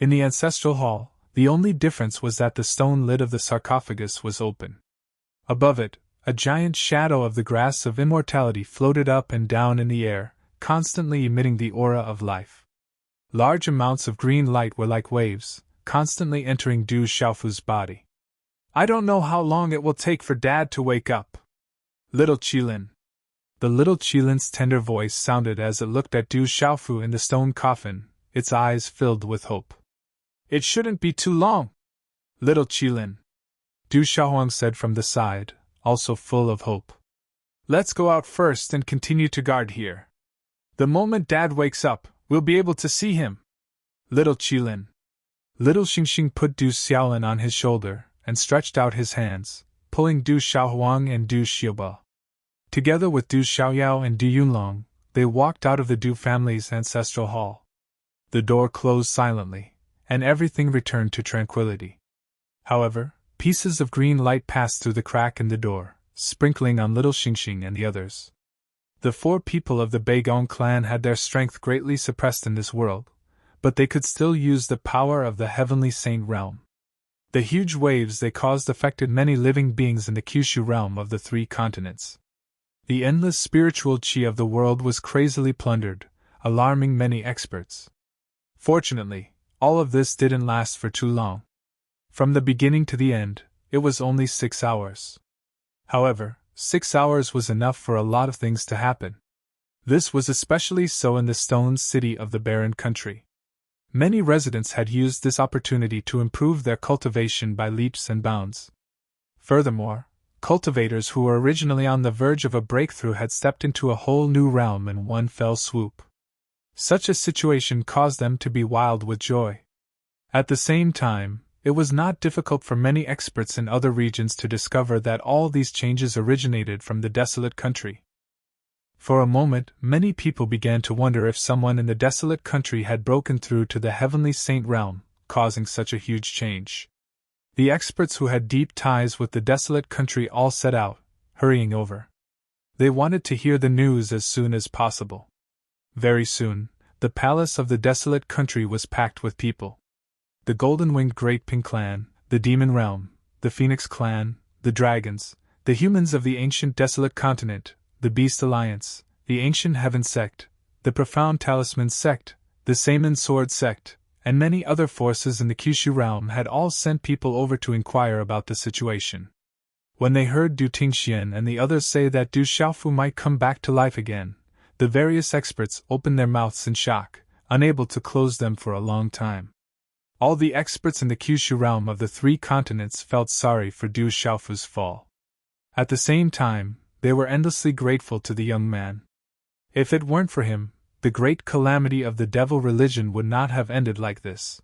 In the ancestral hall, the only difference was that the stone lid of the sarcophagus was open. Above it, a giant shadow of the grass of immortality floated up and down in the air, constantly emitting the aura of life. Large amounts of green light were like waves, constantly entering Du Xiaofu's body. I don't know how long it will take for Dad to wake up. Little Qilin. The little Qilin's tender voice sounded as it looked at Du Xiaofu in the stone coffin, its eyes filled with hope. It shouldn't be too long. Little Qilin. Du Xiaohuang said from the side, also full of hope. Let's go out first and continue to guard here. The moment Dad wakes up, we'll be able to see him. Little Qilin. Little Xingxing put Du Xiaolin on his shoulder and stretched out his hands, pulling Du Xiaohuang and Du Xiaoba. Together with Du Xiaoyao and Du Yunlong, they walked out of the Du family's ancestral hall. The door closed silently, and everything returned to tranquility. However, pieces of green light passed through the crack in the door, sprinkling on little Xingxing and the others. The 4 people of the Beigong clan had their strength greatly suppressed in this world, but they could still use the power of the heavenly saint realm. The huge waves they caused affected many living beings in the Kyushu realm of the 3 continents. The endless spiritual qi of the world was crazily plundered, alarming many experts. Fortunately, all of this didn't last for too long. From the beginning to the end, it was only 6 hours. However, 6 hours was enough for a lot of things to happen. This was especially so in the stone city of the barren country. Many residents had used this opportunity to improve their cultivation by leaps and bounds. Furthermore, cultivators who were originally on the verge of a breakthrough had stepped into a whole new realm in one fell swoop. Such a situation caused them to be wild with joy. At the same time, it was not difficult for many experts in other regions to discover that all these changes originated from the desolate country. For a moment, many people began to wonder if someone in the desolate country had broken through to the heavenly saint realm, causing such a huge change. The experts who had deep ties with the desolate country all set out, hurrying over. They wanted to hear the news as soon as possible. Very soon, the palace of the desolate country was packed with people. The golden-winged Great Pink clan, the demon realm, the Phoenix clan, the dragons, the humans of the ancient desolate continent, the Beast Alliance, the Ancient Heaven sect, the Profound Talisman sect, the Saman Sword sect, and many other forces in the Kyushu realm had all sent people over to inquire about the situation. When they heard Du Tingxian and the others say that Du Xiaofu might come back to life again, the various experts opened their mouths in shock, unable to close them for a long time. All the experts in the Kyushu realm of the 3 continents felt sorry for Du Xiaofu's fall. At the same time, they were endlessly grateful to the young man. If it weren't for him, the great calamity of the devil religion would not have ended like this.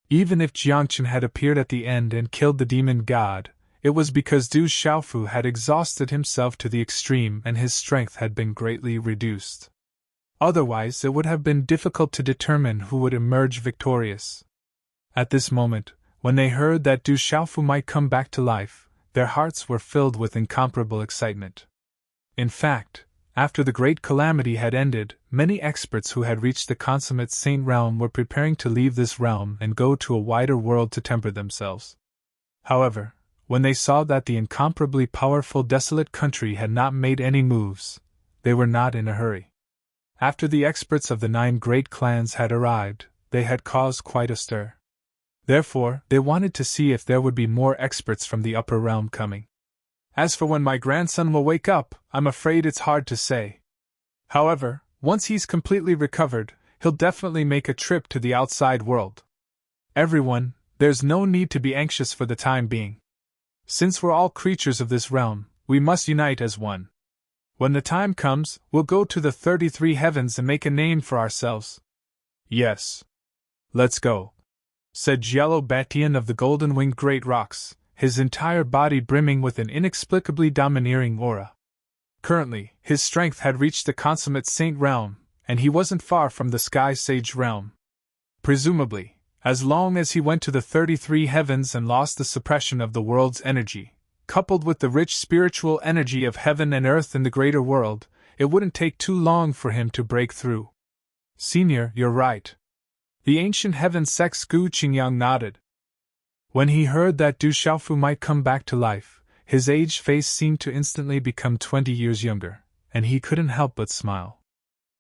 Even if Jiangchen had appeared at the end and killed the demon god, it was because Du Xiaofu had exhausted himself to the extreme and his strength had been greatly reduced. Otherwise, it would have been difficult to determine who would emerge victorious. At this moment, when they heard that Du Xiaofu might come back to life, their hearts were filled with incomparable excitement. In fact, after the great calamity had ended, many experts who had reached the consummate saint realm were preparing to leave this realm and go to a wider world to temper themselves. However, when they saw that the incomparably powerful desolate country had not made any moves, they were not in a hurry. After the experts of the 9 great clans had arrived, they had caused quite a stir. Therefore, they wanted to see if there would be more experts from the upper realm coming. As for when my grandson will wake up, I'm afraid it's hard to say. However, once he's completely recovered, he'll definitely make a trip to the outside world. Everyone, there's no need to be anxious for the time being. Since we're all creatures of this realm, we must unite as one. When the time comes, we'll go to the 33 heavens and make a name for ourselves. Yes. Let's go, said Giello Batian of the golden-winged great rocks, his entire body brimming with an inexplicably domineering aura. Currently, his strength had reached the consummate saint realm, and he wasn't far from the sky sage realm. Presumably, as long as he went to the 33 heavens and lost the suppression of the world's energy, coupled with the rich spiritual energy of heaven and earth in the greater world, it wouldn't take too long for him to break through. Senior, you're right. The ancient heaven sect Gu Qingyang nodded. When he heard that Du Xiaofu might come back to life, his aged face seemed to instantly become 20 years younger, and he couldn't help but smile.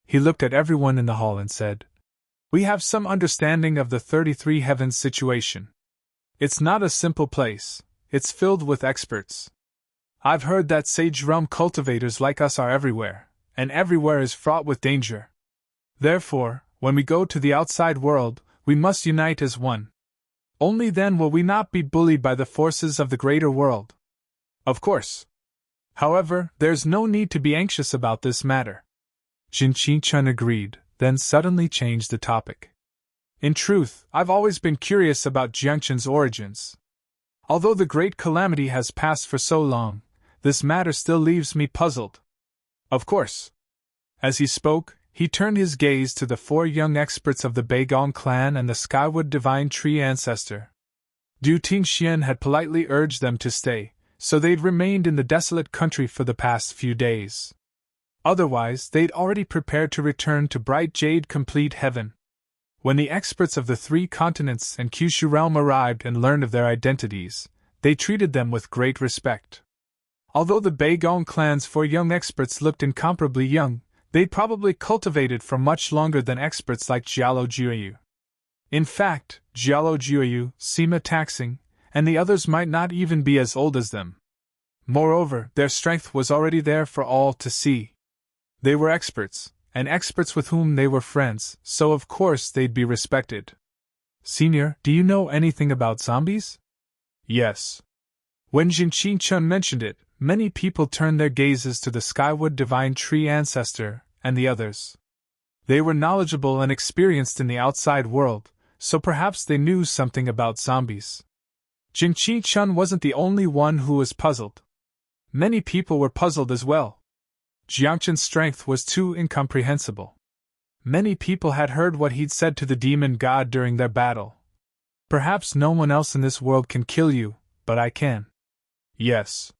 He looked at everyone in the hall and said, We have some understanding of the 33 heavens situation. It's not a simple place, it's filled with experts. I've heard that sage realm cultivators like us are everywhere, and everywhere is fraught with danger. Therefore, when we go to the outside world, we must unite as one. Only then will we not be bullied by the forces of the greater world. Of course. However, there's no need to be anxious about this matter. Jinqi-chun agreed, then suddenly changed the topic. In truth, I've always been curious about Jiangchen's origins. Although the great calamity has passed for so long, this matter still leaves me puzzled. Of course. As he spoke, he turned his gaze to the 4 young experts of the Beigong clan and the Skywood Divine Tree ancestor. Du Tingxian had politely urged them to stay, so they'd remained in the desolate country for the past few days. Otherwise, they'd already prepared to return to bright jade complete heaven. When the experts of the 3 continents and Kyushu realm arrived and learned of their identities, they treated them with great respect. Although the Beigong clan's 4 young experts looked incomparably young, they'd probably cultivated for much longer than experts like Jialo Juoyu. In fact, Jialo Juoyu, Sima Taxing, and the others might not even be as old as them. Moreover, their strength was already there for all to see. They were experts, and experts with whom they were friends, so of course they'd be respected. Senior, do you know anything about zombies? Yes. When Jinqi-chun mentioned it, many people turned their gazes to the Skywood Divine Tree ancestor and the others. They were knowledgeable and experienced in the outside world, so perhaps they knew something about zombies. Jinqi-chun wasn't the only one who was puzzled. Many people were puzzled as well. Jiangchen's strength was too incomprehensible. Many people had heard what he'd said to the demon god during their battle. Perhaps no one else in this world can kill you, but I can. Yes.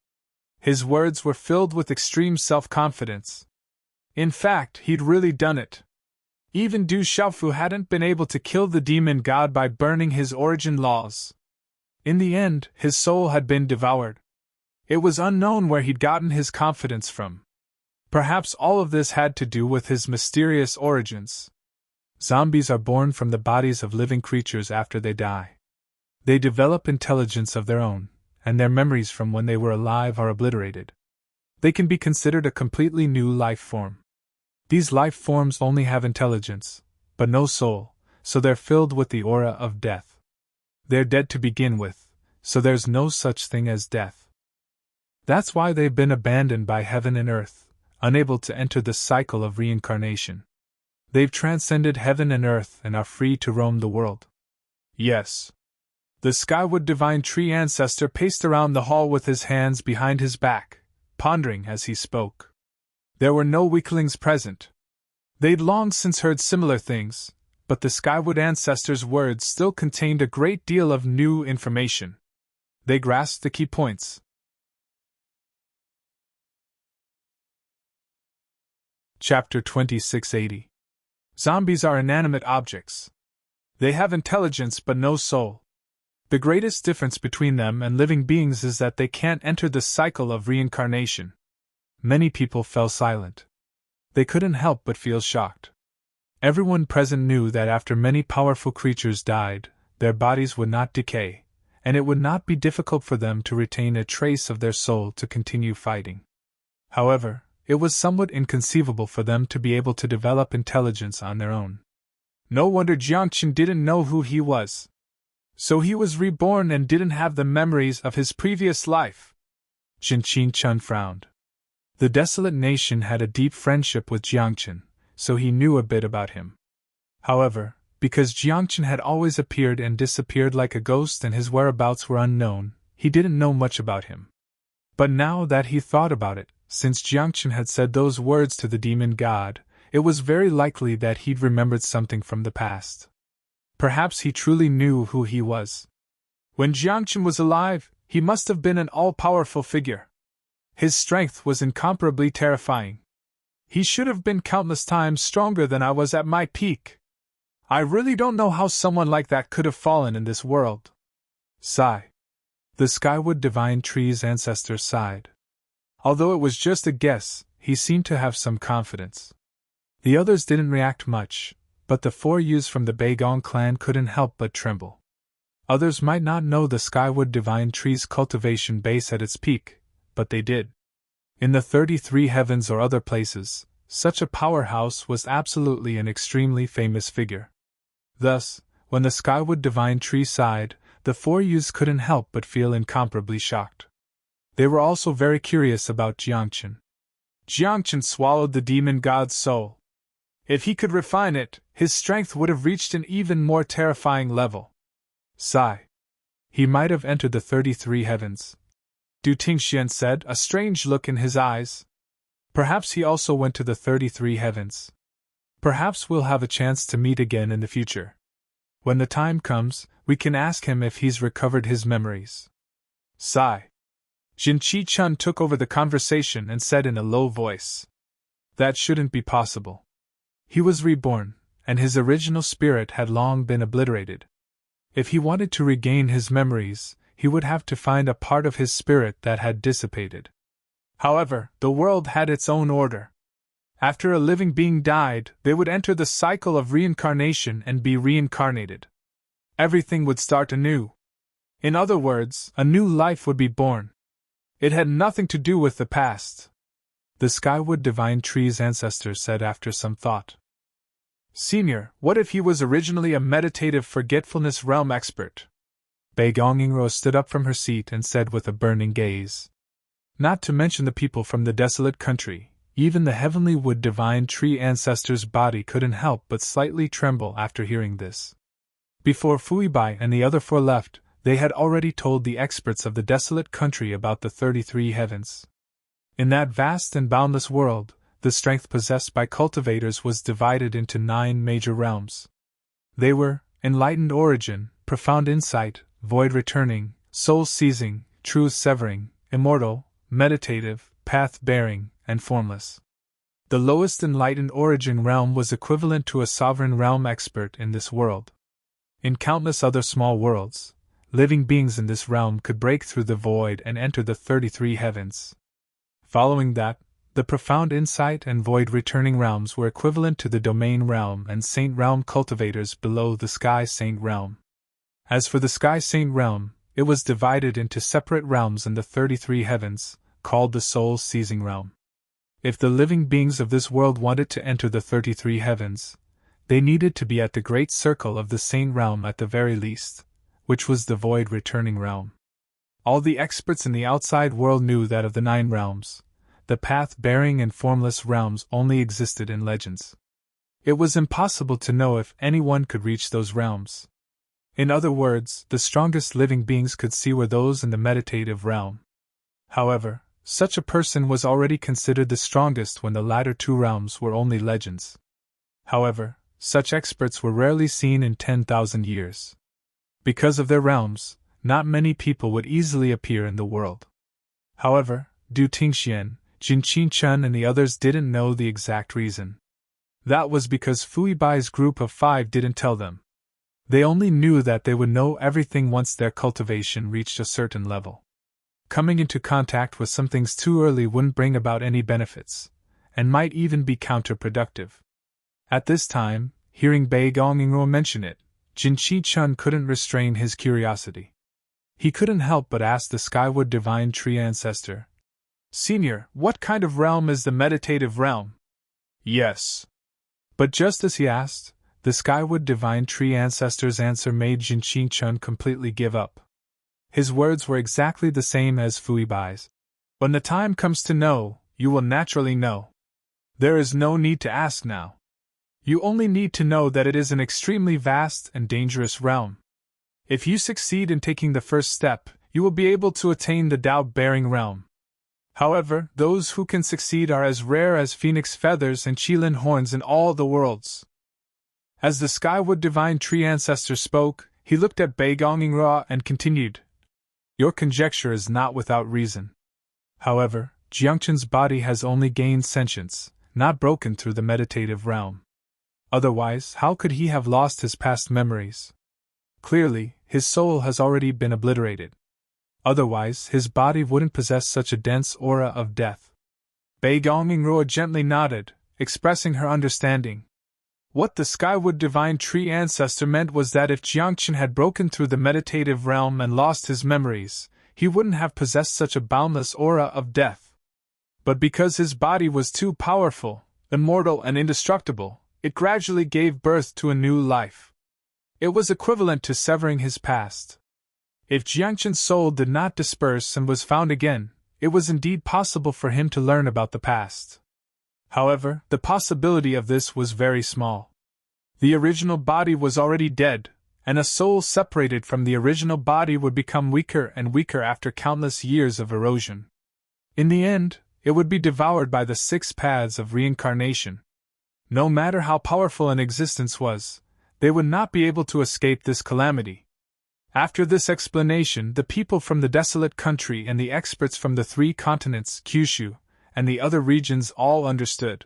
His words were filled with extreme self-confidence. In fact, he'd really done it. Even Du Xiaofu hadn't been able to kill the demon god by burning his origin laws. In the end, his soul had been devoured. It was unknown where he'd gotten his confidence from. Perhaps all of this had to do with his mysterious origins. Zombies are born from the bodies of living creatures after they die. They develop intelligence of their own, and their memories from when they were alive are obliterated. They can be considered a completely new life form. These life forms only have intelligence, but no soul, so they're filled with the aura of death. They're dead to begin with, so there's no such thing as death. That's why they've been abandoned by heaven and earth, unable to enter the cycle of reincarnation. They've transcended heaven and earth and are free to roam the world. Yes. The Skywood Divine Tree ancestor paced around the hall with his hands behind his back, pondering as he spoke. There were no weaklings present. They'd long since heard similar things, but the Skywood ancestor's words still contained a great deal of new information. They grasped the key points. Chapter 2680. Zombies are inanimate objects. They have intelligence but no soul. The greatest difference between them and living beings is that they can't enter the cycle of reincarnation. Many people fell silent. They couldn't help but feel shocked. Everyone present knew that after many powerful creatures died, their bodies would not decay, and it would not be difficult for them to retain a trace of their soul to continue fighting. However, it was somewhat inconceivable for them to be able to develop intelligence on their own. No wonder Jiangchen didn't know who he was. So he was reborn and didn't have the memories of his previous life. Jinqi-chun frowned. The desolate nation had a deep friendship with Jiangchen, so he knew a bit about him. However, because Jiangchen had always appeared and disappeared like a ghost and his whereabouts were unknown, he didn't know much about him. But now that he thought about it, since Jiangchen had said those words to the demon god, it was very likely that he'd remembered something from the past. Perhaps he truly knew who he was. When Jiangchen was alive, he must have been an all-powerful figure. His strength was incomparably terrifying. He should have been countless times stronger than I was at my peak. I really don't know how someone like that could have fallen in this world. Sigh. The Skywood Divine Tree's ancestor sighed. Although it was just a guess, he seemed to have some confidence. The others didn't react much, but the 4 youths from the Beigong clan couldn't help but tremble. Others might not know the Skywood Divine Tree's cultivation base at its peak, but they did. In the 33 heavens or other places, such a powerhouse was absolutely an extremely famous figure. Thus, when the Skywood Divine Tree sighed, the 4 youths couldn't help but feel incomparably shocked. They were also very curious about Jiangchen. Jiangchen swallowed the demon god's soul. If he could refine it, his strength would have reached an even more terrifying level. Sigh. He might have entered the 33 heavens, Du Tingxian said, a strange look in his eyes. Perhaps he also went to the 33 heavens. Perhaps we'll have a chance to meet again in the future. When the time comes, we can ask him if he's recovered his memories. Sigh. Jinqi Chun took over the conversation and said in a low voice. That shouldn't be possible. He was reborn, and his original spirit had long been obliterated. If he wanted to regain his memories, he would have to find a part of his spirit that had dissipated. However, the world had its own order. After a living being died, they would enter the cycle of reincarnation and be reincarnated. Everything would start anew. In other words, a new life would be born. It had nothing to do with the past. The Skywood Divine Tree's ancestor said after some thought. Senior, what if he was originally a meditative forgetfulness realm expert? Beigong Yingruo stood up from her seat and said with a burning gaze. Not to mention the people from the desolate country, even the Heavenly Wood Divine Tree ancestor's body couldn't help but slightly tremble after hearing this. Before Fuibai and the other 4 left, they had already told the experts of the desolate country about the 33 heavens. In that vast and boundless world, the strength possessed by cultivators was divided into 9 major realms. They were enlightened origin, profound insight, void returning, soul seizing, truth severing, immortal, meditative, path bearing, and formless. The lowest enlightened origin realm was equivalent to a sovereign realm expert in this world. In countless other small worlds, living beings in this realm could break through the void and enter the 33 heavens. Following that, the profound insight and void returning realms were equivalent to the domain realm and saint realm cultivators below the sky saint realm. As for the sky saint realm, it was divided into separate realms in the 33 heavens, called the soul seizing realm. If the living beings of this world wanted to enter the 33 heavens, they needed to be at the great circle of the saint realm at the very least, which was the void returning realm. All the experts in the outside world knew that of the 9 realms, the path-bearing and formless realms only existed in legends. It was impossible to know if anyone could reach those realms. In other words, the strongest living beings could see were those in the meditative realm. However, such a person was already considered the strongest when the latter 2 realms were only legends. However, such experts were rarely seen in 10,000 years. Because of their realms, not many people would easily appear in the world. However, Du Tingxian, Jinqi Chun and the others didn't know the exact reason. That was because Fuibai's group of 5 didn't tell them. They only knew that they would know everything once their cultivation reached a certain level. Coming into contact with some things too early wouldn't bring about any benefits, and might even be counterproductive. At this time, hearing Beigong Yingruo mention it, Jinqi Chun couldn't restrain his curiosity. He couldn't help but ask the Skywood Divine Tree ancestor, Senior, what kind of realm is the meditative realm? Yes. But just as he asked, the Skywood Divine Tree ancestor's answer made Jinqi Chun completely give up. His words were exactly the same as Fuibai's. When the time comes to know, you will naturally know. There is no need to ask now. You only need to know that it is an extremely vast and dangerous realm. If you succeed in taking the first step, you will be able to attain the doubt-bearing realm. However, those who can succeed are as rare as phoenix feathers and qilin horns in all the worlds. As the Skywood Divine Tree ancestor spoke, he looked at Beigong Yingruo and continued, Your conjecture is not without reason. However, Jiangchen's body has only gained sentience, not broken through the meditative realm. Otherwise, how could he have lost his past memories? Clearly, his soul has already been obliterated. Otherwise, his body wouldn't possess such a dense aura of death. Beigong Yingruo gently nodded, expressing her understanding. What the Skywood Divine Tree ancestor meant was that if Jiangchen had broken through the meditative realm and lost his memories, he wouldn't have possessed such a boundless aura of death. But because his body was too powerful, immortal and indestructible, it gradually gave birth to a new life. It was equivalent to severing his past. If Jiangchen's soul did not disperse and was found again, it was indeed possible for him to learn about the past. However, the possibility of this was very small. The original body was already dead, and a soul separated from the original body would become weaker and weaker after countless years of erosion. In the end, it would be devoured by the 6 paths of reincarnation. No matter how powerful an existence was, they would not be able to escape this calamity. After this explanation, the people from the desolate country and the experts from the 3 continents, Kyushu, and the other regions all understood.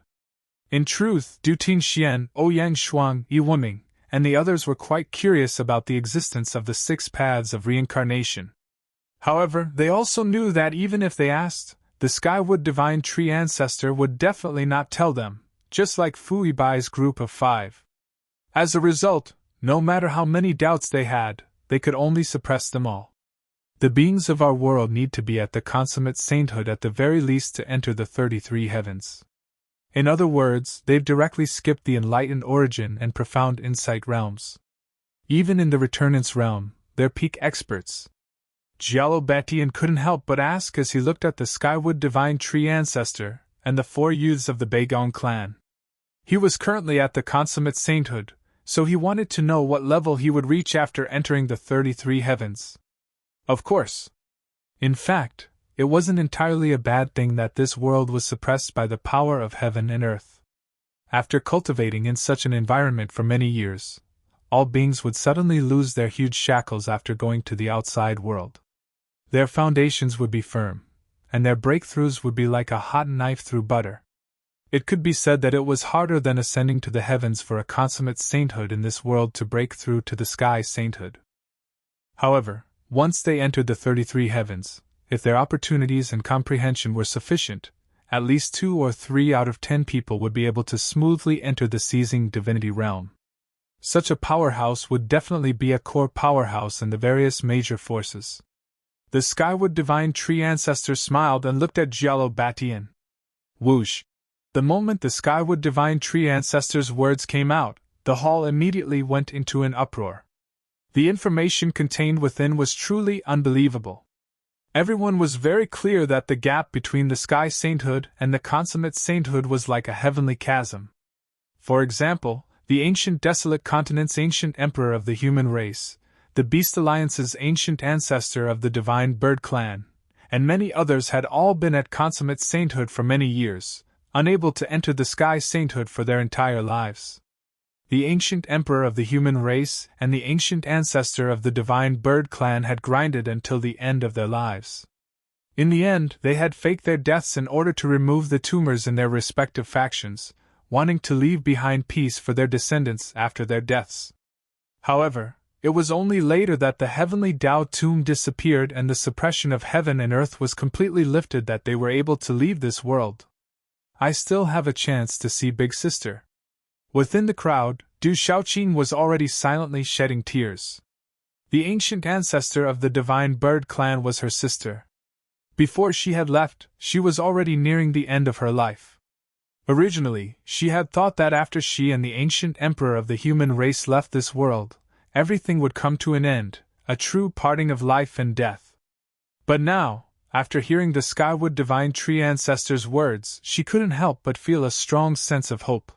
In truth, Du Tingxian, Ouyang Shuang, Yi Wuming, and the others were quite curious about the existence of the 6 paths of reincarnation. However, they also knew that even if they asked, the Skywood Divine Tree ancestor would definitely not tell them, just like Fu Yibai's group of 5. As a result, no matter how many doubts they had, they could only suppress them all. The beings of our world need to be at the consummate sainthood at the very least to enter the 33 heavens. In other words, they've directly skipped the enlightened origin and profound insight realms. Even in the returnance realm, they're peak experts. Giallo Batian couldn't help but ask as he looked at the Skywood Divine Tree ancestor and the 4 youths of the Beigong clan. He was currently at the consummate sainthood, so he wanted to know what level he would reach after entering the 33 heavens. Of course. In fact, it wasn't entirely a bad thing that this world was suppressed by the power of heaven and earth. After cultivating in such an environment for many years, all beings would suddenly lose their huge shackles after going to the outside world. Their foundations would be firm, and their breakthroughs would be like a hot knife through butter. It could be said that it was harder than ascending to the heavens for a consummate sainthood in this world to break through to the sky sainthood. However, once they entered the 33 heavens, if their opportunities and comprehension were sufficient, at least 2 or 3 out of 10 people would be able to smoothly enter the seizing divinity realm. Such a powerhouse would definitely be a core powerhouse in the various major forces. The Skywood Divine Tree ancestor smiled and looked at Giallo Batian. Whoosh! The moment the Skywood Divine Tree ancestor's words came out, the hall immediately went into an uproar. The information contained within was truly unbelievable. Everyone was very clear that the gap between the sky sainthood and the consummate sainthood was like a heavenly chasm. For example, the ancient desolate continent's ancient emperor of the human race, the Beast Alliance's ancient ancestor of the divine bird clan, and many others had all been at consummate sainthood for many years, unable to enter the sky sainthood for their entire lives. The ancient emperor of the human race and the ancient ancestor of the divine bird clan had grinded until the end of their lives. In the end, they had faked their deaths in order to remove the tumors in their respective factions, wanting to leave behind peace for their descendants after their deaths. However, it was only later that the heavenly Tao tomb disappeared and the suppression of heaven and earth was completely lifted that they were able to leave this world. I still have a chance to see Big Sister. Within the crowd, Du Shaoqing was already silently shedding tears. The ancient ancestor of the divine bird clan was her sister. Before she had left, she was already nearing the end of her life. Originally, she had thought that after she and the ancient emperor of the human race left this world, everything would come to an end, a true parting of life and death. But now, after hearing the Skywood Divine Tree ancestor's words, she couldn't help but feel a strong sense of hope.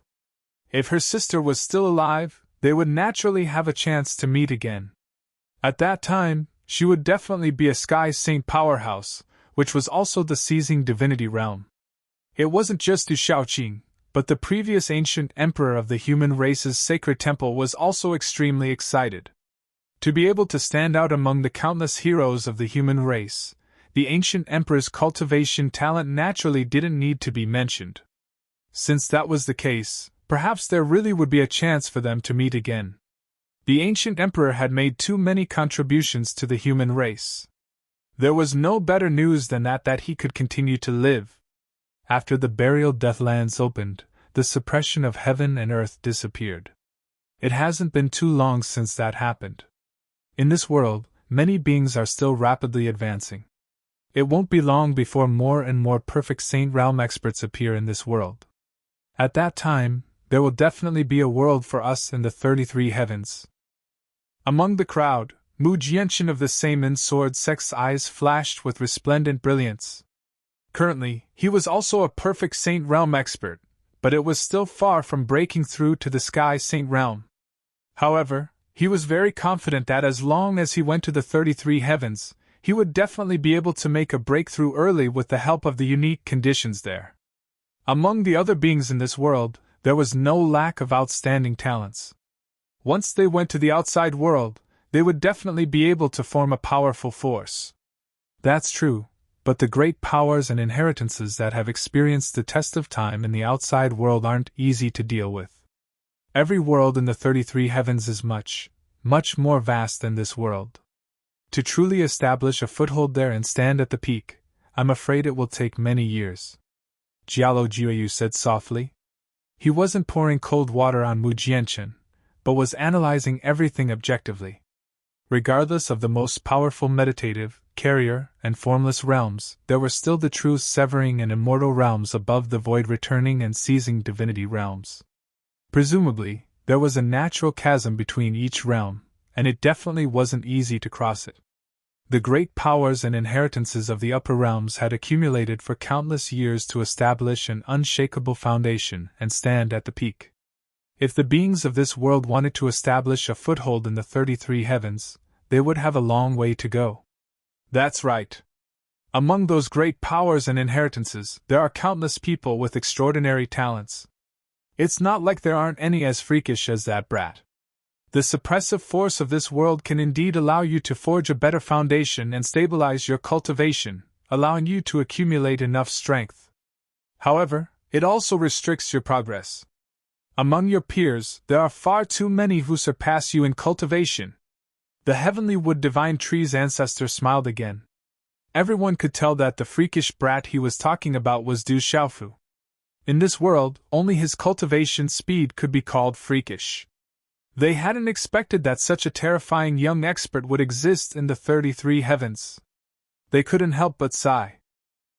If her sister was still alive, they would naturally have a chance to meet again. At that time, she would definitely be a Sky Saint powerhouse, which was also the seizing divinity realm. It wasn't just Du Shaoqing, but the previous ancient emperor of the human race's sacred temple was also extremely excited. To be able to stand out among the countless heroes of the human race, the ancient emperor's cultivation talent naturally didn't need to be mentioned. Since that was the case, perhaps there really would be a chance for them to meet again. The ancient emperor had made too many contributions to the human race. There was no better news than that he could continue to live. After the burial deathlands opened, the the suppression of heaven and earth disappeared. It hasn't been too long since that happened. In this world, many beings are still rapidly advancing. It won't be long before more and more perfect Saint Realm experts appear in this world. At that time, there will definitely be a world for us in the 33 heavens. Among the crowd, Mu Jianchen of the Saman sword sect's eyes flashed with resplendent brilliance. Currently, he was also a perfect Saint Realm expert, but it was still far from breaking through to the Sky Saint Realm. However, he was very confident that as long as he went to the 33 heavens, he would definitely be able to make a breakthrough early with the help of the unique conditions there. Among the other beings in this world, there was no lack of outstanding talents. Once they went to the outside world, they would definitely be able to form a powerful force. That's true, but the great powers and inheritances that have experienced the test of time in the outside world aren't easy to deal with. Every world in the 33 heavens is much, much more vast than this world. To truly establish a foothold there and stand at the peak, I'm afraid it will take many years. Jialo Jiuyu said softly. He wasn't pouring cold water on Mu Jianchen, but was analyzing everything objectively. Regardless of the most powerful meditative, carrier, and formless realms, there were still the true severing and immortal realms above the void returning and seizing divinity realms. Presumably, there was a natural chasm between each realm, and it definitely wasn't easy to cross it. The great powers and inheritances of the upper realms had accumulated for countless years to establish an unshakable foundation and stand at the peak. If the beings of this world wanted to establish a foothold in the 33 heavens, they would have a long way to go. That's right. Among those great powers and inheritances, there are countless people with extraordinary talents. It's not like there aren't any as freakish as that brat. The suppressive force of this world can indeed allow you to forge a better foundation and stabilize your cultivation, allowing you to accumulate enough strength. However, it also restricts your progress. Among your peers, there are far too many who surpass you in cultivation. The heavenly wood divine tree's ancestor smiled again. Everyone could tell that the freakish brat he was talking about was Du Xiaofu. In this world, only his cultivation speed could be called freakish. They hadn't expected that such a terrifying young expert would exist in the 33 heavens. They couldn't help but sigh.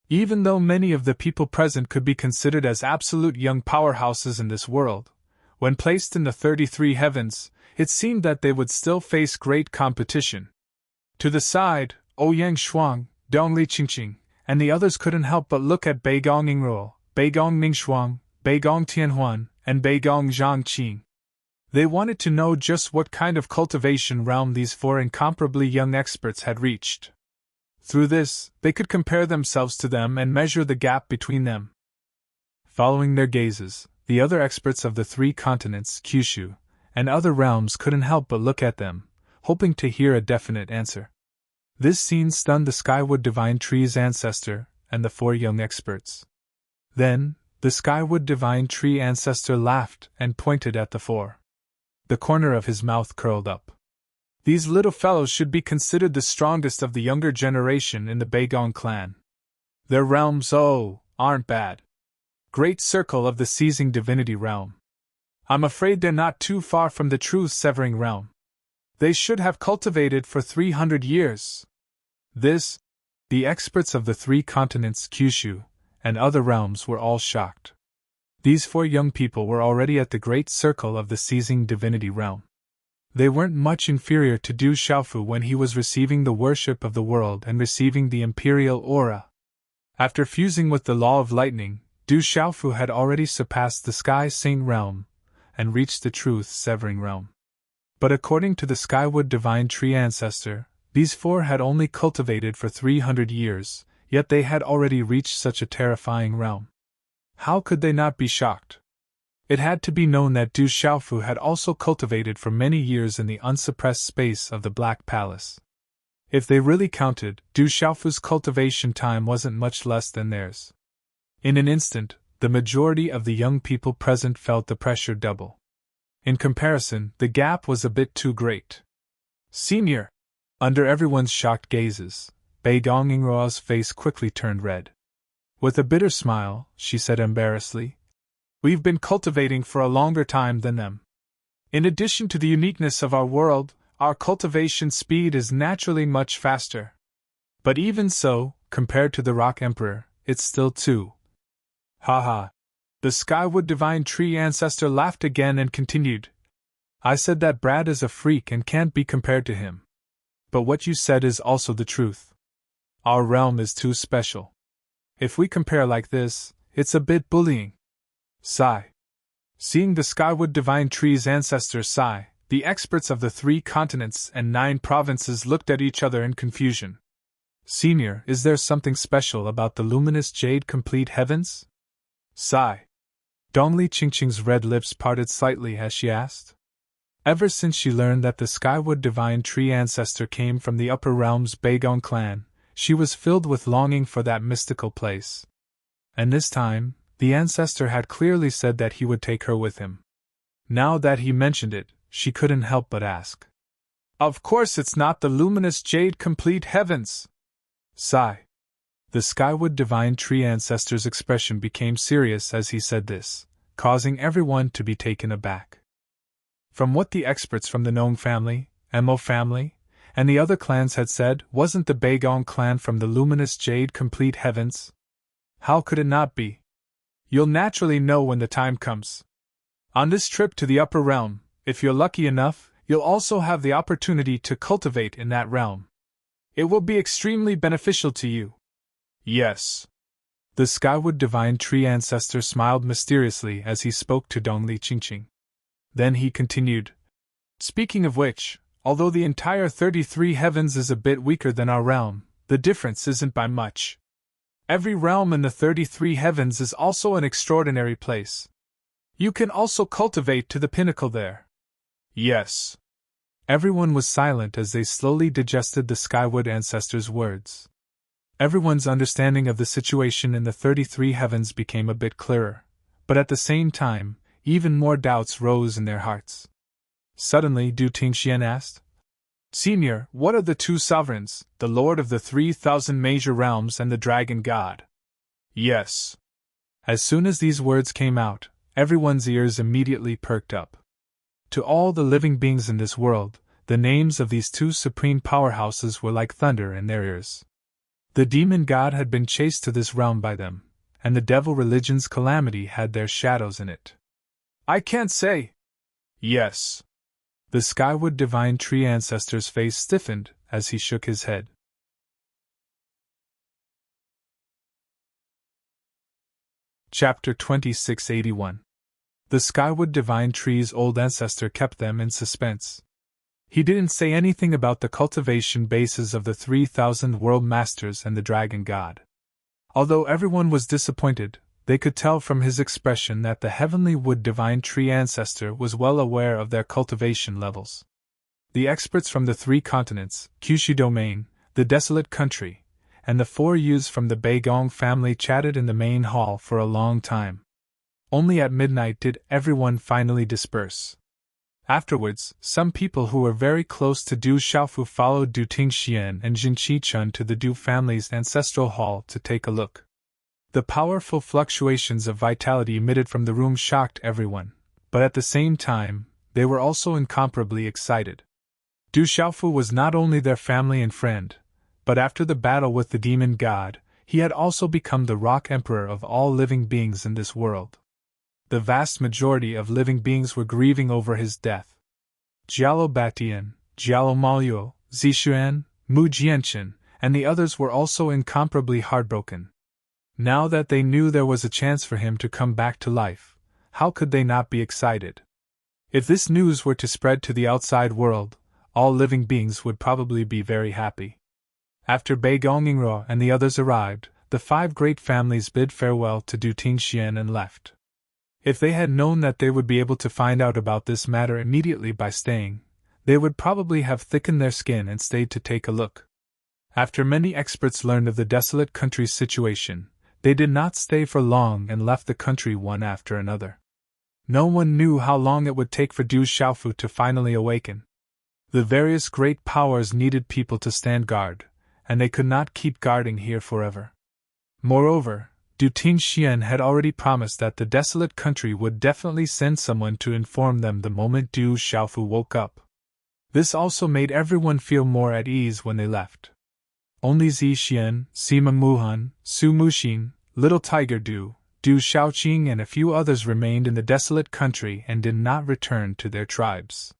Even though many of the people present could be considered as absolute young powerhouses in this world, when placed in the 33 heavens, it seemed that they would still face great competition. To the side, Ouyang Shuang, Dongli Qingqing, and the others couldn't help but look at Beigong Yingruo, Beigong Mingshuang, Beigong Tianhuan, and Beigong Zhangqing. They wanted to know just what kind of cultivation realm these four incomparably young experts had reached. Through this, they could compare themselves to them and measure the gap between them. Following their gazes, the other experts of the 3 continents, Kyushu, and other realms couldn't help but look at them, hoping to hear a definite answer. This scene stunned the Skywood Divine Tree's ancestor and the 4 young experts. Then, the Skywood Divine Tree ancestor laughed and pointed at the 4. The corner of his mouth curled up. These little fellows should be considered the strongest of the younger generation in the Beigong clan. Their realms, aren't bad. Great circle of the seizing divinity realm. I'm afraid they're not too far from the true severing realm. They should have cultivated for 300 years. The experts of the 3 continents, Kyushu, and other realms were all shocked. These 4 young people were already at the great circle of the seizing divinity realm. They weren't much inferior to Du Xiaofu when he was receiving the worship of the world and receiving the imperial aura. After fusing with the law of lightning, Du Xiaofu had already surpassed the Sky Saint realm and reached the truth severing realm. But according to the Skywood Divine Tree ancestor, these 4 had only cultivated for 300 years, yet they had already reached such a terrifying realm. How could they not be shocked? It had to be known that Du Xiaofu had also cultivated for many years in the unsuppressed space of the Black Palace. If they really counted, Du Xiaofu's cultivation time wasn't much less than theirs. In an instant, the majority of the young people present felt the pressure double. In comparison, the gap was a bit too great. Senior! Under everyone's shocked gazes, Beigong Yingruo's face quickly turned red. With a bitter smile, she said embarrassedly, We've been cultivating for a longer time than them. In addition to the uniqueness of our world, our cultivation speed is naturally much faster. But even so, compared to the Rock Emperor, it's still too. Ha. The Skywood Divine Tree ancestor laughed again and continued. I said that Brad is a freak and can't be compared to him. But what you said is also the truth. Our realm is too special. If we compare like this, it's a bit bullying. Sigh. Seeing the Skywood Divine Tree's ancestor sigh, the experts of the 3 continents and 9 provinces looked at each other in confusion. Senior, is there something special about the luminous jade complete heavens? Sigh. Dongli Qingqing's red lips parted slightly as she asked. Ever since she learned that the Skywood Divine Tree ancestor came from the Upper Realms Beigong clan, she was filled with longing for that mystical place. And this time, the ancestor had clearly said that he would take her with him. Now that he mentioned it, she couldn't help but ask. Of course it's not the luminous jade complete heavens! Sigh. The Skywood Divine Tree ancestor's expression became serious as he said this, causing everyone to be taken aback. From what the experts from the Nong family, Mo family, and the other clans had said, wasn't the Beigong clan from the luminous jade complete heavens? How could it not be? You'll naturally know when the time comes. On this trip to the Upper Realm, if you're lucky enough, you'll also have the opportunity to cultivate in that realm. It will be extremely beneficial to you. Yes. The Skywood Divine Tree ancestor smiled mysteriously as he spoke to Dongli Qingqing. Then he continued. Speaking of which, although the entire 33 heavens is a bit weaker than our realm, the difference isn't by much. Every realm in the 33 heavens is also an extraordinary place. You can also cultivate to the pinnacle there. Yes. Everyone was silent as they slowly digested the Skywood ancestor's words. Everyone's understanding of the situation in the 33 heavens became a bit clearer, but at the same time, even more doubts rose in their hearts. Suddenly, Du Tingxian asked, Senior, what are the 2 sovereigns, the Lord of the 3,000 major realms and the Dragon God? Yes. As soon as these words came out, everyone's ears immediately perked up. To all the living beings in this world, the names of these 2 supreme powerhouses were like thunder in their ears. The demon god had been chased to this realm by them, and the devil religion's calamity had their shadows in it. I can't say. Yes. The Skywood Divine Tree ancestor's face stiffened as he shook his head. Chapter 2681. The Skywood Divine Tree's old ancestor kept them in suspense. He didn't say anything about the cultivation bases of the 3,000 world masters and the Dragon God. Although everyone was disappointed, they could tell from his expression that the Heavenly Wood Divine Tree ancestor was well aware of their cultivation levels. The experts from the 3 continents, Kyushu Domain, the Desolate Country, and the 4 youths from the Beigong family chatted in the main hall for a long time. Only at midnight did everyone finally disperse. Afterwards, some people who were very close to Du Xiaofu followed Du Tingxian and Jin Qichun to the Du family's ancestral hall to take a look. The powerful fluctuations of vitality emitted from the room shocked everyone, but at the same time, they were also incomparably excited. Du Xiaofu was not only their family and friend, but after the battle with the demon god, he had also become the Rock Emperor of all living beings in this world. The vast majority of living beings were grieving over his death. Jialo Batian, Jialo Maluo, Zixuan, Mu Jianchen, and the others were also incomparably heartbroken. Now that they knew there was a chance for him to come back to life, how could they not be excited? If this news were to spread to the outside world, all living beings would probably be very happy. After Bei Gongingruo and the others arrived, the 5 great families bid farewell to Du Tingxian and left. If they had known that they would be able to find out about this matter immediately by staying, they would probably have thickened their skin and stayed to take a look. After many experts learned of the desolate country's situation, they did not stay for long and left the country one after another. No one knew how long it would take for Du Xiaofu to finally awaken. The various great powers needed people to stand guard, and they could not keep guarding here forever. Moreover, Du Tingxian had already promised that the desolate country would definitely send someone to inform them the moment Du Xiaofu woke up. This also made everyone feel more at ease when they left. Only Zixian, Sima Muhan, Su Muxin, Little Tiger Du Xiaoqing and a few others remained in the desolate country and did not return to their tribes.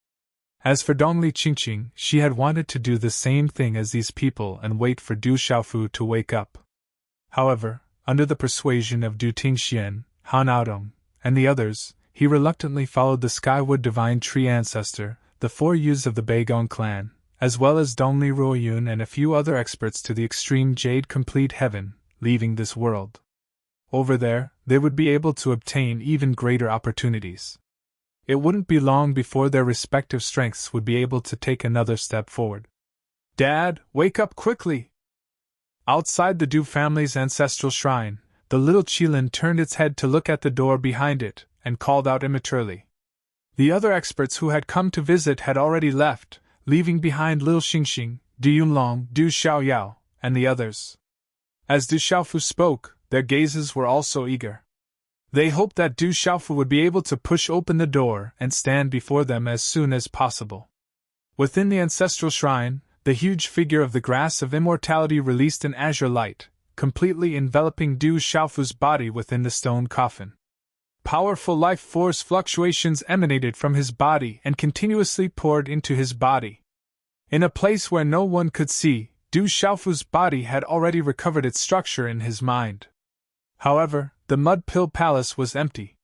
As for Dongli Qingqing, she had wanted to do the same thing as these people and wait for Du Xiaofu to wake up. However, under the persuasion of Du Tingxian, Han Aodong, and the others, he reluctantly followed the Skywood Divine Tree ancestor, the 4 youths of the Beigong clan, as well as Dongli Ruoyun and a few other experts to the extreme Jade Complete Heaven, leaving this world. Over there, they would be able to obtain even greater opportunities. It wouldn't be long before their respective strengths would be able to take another step forward. "Dad, wake up quickly!" Outside the Du family's ancestral shrine, the little Qilin turned its head to look at the door behind it, and called out immaturely. The other experts who had come to visit had already left, leaving behind little Xingxing, Du Yunlong, Du Xiaoyao, and the others. As Du Xiaofu spoke, their gazes were also eager. They hoped that Du Xiaofu would be able to push open the door and stand before them as soon as possible. Within the ancestral shrine, the huge figure of the grass of immortality released an azure light, completely enveloping Du Xiaofu's body within the stone coffin. Powerful life force fluctuations emanated from his body and continuously poured into his body. In a place where no one could see, Du Xiaofu's body had already recovered its structure in his mind. However, the Mud Pill Palace was empty.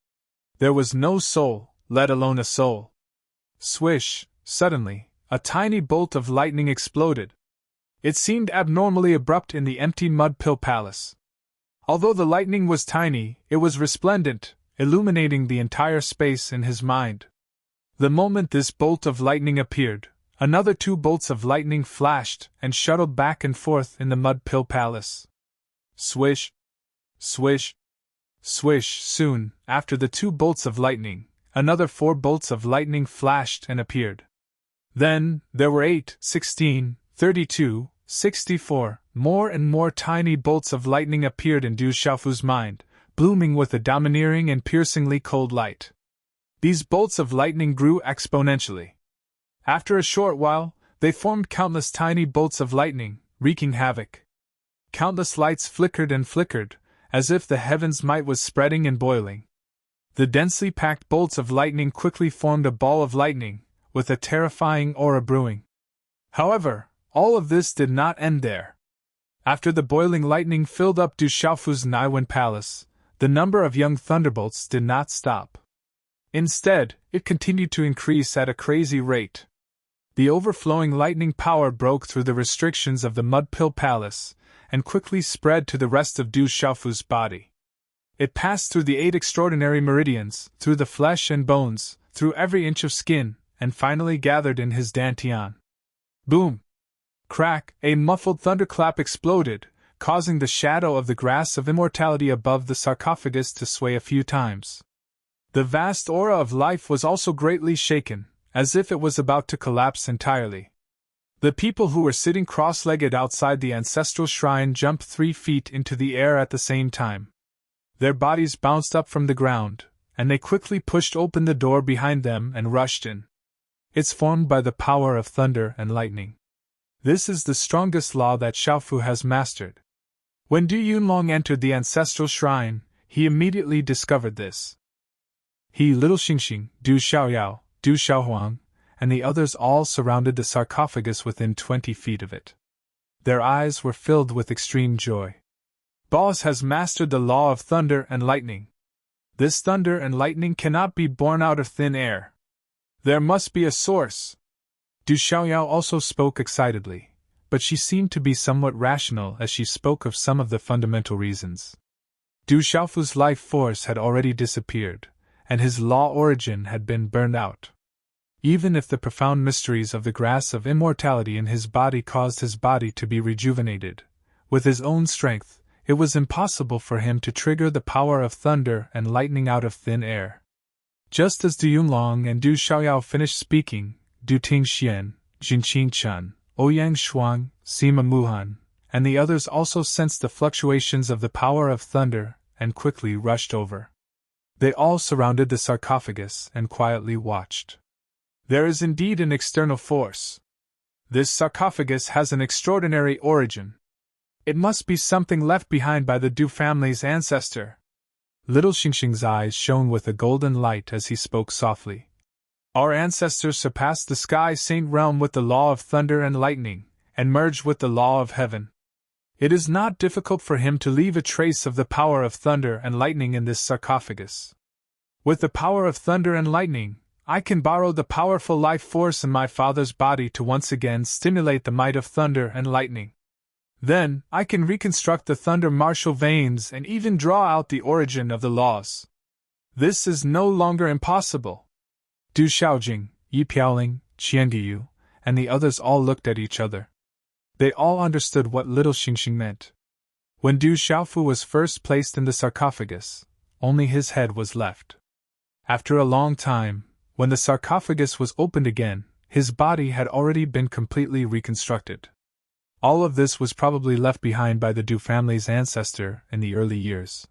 There was no soul, let alone a soul. Swish, suddenly, a tiny bolt of lightning exploded. It seemed abnormally abrupt in the empty Mud Pill Palace. Although the lightning was tiny, it was resplendent, illuminating the entire space in his mind. The moment this bolt of lightning appeared, another 2 bolts of lightning flashed and shuttled back and forth in the Mud Pill Palace. Swish! Swish! Swish! Soon, after the 2 bolts of lightning, another 4 bolts of lightning flashed and appeared. Then, there were 8, 16, 32, 64, more and more tiny bolts of lightning appeared in Du Xiaofu's mind, blooming with a domineering and piercingly cold light. These bolts of lightning grew exponentially. After a short while, they formed countless tiny bolts of lightning, wreaking havoc. Countless lights flickered and flickered, as if the heaven's might was spreading and boiling. The densely packed bolts of lightning quickly formed a ball of lightning, with a terrifying aura brewing. However, all of this did not end there. After the boiling lightning filled up Du Xiaofu's Naiwen Palace, the number of young thunderbolts did not stop. Instead, it continued to increase at a crazy rate. The overflowing lightning power broke through the restrictions of the Mud Pill Palace, and quickly spread to the rest of Du Xiaofu's body. It passed through the 8 extraordinary meridians, through the flesh and bones, through every inch of skin, and finally gathered in his dantian. Boom! Crack! A muffled thunderclap exploded, causing the shadow of the grass of immortality above the sarcophagus to sway a few times. The vast aura of life was also greatly shaken, as if it was about to collapse entirely. The people who were sitting cross-legged outside the ancestral shrine jumped 3 feet into the air at the same time. Their bodies bounced up from the ground, and they quickly pushed open the door behind them and rushed in. It's formed by the power of thunder and lightning. This is the strongest law that Xiaofu has mastered. When Du Yunlong entered the ancestral shrine, he immediately discovered this. He, little Xingxing, Du Xiaoyao, Du Xiaohuang, and the others all surrounded the sarcophagus within 20 feet of it. Their eyes were filled with extreme joy. Boss has mastered the law of thunder and lightning. This thunder and lightning cannot be born out of thin air. There must be a source. Du Xiaoyao also spoke excitedly, but she seemed to be somewhat rational as she spoke of some of the fundamental reasons. Du Xiaofu's life force had already disappeared, and his law origin had been burned out. Even if the profound mysteries of the grass of immortality in his body caused his body to be rejuvenated, with his own strength, it was impossible for him to trigger the power of thunder and lightning out of thin air. Just as Du Yunlong and Du Xiaoyao finished speaking, Du Tingxian, Jin Qingchen, Ouyang Shuang, Sima Muhan, and the others also sensed the fluctuations of the power of thunder and quickly rushed over. They all surrounded the sarcophagus and quietly watched. There is indeed an external force. This sarcophagus has an extraordinary origin. It must be something left behind by the Du family's ancestor. Little Xingxing's eyes shone with a golden light as he spoke softly. Our ancestors surpassed the sky saint realm with the law of thunder and lightning, and merged with the law of heaven. It is not difficult for him to leave a trace of the power of thunder and lightning in this sarcophagus. With the power of thunder and lightning, I can borrow the powerful life force in my father's body to once again stimulate the might of thunder and lightning. Then, I can reconstruct the thunder martial veins and even draw out the origin of the laws. This is no longer impossible. Du Xiaojing, Yi Piaoling, Qianguyu, and the others all looked at each other. They all understood what little Xingxing meant. When Du Xiaofu was first placed in the sarcophagus, only his head was left. After a long time, when the sarcophagus was opened again, his body had already been completely reconstructed. All of this was probably left behind by the Du family's ancestor in the early years.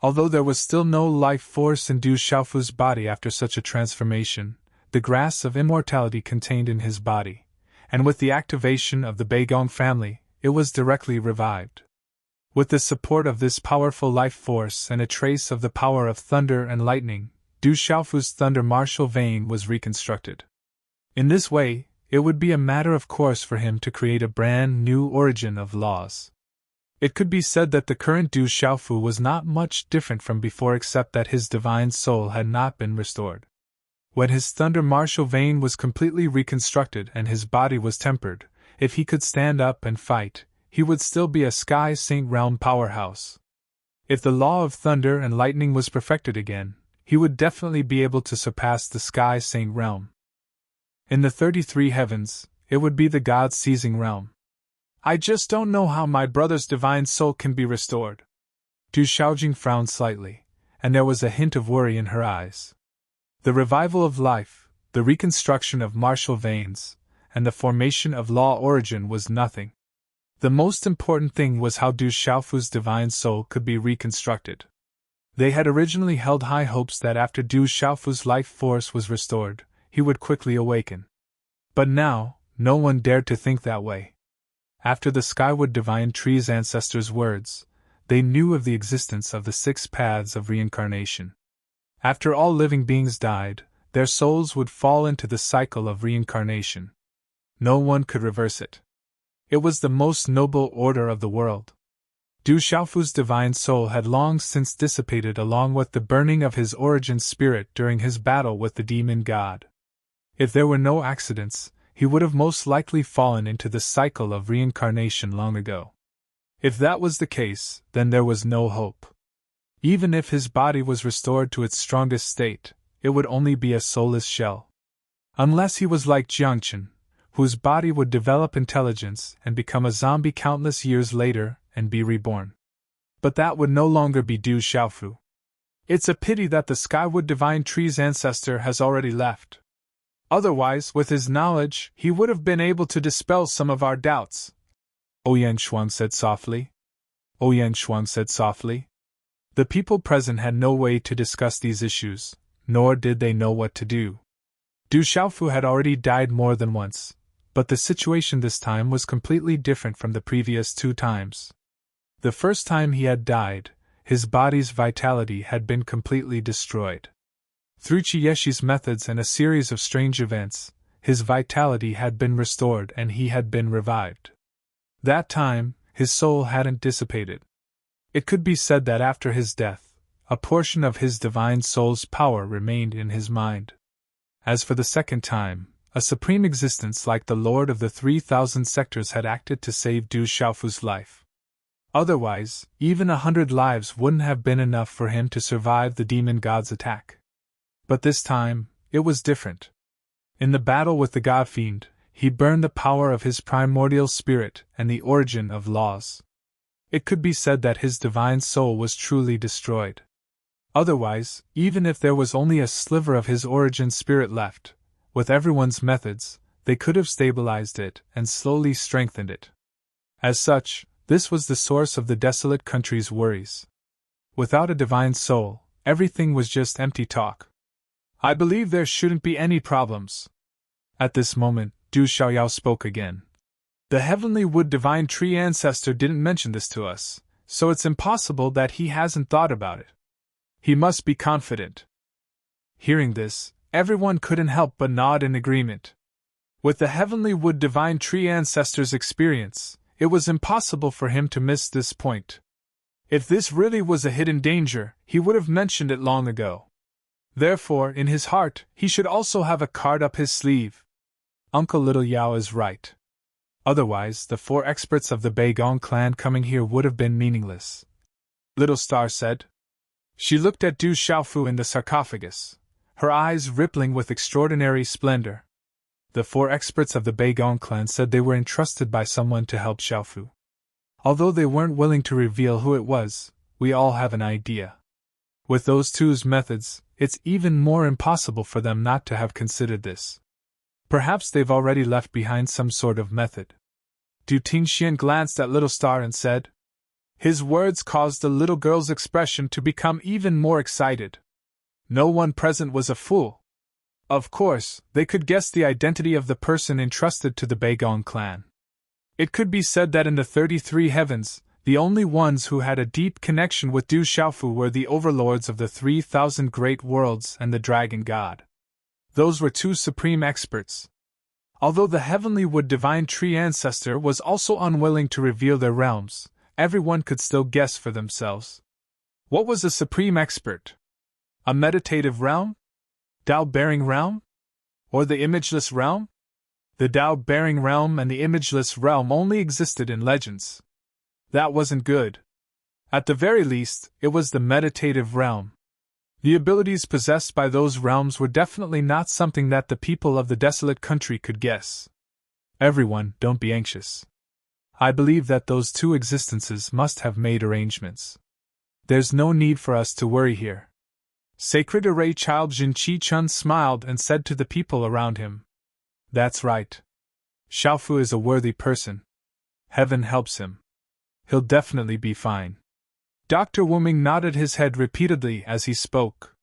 Although there was still no life force in Du Xiaofu's body after such a transformation, the grass of immortality contained in his body, and with the activation of the Beigong family, it was directly revived. With the support of this powerful life force and a trace of the power of thunder and lightning, Du Xiaofu's thunder martial vein was reconstructed. In this way, it would be a matter of course for him to create a brand new origin of laws. It could be said that the current Du Xiaofu was not much different from before except that his divine soul had not been restored. When his thunder martial vein was completely reconstructed and his body was tempered, if he could stand up and fight, he would still be a Sky Saint realm powerhouse. If the law of thunder and lightning was perfected again, he would definitely be able to surpass the Sky Saint realm. In the 33 heavens, it would be the God-seizing realm. I just don't know how my brother's divine soul can be restored. Du Xiaojing frowned slightly, and there was a hint of worry in her eyes. The revival of life, the reconstruction of martial veins, and the formation of law origin was nothing. The most important thing was how Du Xiaofu's divine soul could be reconstructed. They had originally held high hopes that after Du Xiaofu's life force was restored, he would quickly awaken. But now, no one dared to think that way. After the Skywood Divine Tree's ancestors' words, they knew of the existence of the 6 paths of reincarnation. After all living beings died, their souls would fall into the cycle of reincarnation. No one could reverse it. It was the most noble order of the world. Du Xiaofu's divine soul had long since dissipated along with the burning of his origin spirit during his battle with the demon god. If there were no accidents, he would have most likely fallen into the cycle of reincarnation long ago. If that was the case, then there was no hope. Even if his body was restored to its strongest state, it would only be a soulless shell. Unless he was like Jiangchen, whose body would develop intelligence and become a zombie countless years later and be reborn. But that would no longer be Du Xiaofu. It's a pity that the Skywood Divine Tree's ancestor has already left. Otherwise, with his knowledge, he would have been able to dispel some of our doubts. Ouyang Shuang said softly. Ouyang Shuang said softly. The people present had no way to discuss these issues, nor did they know what to do. Du Xiaofu had already died more than once, but the situation this time was completely different from the previous 2 times. The first time he had died, his body's vitality had been completely destroyed. Through Chiyeshi's methods and a series of strange events, his vitality had been restored and he had been revived. That time, his soul hadn't dissipated. It could be said that after his death, a portion of his divine soul's power remained in his mind. As for the second time, a supreme existence like the Lord of the 3,000 sectors had acted to save Du Xiaofu's life. Otherwise, even 100 lives wouldn't have been enough for him to survive the demon god's attack. But this time, it was different. In the battle with the god fiend, he burned the power of his primordial spirit and the origin of laws. It could be said that his divine soul was truly destroyed. Otherwise, even if there was only a sliver of his origin spirit left, with everyone's methods, they could have stabilized it and slowly strengthened it. As such, this was the source of the desolate country's worries. without a divine soul, everything was just empty talk. I believe there shouldn't be any problems. At this moment, Du Xiaoyao spoke again. The heavenly wood divine tree ancestor didn't mention this to us, so it's impossible that he hasn't thought about it. He must be confident. Hearing this, everyone couldn't help but nod in agreement. With the heavenly wood divine tree ancestor's experience, it was impossible for him to miss this point. If this really was a hidden danger, he would have mentioned it long ago. Therefore, in his heart, he should also have a card up his sleeve. Uncle Little Yao is right. Otherwise, the 4 experts of the Beigong clan coming here would have been meaningless. Little Star said. She looked at Du Xiaofu in the sarcophagus, her eyes rippling with extraordinary splendor. The 4 experts of the Beigong clan said they were entrusted by someone to help Xiaofu. Although they weren't willing to reveal who it was, we all have an idea. With those two's methods, it's even more impossible for them not to have considered this. Perhaps they've already left behind some sort of method. Du Tingxian glanced at Little Star and said. His words caused the little girl's expression to become even more excited. No one present was a fool. Of course, they could guess the identity of the person entrusted to the Beigong clan. It could be said that in the 33 heavens, the only ones who had a deep connection with Du Xiaofu were the overlords of the 3,000 great worlds and the dragon god. Those were 2 supreme experts. Although the heavenly wood divine tree ancestor was also unwilling to reveal their realms, everyone could still guess for themselves. What was a supreme expert? A meditative realm? Tao-bearing realm? Or the imageless realm? The Tao-bearing realm and the imageless realm only existed in legends. That wasn't good. At the very least, it was the meditative realm. The abilities possessed by those realms were definitely not something that the people of the desolate country could guess. Everyone, don't be anxious. I believe that those 2 existences must have made arrangements. There's no need for us to worry here. Sacred Array Child Jin Chi Chun smiled and said to the people around him. That's right. Xiaofu is a worthy person. Heaven helps him. He'll definitely be fine. Dr. Wuming nodded his head repeatedly as he spoke.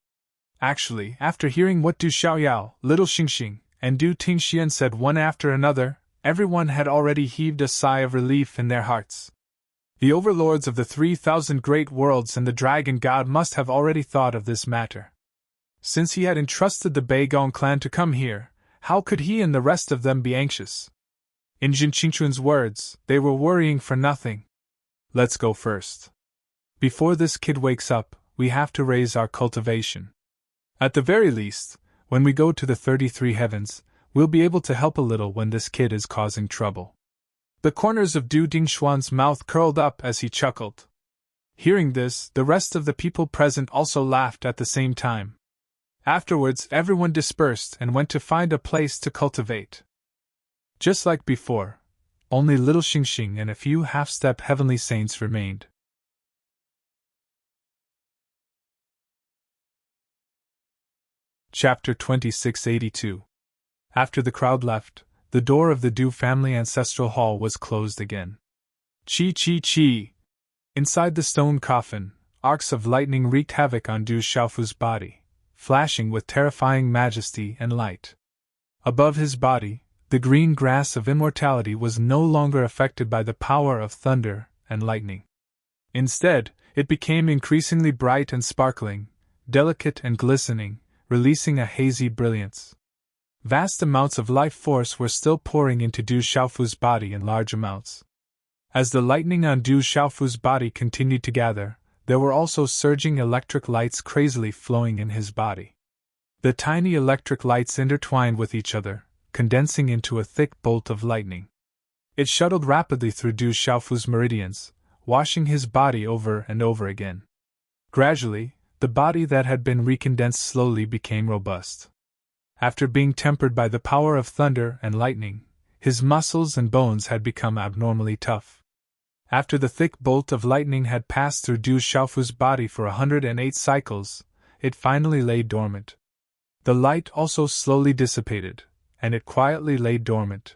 Actually, after hearing what Du Xiaoyao, Little Xingxing, and Du Tingxian said one after another, everyone had already heaved a sigh of relief in their hearts. The overlords of the 3,000 great worlds and the dragon god must have already thought of this matter. Since he had entrusted the Beigong clan to come here, how could he and the rest of them be anxious? In Jin Qingchun's words, they were worrying for nothing. Let's go first. Before this kid wakes up, we have to raise our cultivation. At the very least, when we go to the 33 heavens, we'll be able to help a little when this kid is causing trouble. The corners of Du Dingshuan's mouth curled up as he chuckled. Hearing this, the rest of the people present also laughed at the same time. Afterwards, everyone dispersed and went to find a place to cultivate. Just like before, only Little Xingxing and a few half-step heavenly saints remained. Chapter 2682. After the crowd left, the door of the Du family ancestral hall was closed again. Chi chi chi! Inside the stone coffin, arcs of lightning wreaked havoc on Du Xiaofu's body, flashing with terrifying majesty and light. Above his body, the green grass of immortality was no longer affected by the power of thunder and lightning. Instead, it became increasingly bright and sparkling, delicate and glistening, releasing a hazy brilliance. Vast amounts of life force were still pouring into Du Xiaofu's body in large amounts. As the lightning on Du Xiaofu's body continued to gather, there were also surging electric lights crazily flowing in his body. The tiny electric lights intertwined with each other, condensing into a thick bolt of lightning. It shuttled rapidly through Du Xiaofu's meridians, washing his body over and over again. Gradually, the body that had been recondensed slowly became robust. After being tempered by the power of thunder and lightning, his muscles and bones had become abnormally tough. After the thick bolt of lightning had passed through Du Xiaofu's body for 108 cycles, it finally lay dormant. The light also slowly dissipated, and it quietly lay dormant.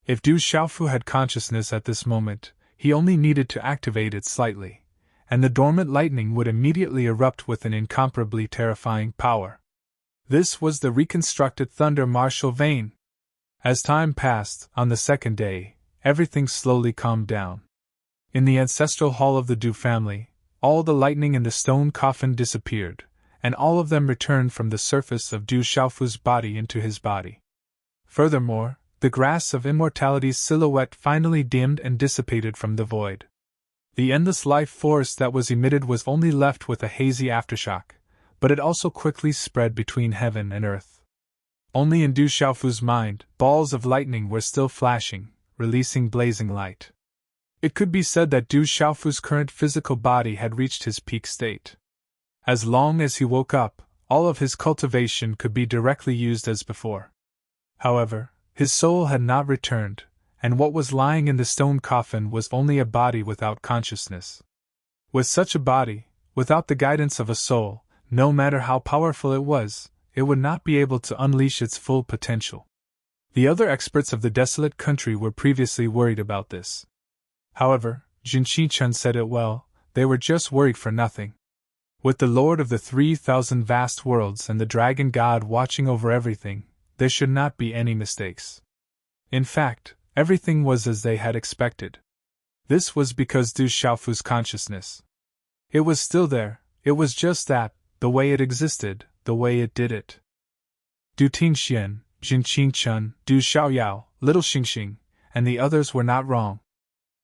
If Du Xiaofu had consciousness at this moment, he only needed to activate it slightly, and the dormant lightning would immediately erupt with an incomparably terrifying power. This was the reconstructed thunder martial vein. As time passed, on the second day, everything slowly calmed down. In the ancestral hall of the Du family, all the lightning in the stone coffin disappeared, and all of them returned from the surface of Du Xiaofu's body into his body. Furthermore, the grass of immortality's silhouette finally dimmed and dissipated from the void. The endless life force that was emitted was only left with a hazy aftershock, but it also quickly spread between heaven and earth. Only in Du Xiaofu's mind, balls of lightning were still flashing, releasing blazing light. It could be said that Du Xiaofu's current physical body had reached his peak state. As long as he woke up, all of his cultivation could be directly used as before. However, his soul had not returned, and what was lying in the stone coffin was only a body without consciousness. With such a body, without the guidance of a soul, no matter how powerful it would not be able to unleash its full potential. The other experts of the desolate country were previously worried about this. However, Jinqi-chun said it well, they were just worried for nothing. With the Lord of the 3,000 vast worlds and the Dragon God watching over everything, there should not be any mistakes. In fact, everything was as they had expected. This was because Du Xiaofu's consciousness. It was still there, it was just that, the way it existed, the way it did it. Du Tingxian, Jinqi-chun, Du Xiaoyao, Little Xingxing, and the others were not wrong.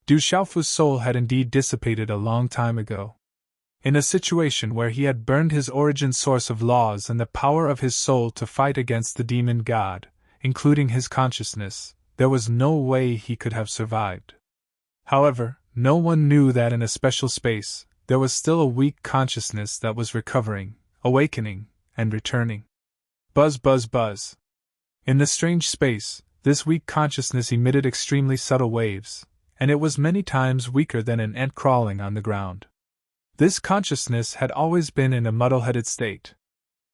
Du Xiaofu's soul had indeed dissipated a long time ago. In a situation where he had burned his origin source of laws and the power of his soul to fight against the demon god, including his consciousness, there was no way he could have survived. However, no one knew that in a special space, there was still a weak consciousness that was recovering, awakening, and returning. Buzz, buzz, buzz. In the strange space, this weak consciousness emitted extremely subtle waves, and it was many times weaker than an ant crawling on the ground. This consciousness had always been in a muddle-headed state.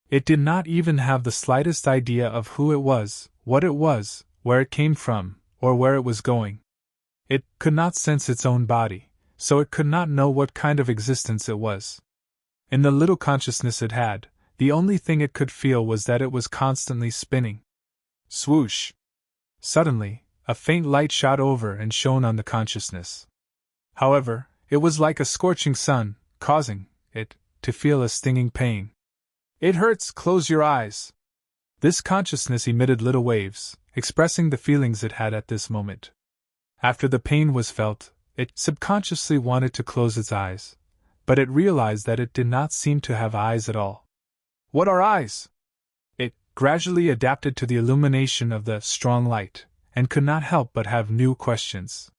It did not even have the slightest idea of who it was, what it was, where it came from, or where it was going. It could not sense its own body, so it could not know what kind of existence it was. In the little consciousness it had, the only thing it could feel was that it was constantly spinning. Swoosh! Suddenly, a faint light shot over and shone on the consciousness. However, it was like a scorching sun, causing it to feel a stinging pain. It hurts, close your eyes. This consciousness emitted little waves, expressing the feelings it had at this moment. After the pain was felt, it subconsciously wanted to close its eyes, but it realized that it did not seem to have eyes at all. What are eyes? It gradually adapted to the illumination of the strong light, and could not help but have new questions.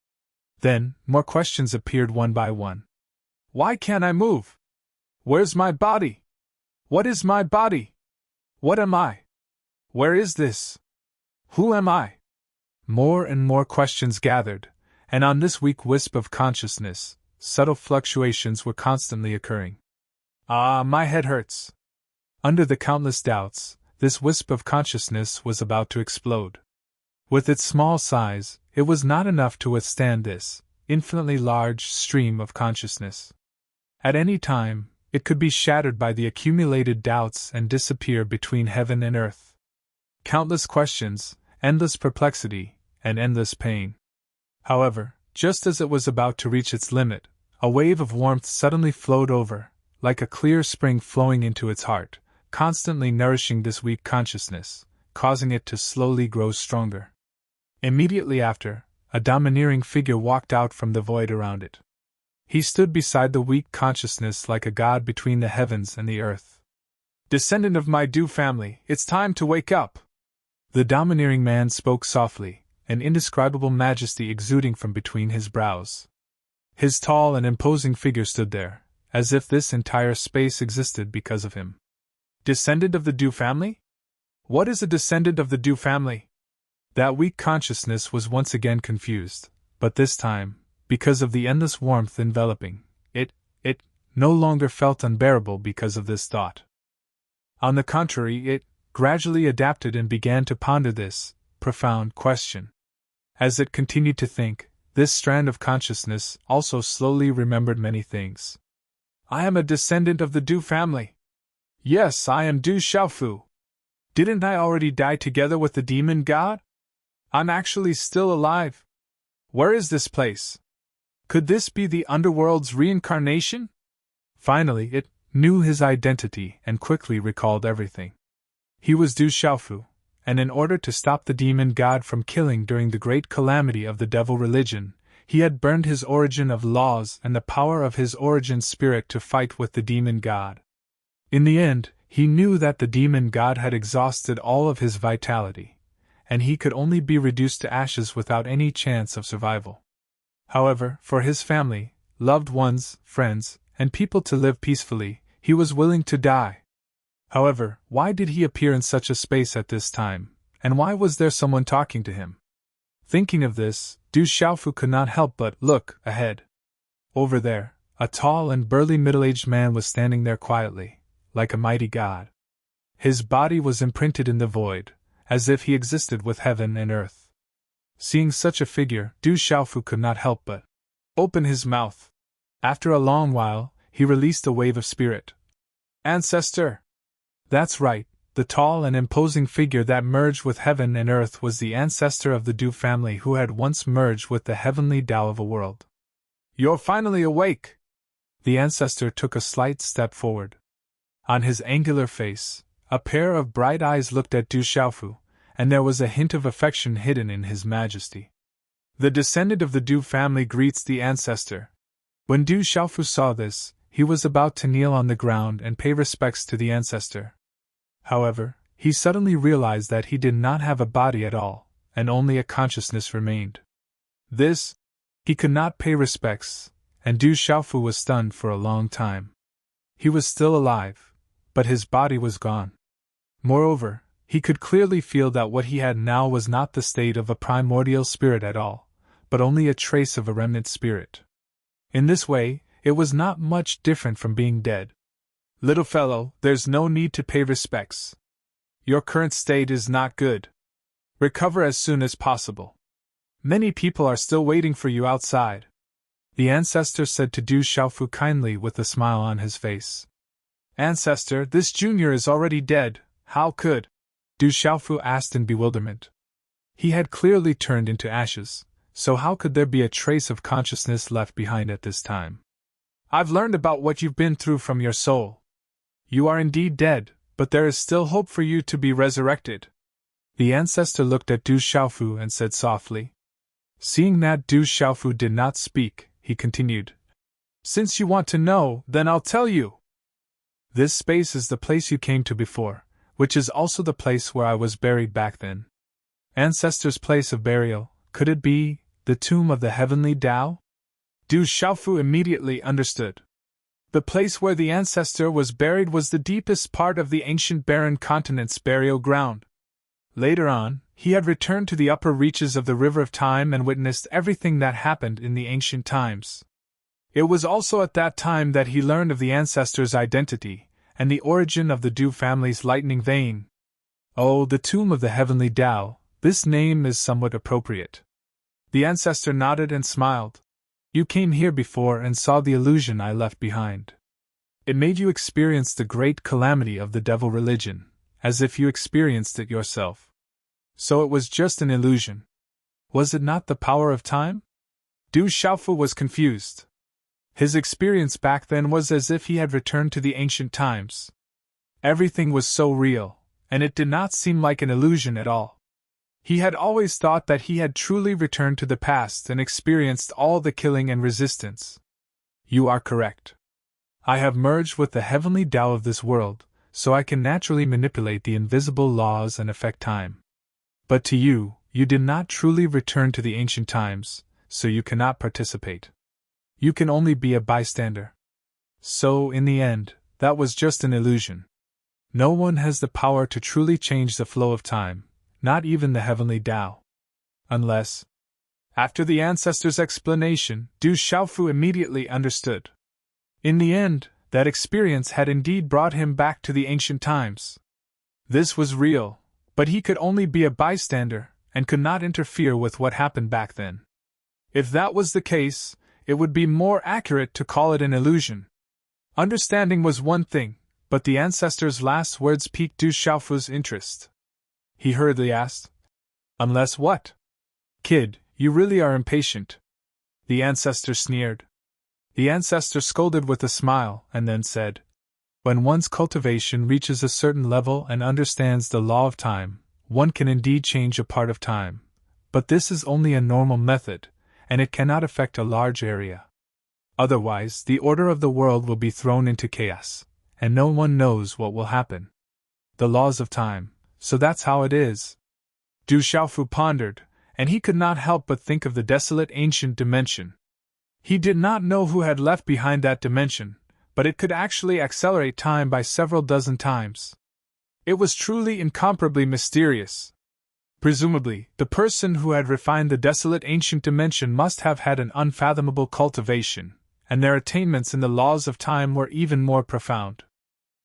Then, more questions appeared one by one. Why can't I move? Where's my body? What is my body? What am I? Where is this? Who am I? More and more questions gathered, and on this weak wisp of consciousness, subtle fluctuations were constantly occurring. Ah, my head hurts. Under the countless doubts, this wisp of consciousness was about to explode. With its small size, it was not enough to withstand this infinitely large stream of consciousness. At any time, it could be shattered by the accumulated doubts and disappear between heaven and earth. Countless questions, endless perplexity, and endless pain. However, just as it was about to reach its limit, a wave of warmth suddenly flowed over, like a clear spring flowing into its heart, constantly nourishing this weak consciousness, causing it to slowly grow stronger. Immediately after, a domineering figure walked out from the void around it. He stood beside the weak consciousness like a god between the heavens and the earth. Descendant of my Du family, it's time to wake up! The domineering man spoke softly, an indescribable majesty exuding from between his brows. His tall and imposing figure stood there, as if this entire space existed because of him. Descendant of the Du family? What is a descendant of the Du family? That weak consciousness was once again confused, but this time, because of the endless warmth enveloping it, it no longer felt unbearable because of this thought. On the contrary, it gradually adapted and began to ponder this profound question. As it continued to think, this strand of consciousness also slowly remembered many things. I am a descendant of the Du family. Yes, I am Du Xiaofu. Didn't I already die together with the demon god? I'm actually still alive. Where is this place? Could this be the underworld's reincarnation? Finally, it knew his identity and quickly recalled everything. He was Du Xiaofu, and in order to stop the demon god from killing during the great calamity of the devil religion, he had burned his origin of laws and the power of his origin spirit to fight with the demon god. In the end, he knew that the demon god had exhausted all of his vitality, and he could only be reduced to ashes without any chance of survival. However, for his family, loved ones, friends, and people to live peacefully, he was willing to die. However, why did he appear in such a space at this time, and why was there someone talking to him? Thinking of this, Du Xiaofu could not help but look ahead. Over there, a tall and burly middle-aged man was standing there quietly, like a mighty god. His body was imprinted in the void, as if he existed with heaven and earth. Seeing such a figure, Du Xiaofu could not help but open his mouth. After a long while, he released a wave of spirit. Ancestor! That's right, the tall and imposing figure that merged with heaven and earth was the ancestor of the Du family who had once merged with the heavenly Tao of a world. You're finally awake! The ancestor took a slight step forward. On his angular face, a pair of bright eyes looked at Du Xiaofu, and there was a hint of affection hidden in his majesty. The descendant of the Du family greets the ancestor. When Du Xiaofu saw this, he was about to kneel on the ground and pay respects to the ancestor. However, he suddenly realized that he did not have a body at all, and only a consciousness remained. He could not pay respects, and Du Xiaofu was stunned for a long time. He was still alive, but his body was gone. Moreover, he could clearly feel that what he had now was not the state of a primordial spirit at all, but only a trace of a remnant spirit. In this way, it was not much different from being dead. Little fellow, there's no need to pay respects. Your current state is not good. Recover as soon as possible. Many people are still waiting for you outside. The ancestor said to Du Xiaofu kindly with a smile on his face. Ancestor, this junior is already dead, how could? Du Xiaofu asked in bewilderment. He had clearly turned into ashes, so how could there be a trace of consciousness left behind at this time? I've learned about what you've been through from your soul. You are indeed dead, but there is still hope for you to be resurrected. The ancestor looked at Du Xiaofu and said softly. Seeing that Du Xiaofu did not speak, he continued. Since you want to know, then I'll tell you. This space is the place you came to before, which is also the place where I was buried back then. Ancestor's place of burial, could it be the tomb of the heavenly Tao? Du Xiaofu immediately understood. The place where the ancestor was buried was the deepest part of the ancient barren continent's burial ground. Later on, he had returned to the upper reaches of the River of Time and witnessed everything that happened in the ancient times. It was also at that time that he learned of the ancestor's identity and the origin of the Du family's lightning vein. Oh, the tomb of the heavenly Tao, this name is somewhat appropriate. The ancestor nodded and smiled. You came here before and saw the illusion I left behind. It made you experience the great calamity of the devil religion, as if you experienced it yourself. So it was just an illusion. Was it not the power of time? Du Xiaofu was confused. His experience back then was as if he had returned to the ancient times. Everything was so real, and it did not seem like an illusion at all. He had always thought that he had truly returned to the past and experienced all the killing and resistance. You are correct. I have merged with the heavenly Tao of this world, so I can naturally manipulate the invisible laws and affect time. But to you, you did not truly return to the ancient times, so you cannot participate. You can only be a bystander. So, in the end, that was just an illusion. No one has the power to truly change the flow of time, not even the heavenly Tao. Unless... After the ancestor's explanation, Du Xiaofu immediately understood. In the end, that experience had indeed brought him back to the ancient times. This was real, but he could only be a bystander, and could not interfere with what happened back then. If that was the case, it would be more accurate to call it an illusion. Understanding was one thing, but the ancestor's last words piqued Du Xiaofu's interest. He hurriedly asked, "Unless what?" "Kid, you really are impatient." The ancestor sneered. The ancestor scolded with a smile, and then said, "When one's cultivation reaches a certain level and understands the law of time, one can indeed change a part of time. But this is only a normal method, and it cannot affect a large area. Otherwise, the order of the world will be thrown into chaos, and no one knows what will happen. The laws of time, so that's how it is." Du Xiaofu pondered, and he could not help but think of the desolate ancient dimension. He did not know who had left behind that dimension, but it could actually accelerate time by several dozen times. It was truly incomparably mysterious. Presumably, the person who had refined the desolate ancient dimension must have had an unfathomable cultivation, and their attainments in the laws of time were even more profound.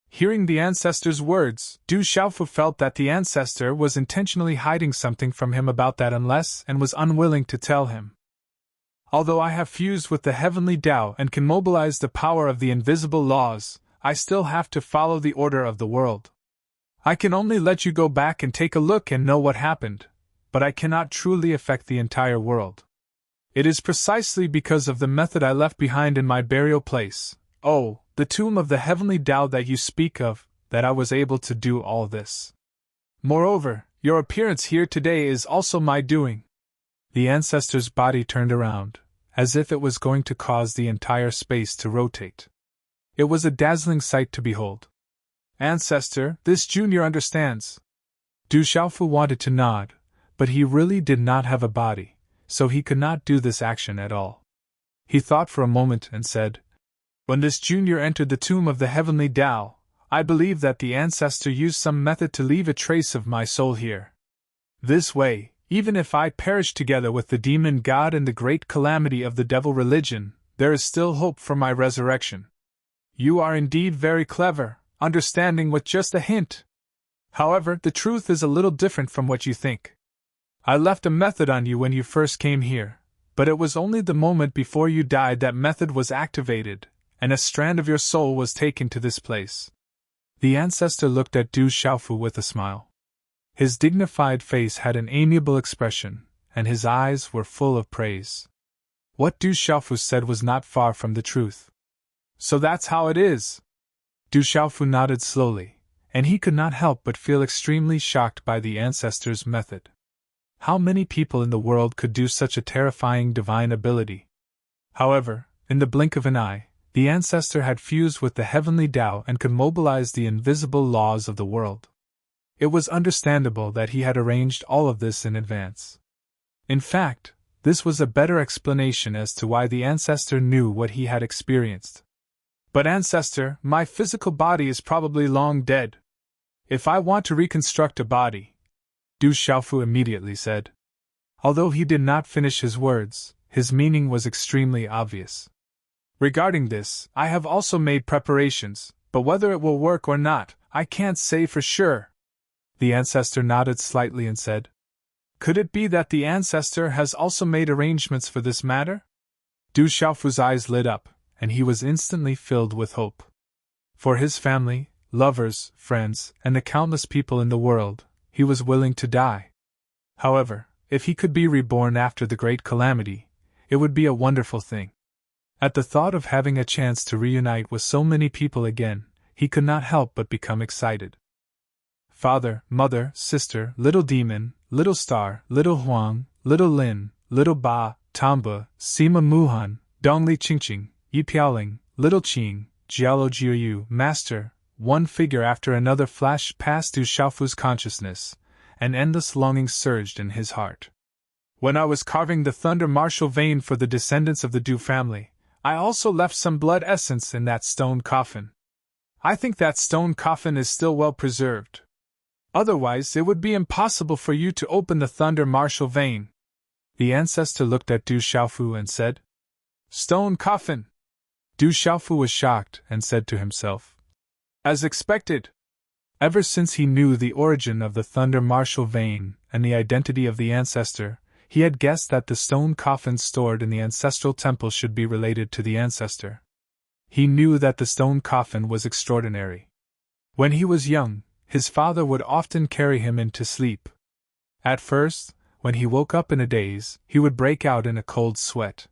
Hearing the ancestor's words, Du Xiaofu felt that the ancestor was intentionally hiding something from him about that unless and was unwilling to tell him. "Although I have fused with the heavenly Tao and can mobilize the power of the invisible laws, I still have to follow the order of the world. I can only let you go back and take a look and know what happened, but I cannot truly affect the entire world. It is precisely because of the method I left behind in my burial place, the tomb of the heavenly Tao that you speak of, that I was able to do all this. Moreover, your appearance here today is also my doing." The ancestor's body turned around, as if it was going to cause the entire space to rotate. It was a dazzling sight to behold. "Ancestor, this junior understands." Du Xiaofu wanted to nod, but he really did not have a body, so he could not do this action at all. He thought for a moment and said, "When this junior entered the tomb of the heavenly Tao, I believe that the ancestor used some method to leave a trace of my soul here. This way, even if I perish together with the demon god in the great calamity of the devil religion, there is still hope for my resurrection. You are indeed very clever, understanding with just a hint. However, the truth is a little different from what you think. I left a method on you when you first came here, but it was only the moment before you died that method was activated, and a strand of your soul was taken to this place." The ancestor looked at Du Xiaofu with a smile. His dignified face had an amiable expression, and his eyes were full of praise. What Du Xiaofu said was not far from the truth. "So that's how it is." Du Xiaofu nodded slowly, and he could not help but feel extremely shocked by the ancestor's method. How many people in the world could do such a terrifying divine ability? However, in the blink of an eye, the ancestor had fused with the heavenly Tao and could mobilize the invisible laws of the world. It was understandable that he had arranged all of this in advance. In fact, this was a better explanation as to why the ancestor knew what he had experienced. "But ancestor, my physical body is probably long dead. If I want to reconstruct a body," Du Xiaofu immediately said. Although he did not finish his words, his meaning was extremely obvious. "Regarding this, I have also made preparations, but whether it will work or not, I can't say for sure." The ancestor nodded slightly and said, "Could it be that the ancestor has also made arrangements for this matter?" Du Xiaofu's eyes lit up, and he was instantly filled with hope. For his family, lovers, friends, and the countless people in the world, he was willing to die. However, if he could be reborn after the great calamity, it would be a wonderful thing. At the thought of having a chance to reunite with so many people again, he could not help but become excited. Father, mother, sister, little demon, little star, little Huang, little Lin, little Ba, Tamba, Sima Muhan, Dongli Qingqing, Yi Piaoling, little Qing, Jialo Jiuyu, master. One figure after another flashed past Du Xiaofu's consciousness, and endless longing surged in his heart. "When I was carving the thunder martial vein for the descendants of the Du family, I also left some blood essence in that stone coffin. I think that stone coffin is still well preserved. Otherwise, it would be impossible for you to open the thunder martial vein." The ancestor looked at Du Xiaofu and said, "Stone coffin." Du Xiaofu was shocked and said to himself, "As expected." Ever since he knew the origin of the thunder martial vein and the identity of the ancestor, he had guessed that the stone coffin stored in the ancestral temple should be related to the ancestor. He knew that the stone coffin was extraordinary. When he was young, his father would often carry him in to sleep. At first, when he woke up in a daze, he would break out in a cold sweat.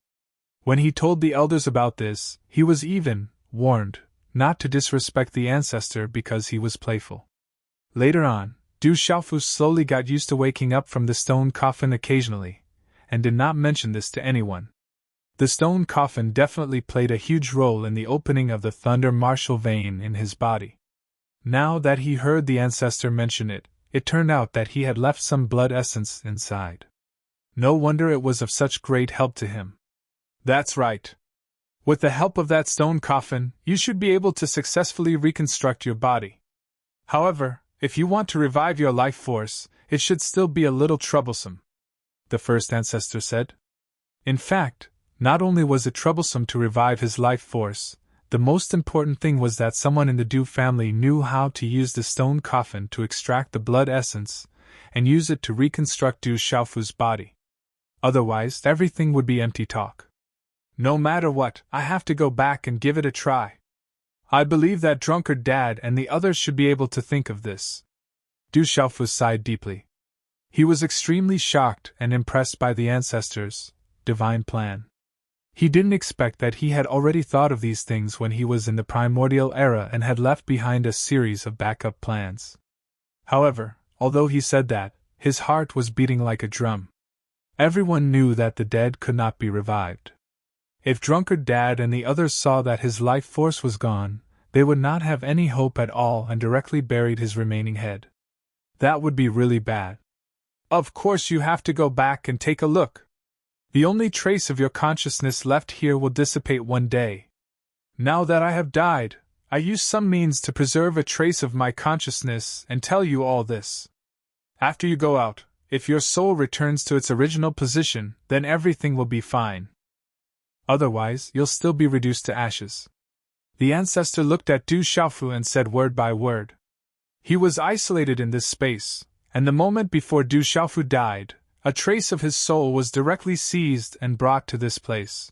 When he told the elders about this, he was even warned not to disrespect the ancestor because he was playful. Later on, Du Xiaofu slowly got used to waking up from the stone coffin occasionally, and did not mention this to anyone. The stone coffin definitely played a huge role in the opening of the thunder martial vein in his body. Now that he heard the ancestor mention it, it turned out that he had left some blood essence inside. No wonder it was of such great help to him. That's right. With the help of that stone coffin, you should be able to successfully reconstruct your body. However, if you want to revive your life force, it should still be a little troublesome, the first ancestor said. In fact, not only was it troublesome to revive his life force, the most important thing was that someone in the Du family knew how to use the stone coffin to extract the blood essence and use it to reconstruct Du Xiaofu's body. Otherwise, everything would be empty talk. No matter what, I have to go back and give it a try. I believe that drunkard dad and the others should be able to think of this. Du Xiaofu sighed deeply. He was extremely shocked and impressed by the ancestors' divine plan. He didn't expect that he had already thought of these things when he was in the primordial era and had left behind a series of backup plans. However, although he said that, his heart was beating like a drum. Everyone knew that the dead could not be revived. If drunkard dad and the others saw that his life force was gone, they would not have any hope at all and directly buried his remaining head. That would be really bad. Of course you have to go back and take a look. The only trace of your consciousness left here will dissipate one day. Now that I have died, I use some means to preserve a trace of my consciousness and tell you all this. After you go out, if your soul returns to its original position, then everything will be fine. Otherwise, you'll still be reduced to ashes. The ancestor looked at Du Xiaofu and said word by word. He was isolated in this space, and the moment before Du Xiaofu died, a trace of his soul was directly seized and brought to this place.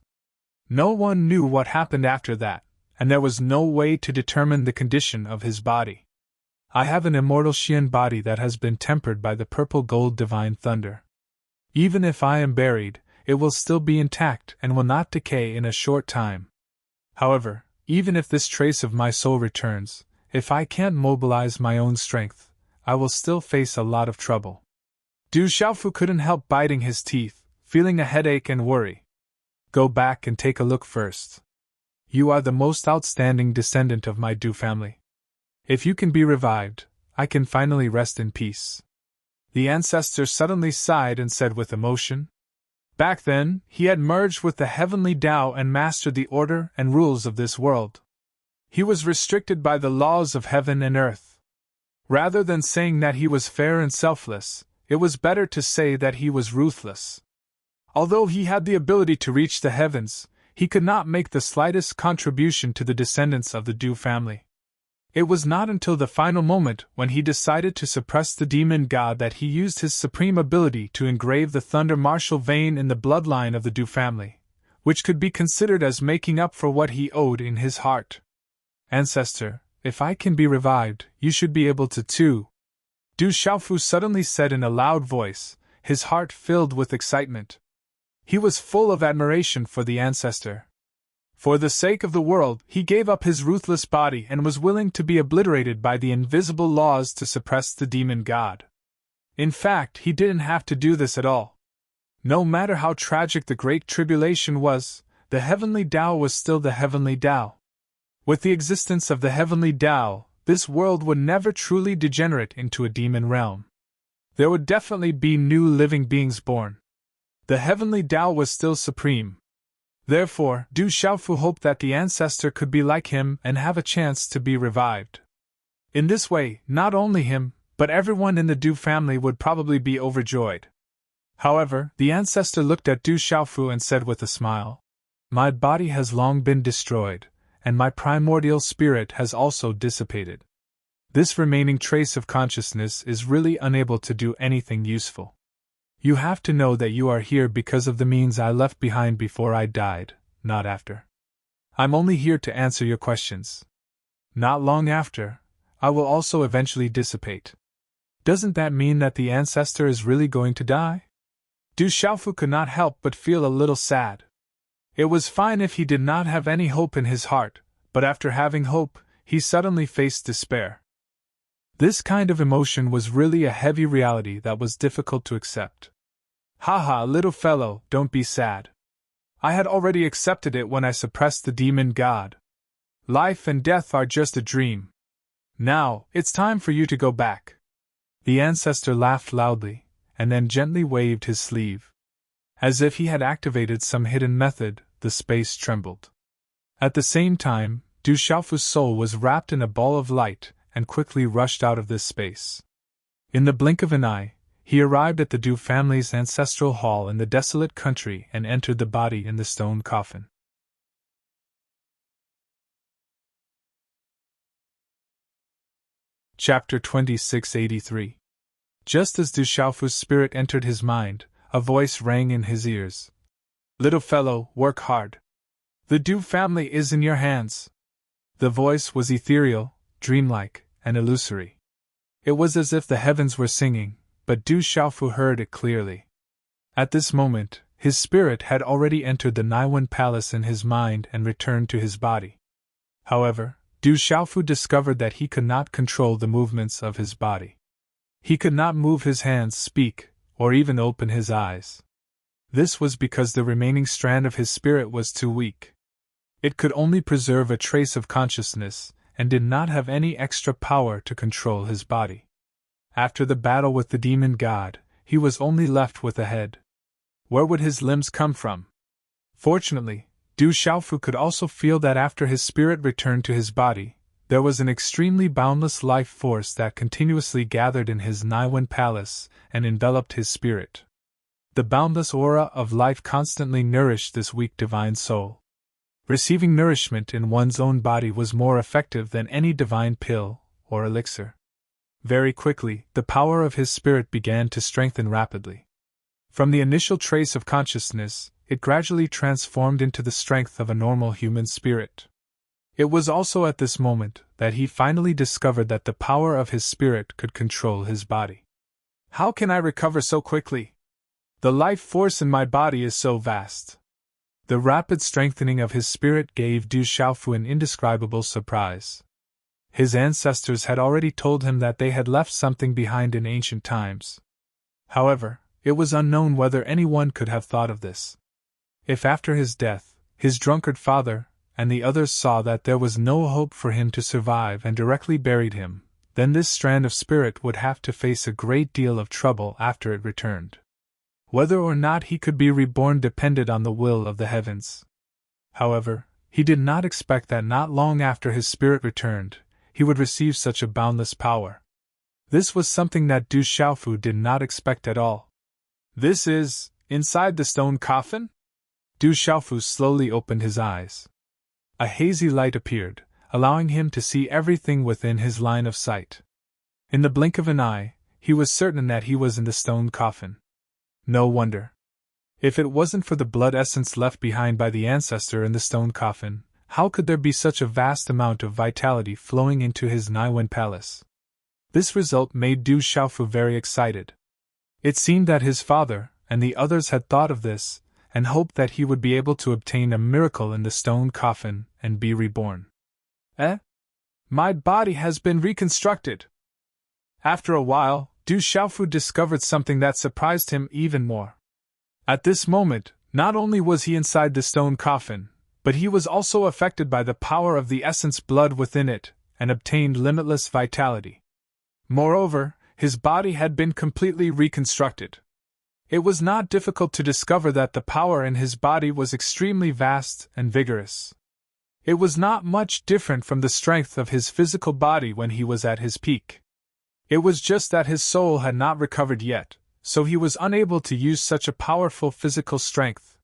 No one knew what happened after that, and there was no way to determine the condition of his body. I have an immortal Xian body that has been tempered by the purple gold divine thunder. Even if I am buried, it will still be intact and will not decay in a short time. However, even if this trace of my soul returns, if I can't mobilize my own strength, I will still face a lot of trouble. Du Xiaofu couldn't help biting his teeth, feeling a headache and worry. Go back and take a look first. You are the most outstanding descendant of my Du family. If you can be revived, I can finally rest in peace. The ancestor suddenly sighed and said with emotion. Back then, he had merged with the heavenly Tao and mastered the order and rules of this world. He was restricted by the laws of heaven and earth. Rather than saying that he was fair and selfless, it was better to say that he was ruthless. Although he had the ability to reach the heavens, he could not make the slightest contribution to the descendants of the Du family. It was not until the final moment when he decided to suppress the demon god that he used his supreme ability to engrave the thunder martial vein in the bloodline of the Du family, which could be considered as making up for what he owed in his heart. Ancestor, if I can be revived, you should be able to too. Du Xiaofu suddenly said in a loud voice, his heart filled with excitement. He was full of admiration for the ancestor. For the sake of the world, he gave up his ruthless body and was willing to be obliterated by the invisible laws to suppress the demon god. In fact, he didn't have to do this at all. No matter how tragic the Great Tribulation was, the heavenly Tao was still the heavenly Tao. With the existence of the heavenly Tao, this world would never truly degenerate into a demon realm. There would definitely be new living beings born. The heavenly Tao was still supreme. Therefore, Du Xiaofu hoped that the ancestor could be like him and have a chance to be revived. In this way, not only him, but everyone in the Du family would probably be overjoyed. However, the ancestor looked at Du Xiaofu and said with a smile, My body has long been destroyed, and my primordial spirit has also dissipated. This remaining trace of consciousness is really unable to do anything useful. You have to know that you are here because of the means I left behind before I died, not after. I'm only here to answer your questions. Not long after, I will also eventually dissipate. Doesn't that mean that the ancestor is really going to die? Du Xiaofu could not help but feel a little sad. It was fine if he did not have any hope in his heart, but after having hope, he suddenly faced despair. This kind of emotion was really a heavy reality that was difficult to accept. Haha, little fellow, don't be sad. I had already accepted it when I suppressed the demon god. Life and death are just a dream. Now, it's time for you to go back. The ancestor laughed loudly, and then gently waved his sleeve. As if he had activated some hidden method, the space trembled. At the same time, Du Xiaofu's soul was wrapped in a ball of light, and quickly rushed out of this space. In the blink of an eye, he arrived at the Du family's ancestral hall in the desolate country and entered the body in the stone coffin. Chapter 2683. Just as Du Xiaofu's spirit entered his mind, a voice rang in his ears. Little fellow, work hard. The Du family is in your hands. The voice was ethereal, dreamlike, and illusory. It was as if the heavens were singing, but Du Xiaofu heard it clearly. At this moment, his spirit had already entered the Naiwen palace in his mind and returned to his body. However, Du Xiaofu discovered that he could not control the movements of his body. He could not move his hands, speak, or even open his eyes. This was because the remaining strand of his spirit was too weak. It could only preserve a trace of consciousness, and did not have any extra power to control his body. After the battle with the demon god, he was only left with a head. Where would his limbs come from? Fortunately, Du Xiaofu could also feel that after his spirit returned to his body, there was an extremely boundless life force that continuously gathered in his Naiwen palace and enveloped his spirit. The boundless aura of life constantly nourished this weak divine soul. Receiving nourishment in one's own body was more effective than any divine pill or elixir. Very quickly, the power of his spirit began to strengthen rapidly. From the initial trace of consciousness, it gradually transformed into the strength of a normal human spirit. It was also at this moment that he finally discovered that the power of his spirit could control his body. How can I recover so quickly? The life force in my body is so vast. The rapid strengthening of his spirit gave Du Xiaofu an indescribable surprise. His ancestors had already told him that they had left something behind in ancient times. However, it was unknown whether anyone could have thought of this. If after his death, his drunkard father and the others saw that there was no hope for him to survive and directly buried him, then this strand of spirit would have to face a great deal of trouble after it returned. Whether or not he could be reborn depended on the will of the heavens. However, he did not expect that not long after his spirit returned, he would receive such a boundless power. This was something that Du Xiaofu did not expect at all. This is, inside the stone coffin? Du Xiaofu slowly opened his eyes. A hazy light appeared, allowing him to see everything within his line of sight. In the blink of an eye, he was certain that he was in the stone coffin. No wonder. If it wasn't for the blood essence left behind by the ancestor in the stone coffin, how could there be such a vast amount of vitality flowing into his Naiwen palace? This result made Du Xiaofu very excited. It seemed that his father and the others had thought of this, and hoped that he would be able to obtain a miracle in the stone coffin and be reborn. My body has been reconstructed. After a while, Du Xiaofu discovered something that surprised him even more. At this moment, not only was he inside the stone coffin, but he was also affected by the power of the essence blood within it, and obtained limitless vitality. Moreover, his body had been completely reconstructed. It was not difficult to discover that the power in his body was extremely vast and vigorous. It was not much different from the strength of his physical body when he was at his peak. It was just that his soul had not recovered yet, so he was unable to use such a powerful physical strength.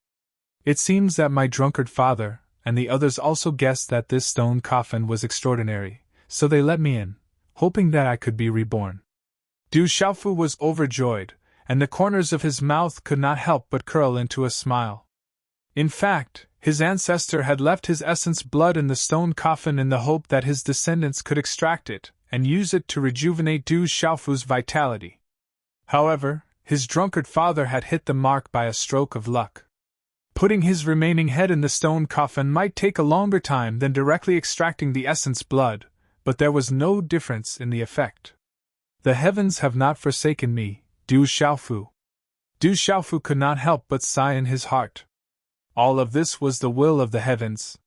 It seems that my drunkard father and the others also guessed that this stone coffin was extraordinary, so they let me in, hoping that I could be reborn. Du Xiaofu was overjoyed, and the corners of his mouth could not help but curl into a smile. In fact, his ancestor had left his essence blood in the stone coffin in the hope that his descendants could extract it and use it to rejuvenate Du Xiaofu's vitality. However, his drunkard father had hit the mark by a stroke of luck. Putting his remaining head in the stone coffin might take a longer time than directly extracting the essence blood, but there was no difference in the effect. The heavens have not forsaken me, Du Xiaofu. Du Xiaofu could not help but sigh in his heart. All of this was the will of the heavens.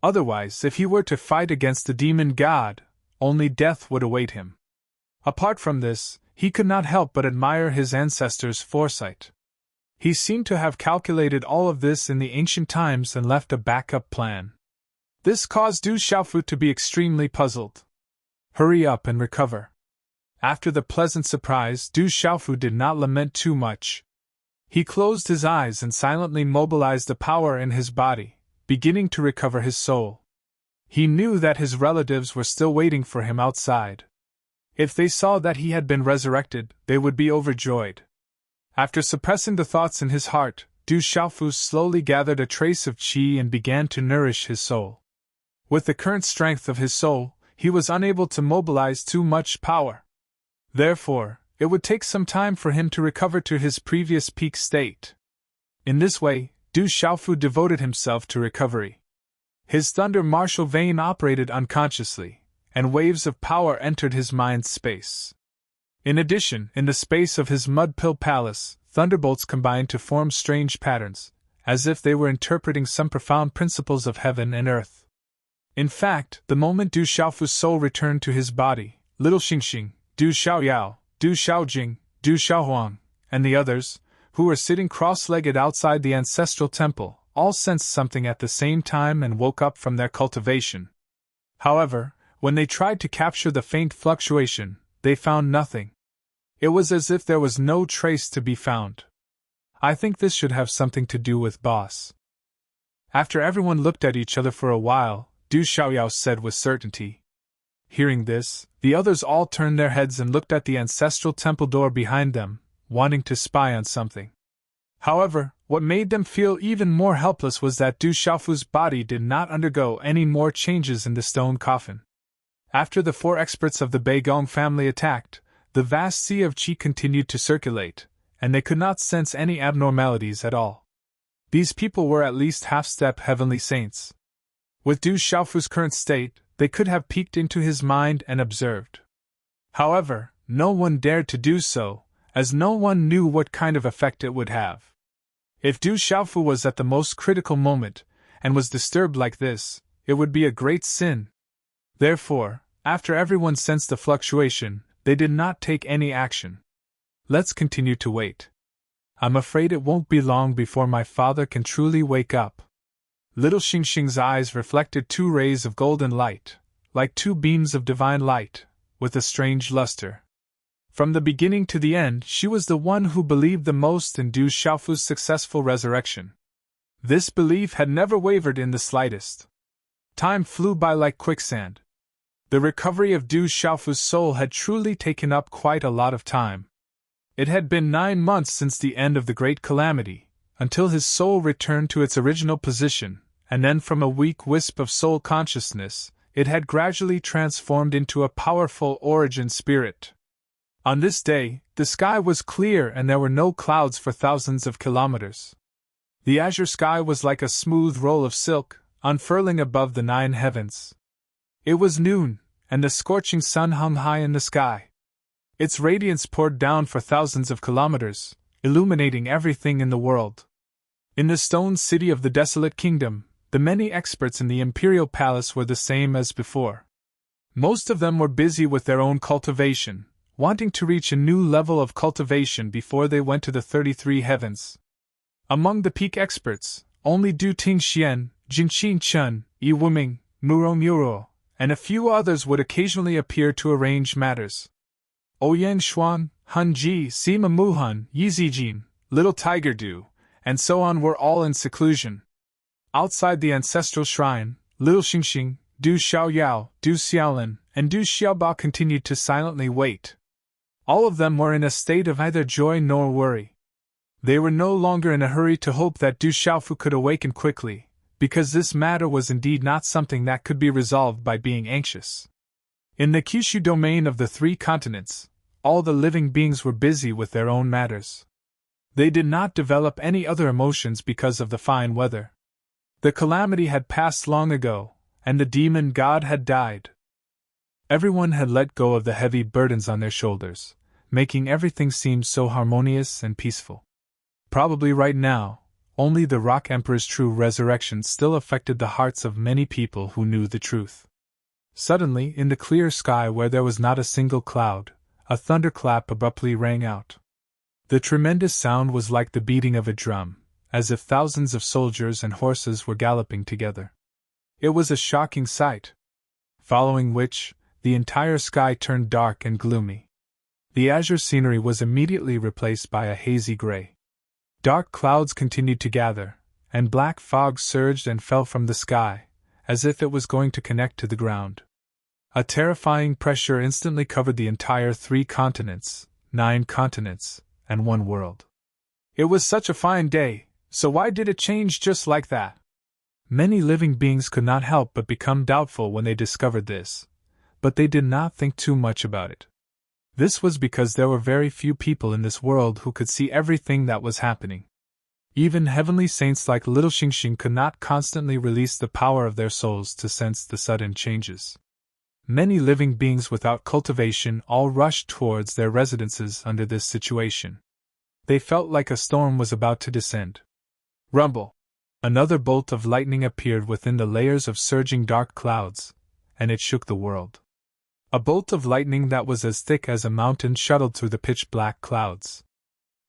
Otherwise, if he were to fight against the demon god, only death would await him. Apart from this, he could not help but admire his ancestors' foresight. He seemed to have calculated all of this in the ancient times and left a backup plan. This caused Du Xiaofu to be extremely puzzled. Hurry up and recover. After the pleasant surprise, Du Xiaofu did not lament too much. He closed his eyes and silently mobilized the power in his body, beginning to recover his soul. He knew that his relatives were still waiting for him outside. If they saw that he had been resurrected, they would be overjoyed. After suppressing the thoughts in his heart, Du Xiaofu slowly gathered a trace of qi and began to nourish his soul. With the current strength of his soul, he was unable to mobilize too much power. Therefore, it would take some time for him to recover to his previous peak state. In this way, Du Xiaofu devoted himself to recovery. His thunder martial vein operated unconsciously, and waves of power entered his mind's space. In addition, in the space of his mud pill palace, thunderbolts combined to form strange patterns, as if they were interpreting some profound principles of heaven and earth. In fact, the moment Du Xiaofu's soul returned to his body, little Xingxing, Du Xiaoyao, Du Xiaojing, Du Xiaohuang, and the others, who were sitting cross-legged outside the ancestral temple, all sensed something at the same time and woke up from their cultivation. However, when they tried to capture the faint fluctuation, they found nothing. It was as if there was no trace to be found. I think this should have something to do with boss. After everyone looked at each other for a while, Du Xiaoyao said with certainty. Hearing this, the others all turned their heads and looked at the ancestral temple door behind them, wanting to spy on something. However, what made them feel even more helpless was that Du Xiaofu's body did not undergo any more changes in the stone coffin. After the 4 experts of the Beigong family attacked, the vast sea of qi continued to circulate, and they could not sense any abnormalities at all. These people were at least half-step heavenly saints. With Du Xiaofu's current state, they could have peeked into his mind and observed. However, no one dared to do so, as no one knew what kind of effect it would have. If Du Xiaofu was at the most critical moment, and was disturbed like this, it would be a great sin. Therefore, after everyone sensed the fluctuation, they did not take any action. Let's continue to wait. I'm afraid it won't be long before my father can truly wake up. Little Xingxing's eyes reflected 2 rays of golden light, like 2 beams of divine light, with a strange luster. From the beginning to the end, she was the one who believed the most in Du Xiaofu's successful resurrection. This belief had never wavered in the slightest. Time flew by like quicksand. The recovery of Du Xiaofu's soul had truly taken up quite a lot of time. It had been 9 months since the end of the great calamity, until his soul returned to its original position, and then from a weak wisp of soul consciousness, it had gradually transformed into a powerful origin spirit. On this day, the sky was clear and there were no clouds for thousands of kilometers. The azure sky was like a smooth roll of silk, unfurling above the 9 heavens. It was noon, and the scorching sun hung high in the sky. Its radiance poured down for thousands of kilometers, illuminating everything in the world. In the stone city of the desolate kingdom, the many experts in the imperial palace were the same as before. Most of them were busy with their own cultivation, wanting to reach a new level of cultivation before they went to the 33 heavens. Among the peak experts, only Du Tingxian, Jinqing Chen, Yi Wuming, Muro Muro, and a few others would occasionally appear to arrange matters. Ouyang Xuan, Han Ji, Sima Muhan, Yi Zijin, Little Tiger Du, and so on were all in seclusion. Outside the ancestral shrine, Little Xingxing, Du Xiaoyao, Du Xiaolin, and Du Xiaobao continued to silently wait. All of them were in a state of neither joy nor worry. They were no longer in a hurry to hope that Du Xiaofu could awaken quickly, because this matter was indeed not something that could be resolved by being anxious. In the Kyushu domain of the 3 continents, all the living beings were busy with their own matters. They did not develop any other emotions because of the fine weather. The calamity had passed long ago, and the demon god had died. Everyone had let go of the heavy burdens on their shoulders, making everything seem so harmonious and peaceful. Probably right now, only the Rock Emperor's true resurrection still affected the hearts of many people who knew the truth. Suddenly, in the clear sky where there was not a single cloud, a thunderclap abruptly rang out. The tremendous sound was like the beating of a drum, as if thousands of soldiers and horses were galloping together. It was a shocking sight. Following which, the entire sky turned dark and gloomy. The azure scenery was immediately replaced by a hazy gray. Dark clouds continued to gather, and black fog surged and fell from the sky, as if it was going to connect to the ground. A terrifying pressure instantly covered the entire 3 continents, 9 continents, and 1 world. It was such a fine day, so why did it change just like that? Many living beings could not help but become doubtful when they discovered this, but they did not think too much about it. This was because there were very few people in this world who could see everything that was happening. Even heavenly saints like little Xingxing could not constantly release the power of their souls to sense the sudden changes. Many living beings without cultivation all rushed towards their residences under this situation. They felt like a storm was about to descend. Rumble! Another bolt of lightning appeared within the layers of surging dark clouds, and it shook the world. A bolt of lightning that was as thick as a mountain shuttled through the pitch-black clouds.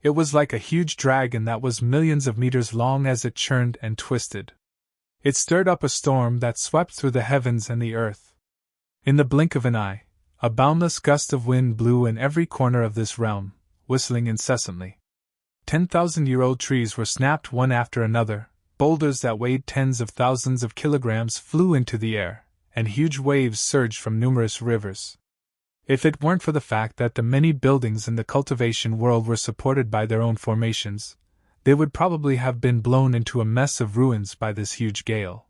It was like a huge dragon that was millions of meters long as it churned and twisted. It stirred up a storm that swept through the heavens and the earth. In the blink of an eye, a boundless gust of wind blew in every corner of this realm, whistling incessantly. 10,000-year-old trees were snapped one after another, boulders that weighed tens of thousands of kilograms flew into the air, and huge waves surged from numerous rivers. If it weren't for the fact that the many buildings in the cultivation world were supported by their own formations, they would probably have been blown into a mess of ruins by this huge gale.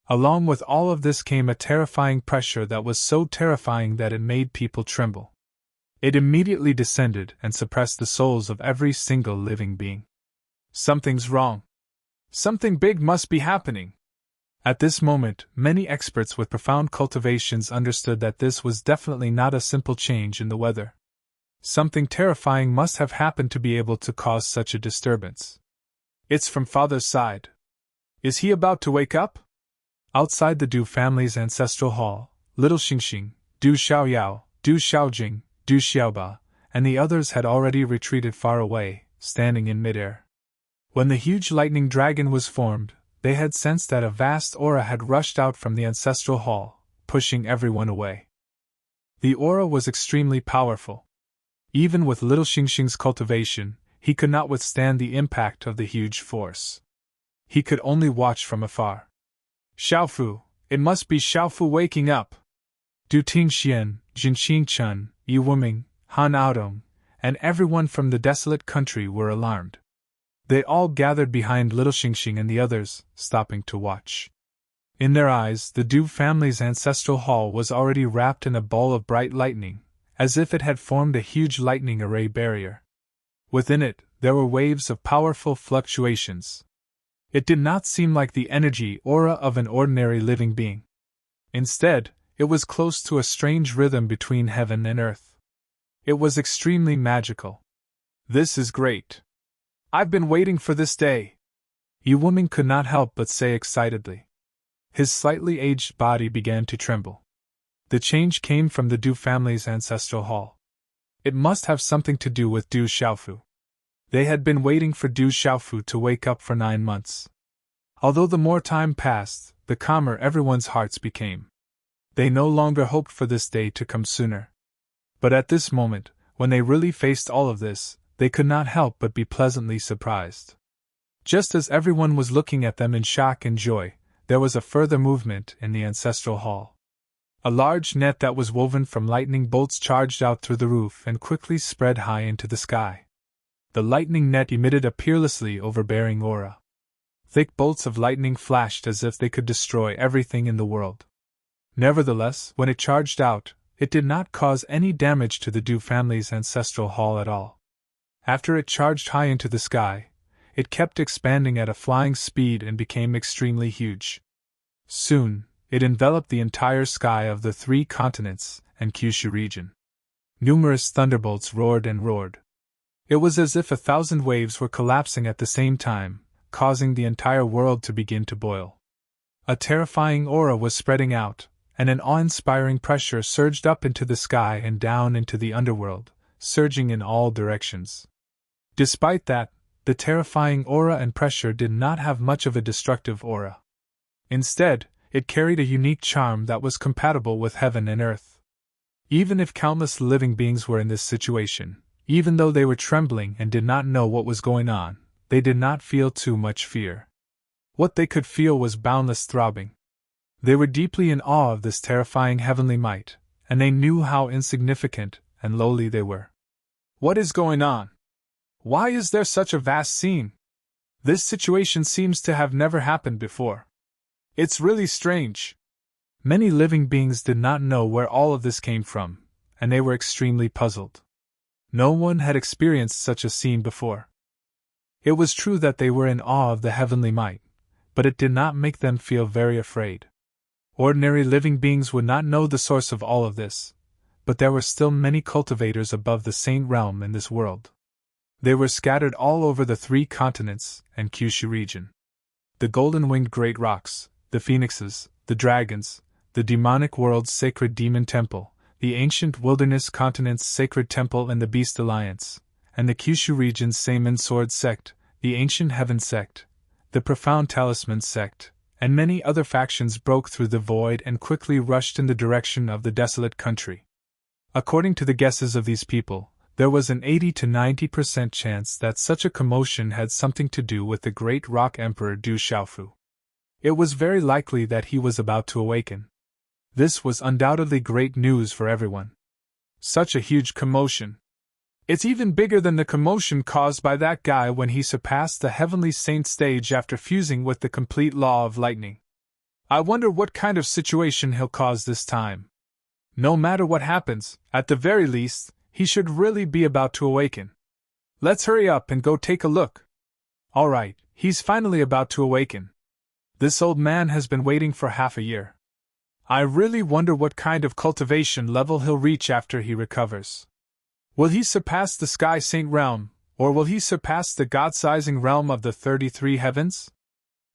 Along with all of this came a terrifying pressure that was so terrifying that it made people tremble. It immediately descended and suppressed the souls of every single living being. Something's wrong. Something big must be happening. At this moment, many experts with profound cultivations understood that this was definitely not a simple change in the weather. Something terrifying must have happened to be able to cause such a disturbance. It's from Father's side. Is he about to wake up? Outside the Du family's ancestral hall, little Xingxing, Du Xiaoyao, Du Xiaojing, Du Xiaoba, and the others had already retreated far away, standing in midair. When the huge lightning dragon was formed, they had sensed that a vast aura had rushed out from the ancestral hall, pushing everyone away. The aura was extremely powerful. Even with little Xingxing's cultivation, he could not withstand the impact of the huge force. He could only watch from afar. Xiaofu, it must be Xiaofu waking up! Du Tingxian, Jinxing Chun, Yi Wuming, Han Aodong, and everyone from the desolate country were alarmed. They all gathered behind little Xingxing and the others, stopping to watch. In their eyes, the Du family's ancestral hall was already wrapped in a ball of bright lightning, as if it had formed a huge lightning array barrier. Within it, there were waves of powerful fluctuations. It did not seem like the energy aura of an ordinary living being. Instead, it was close to a strange rhythm between heaven and earth. It was extremely magical. This is great. I've been waiting for this day. Yi Wuming could not help but say excitedly. His slightly aged body began to tremble. The change came from the Du family's ancestral hall. It must have something to do with Du Xiaofu. They had been waiting for Du Xiaofu to wake up for 9 months. Although the more time passed, the calmer everyone's hearts became. They no longer hoped for this day to come sooner. But at this moment, when they really faced all of this, they could not help but be pleasantly surprised. Just as everyone was looking at them in shock and joy, there was a further movement in the ancestral hall. A large net that was woven from lightning bolts charged out through the roof and quickly spread high into the sky. The lightning net emitted a peerlessly overbearing aura. Thick bolts of lightning flashed as if they could destroy everything in the world. Nevertheless, when it charged out, it did not cause any damage to the Dew family's ancestral hall at all. After it charged high into the sky, it kept expanding at a flying speed and became extremely huge. Soon, it enveloped the entire sky of the 3 continents and Kyushu region. Numerous thunderbolts roared and roared. It was as if 1,000 waves were collapsing at the same time, causing the entire world to begin to boil. A terrifying aura was spreading out, and an awe-inspiring pressure surged up into the sky and down into the underworld, surging in all directions. Despite that, the terrifying aura and pressure did not have much of a destructive aura. Instead, it carried a unique charm that was compatible with heaven and earth. Even if countless living beings were in this situation, even though they were trembling and did not know what was going on, they did not feel too much fear. What they could feel was boundless throbbing. They were deeply in awe of this terrifying heavenly might, and they knew how insignificant and lowly they were. What is going on? Why is there such a vast scene? This situation seems to have never happened before. It's really strange. Many living beings did not know where all of this came from, and they were extremely puzzled. No one had experienced such a scene before. It was true that they were in awe of the heavenly might, but it did not make them feel very afraid. Ordinary living beings would not know the source of all of this, but there were still many cultivators above the saint realm in this world. They were scattered all over the 3 continents and Kyushu region. The golden-winged great rocks, the phoenixes, the dragons, the demonic world's sacred demon temple, the ancient wilderness continent's sacred temple and the Beast Alliance, and the Kyushu region's Seimin Sword sect, the ancient heaven sect, the profound talisman sect, and many other factions broke through the void and quickly rushed in the direction of the desolate country. According to the guesses of these people, there was an 80 to 90% chance that such a commotion had something to do with the great rock emperor Du Xiaofu. It was very likely that he was about to awaken. This was undoubtedly great news for everyone. Such a huge commotion. It's even bigger than the commotion caused by that guy when he surpassed the heavenly saint stage after fusing with the complete law of lightning. I wonder what kind of situation he'll cause this time. No matter what happens, at the very least, he should really be about to awaken. Let's hurry up and go take a look. All right, he's finally about to awaken. This old man has been waiting for half a year. I really wonder what kind of cultivation level he'll reach after he recovers. Will he surpass the Sky Saint realm, or will he surpass the God-sizing realm of the 33 heavens?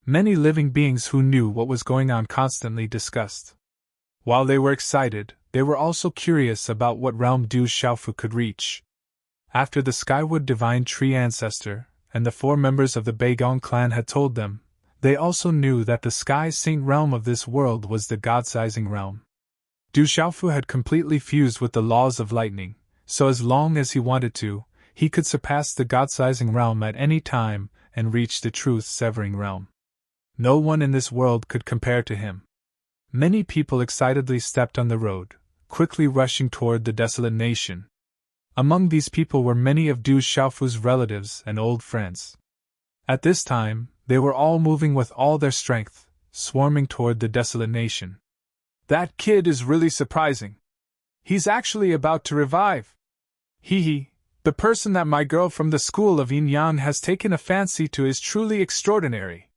Many living beings who knew what was going on constantly discussed. While they were excited, they were also curious about what realm Du Xiaofu could reach. After the Skywood Divine Tree Ancestor and the 4 members of the Beigong clan had told them, they also knew that the Sky Saint realm of this world was the God-sizing realm. Du Xiaofu had completely fused with the laws of lightning, so as long as he wanted to, he could surpass the God-sizing realm at any time and reach the truth-severing realm. No one in this world could compare to him. Many people excitedly stepped on the road, quickly rushing toward the desolate nation. Among these people were many of Du Xiaofu's relatives and old friends. At this time, they were all moving with all their strength, swarming toward the desolate nation. That kid is really surprising. He's actually about to revive. Hee, the person that my girl from the school of Yin Yang has taken a fancy to is truly extraordinary.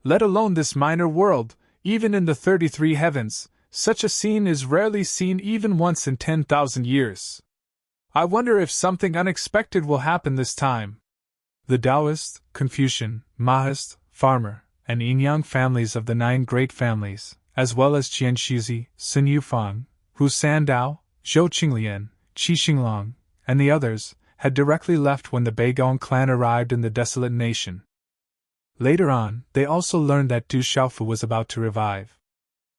Let alone this minor world, even in the 33 heavens, such a scene is rarely seen even once in 10,000 years. I wonder if something unexpected will happen this time. The Taoist, Confucian, Maoist, Farmer, and Yin Yang families of the 9 great families, as well as Qian Shizi, Sun Yufang, Hu Sandao, Zhou Qinglian, Qi Xinglong, and the others, had directly left when the Beigong clan arrived in the desolate nation. Later on, they also learned that Du Xiaofu was about to revive.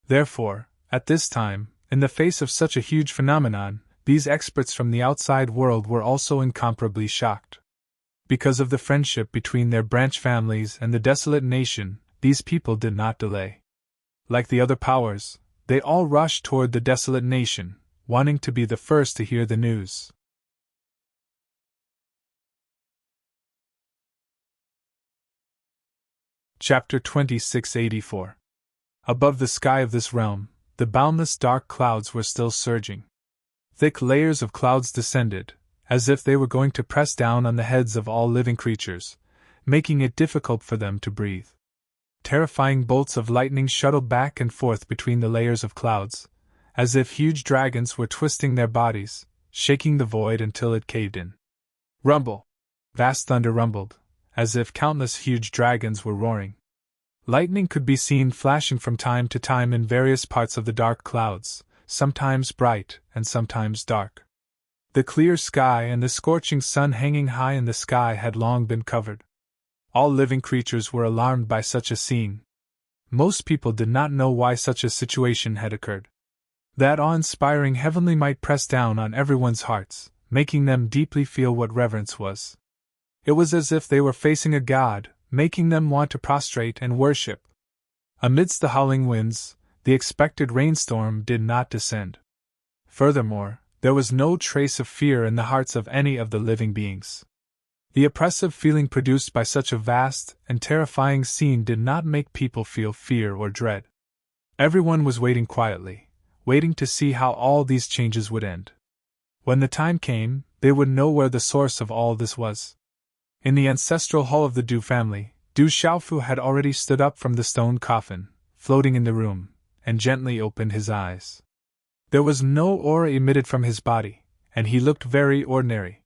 Therefore, at this time, in the face of such a huge phenomenon, these experts from the outside world were also incomparably shocked. Because of the friendship between their branch families and the desolate nation, these people did not delay. Like the other powers, they all rushed toward the desolate nation, wanting to be the first to hear the news. Chapter 2684. Above the sky of this realm, the boundless dark clouds were still surging. Thick layers of clouds descended, as if they were going to press down on the heads of all living creatures, making it difficult for them to breathe. Terrifying bolts of lightning shuttled back and forth between the layers of clouds, as if huge dragons were twisting their bodies, shaking the void until it caved in. Rumble! Vast thunder rumbled, as if countless huge dragons were roaring. Lightning could be seen flashing from time to time in various parts of the dark clouds, sometimes bright and sometimes dark. The clear sky and the scorching sun hanging high in the sky had long been covered. All living creatures were alarmed by such a scene. Most people did not know why such a situation had occurred. That awe-inspiring heavenly might pressed down on everyone's hearts, making them deeply feel what reverence was. It was as if they were facing a god, making them want to prostrate and worship. Amidst the howling winds, the expected rainstorm did not descend. Furthermore, there was no trace of fear in the hearts of any of the living beings. The oppressive feeling produced by such a vast and terrifying scene did not make people feel fear or dread. Everyone was waiting quietly, waiting to see how all these changes would end. When the time came, they would know where the source of all this was. In the ancestral hall of the Du family, Du Xiaofu had already stood up from the stone coffin, floating in the room, and gently opened his eyes. There was no aura emitted from his body, and he looked very ordinary.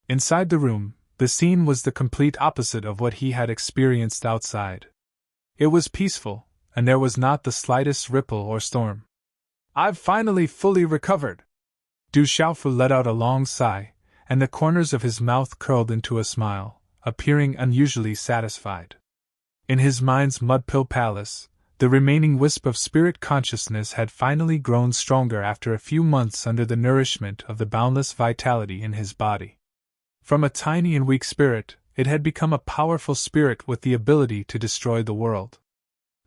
Inside the room, the scene was the complete opposite of what he had experienced outside. It was peaceful, and there was not the slightest ripple or storm. "I've finally fully recovered." Du Xiaofu let out a long sigh, and the corners of his mouth curled into a smile, appearing unusually satisfied. In his mind's mud-pill palace, the remaining wisp of spirit consciousness had finally grown stronger after a few months under the nourishment of the boundless vitality in his body. From a tiny and weak spirit, it had become a powerful spirit with the ability to destroy the world.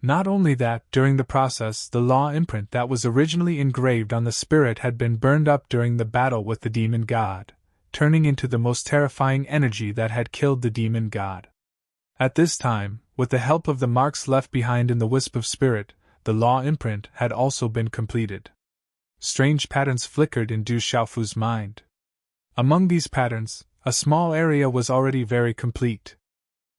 Not only that, during the process, the law imprint that was originally engraved on the spirit had been burned up during the battle with the demon god, turning into the most terrifying energy that had killed the demon god. At this time, with the help of the marks left behind in the wisp of spirit, the law imprint had also been completed. Strange patterns flickered in Du Xiaofu's mind. Among these patterns, a small area was already very complete.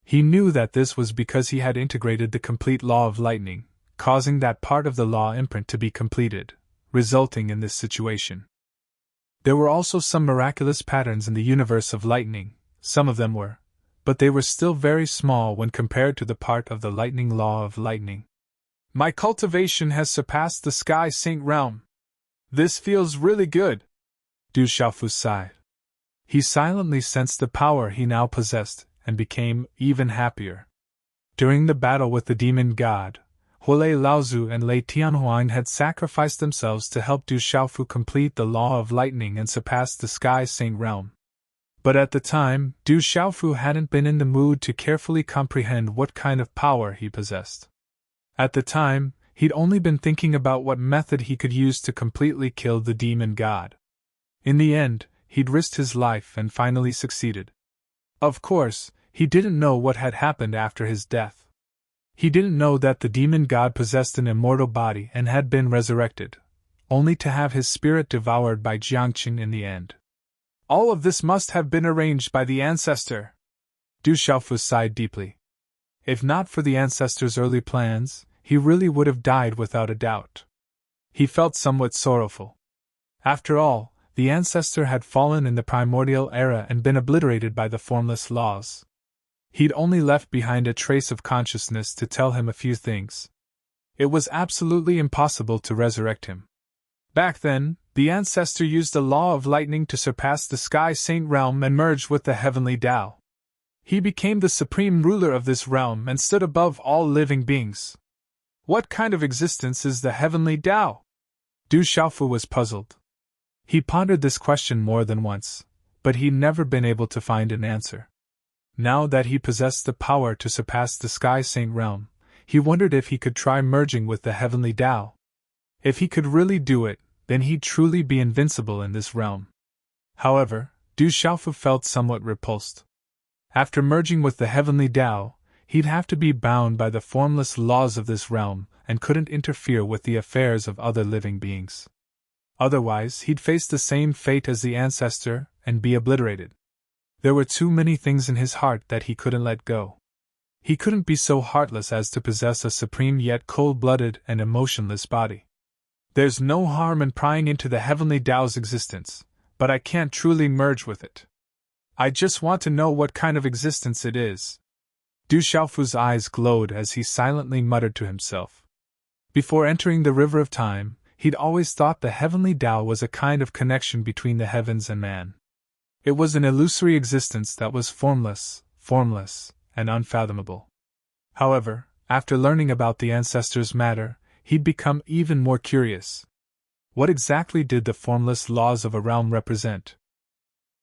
He knew that this was because he had integrated the complete law of lightning, causing that part of the law imprint to be completed, resulting in this situation. There were also some miraculous patterns in the universe of lightning, some of them were, but they were still very small when compared to the part of the lightning law of lightning. "My cultivation has surpassed the Sky Saint realm. This feels really good," Du Xiaofu sighed. He silently sensed the power he now possessed, and became even happier. During the battle with the demon god, Huolei Laozu and Lei Tianhuan had sacrificed themselves to help Du Xiaofu complete the law of lightning and surpass the Sky Saint realm. But at the time, Du Xiaofu hadn't been in the mood to carefully comprehend what kind of power he possessed. At the time, he'd only been thinking about what method he could use to completely kill the demon god. In the end, he'd risked his life and finally succeeded. Of course, he didn't know what had happened after his death. He didn't know that the demon god possessed an immortal body and had been resurrected, only to have his spirit devoured by Jiangqin in the end. All of this must have been arranged by the ancestor. Du Xiaofu sighed deeply. If not for the ancestor's early plans, he really would have died without a doubt. He felt somewhat sorrowful. After all, the ancestor had fallen in the primordial era and been obliterated by the formless laws. He'd only left behind a trace of consciousness to tell him a few things. It was absolutely impossible to resurrect him. Back then, the ancestor used the law of lightning to surpass the Sky Saint realm and merge with the heavenly Tao. He became the supreme ruler of this realm and stood above all living beings. What kind of existence is the heavenly Tao? Du Xiaofu was puzzled. He pondered this question more than once, but he'd never been able to find an answer. Now that he possessed the power to surpass the Sky Saint realm, he wondered if he could try merging with the heavenly Tao. If he could really do it, then he'd truly be invincible in this realm. However, Du Xiaofu felt somewhat repulsed. After merging with the heavenly Tao, he'd have to be bound by the formless laws of this realm and couldn't interfere with the affairs of other living beings. Otherwise, he'd face the same fate as the ancestor and be obliterated. There were too many things in his heart that he couldn't let go. He couldn't be so heartless as to possess a supreme yet cold-blooded and emotionless body. There's no harm in prying into the heavenly Tao's existence, but I can't truly merge with it. I just want to know what kind of existence it is. Du Xiaofu's eyes glowed as he silently muttered to himself. Before entering the river of time, he'd always thought the heavenly Tao was a kind of connection between the heavens and man. It was an illusory existence that was formless, and unfathomable. However, after learning about the ancestors' matter, he'd become even more curious. What exactly did the formless laws of a realm represent?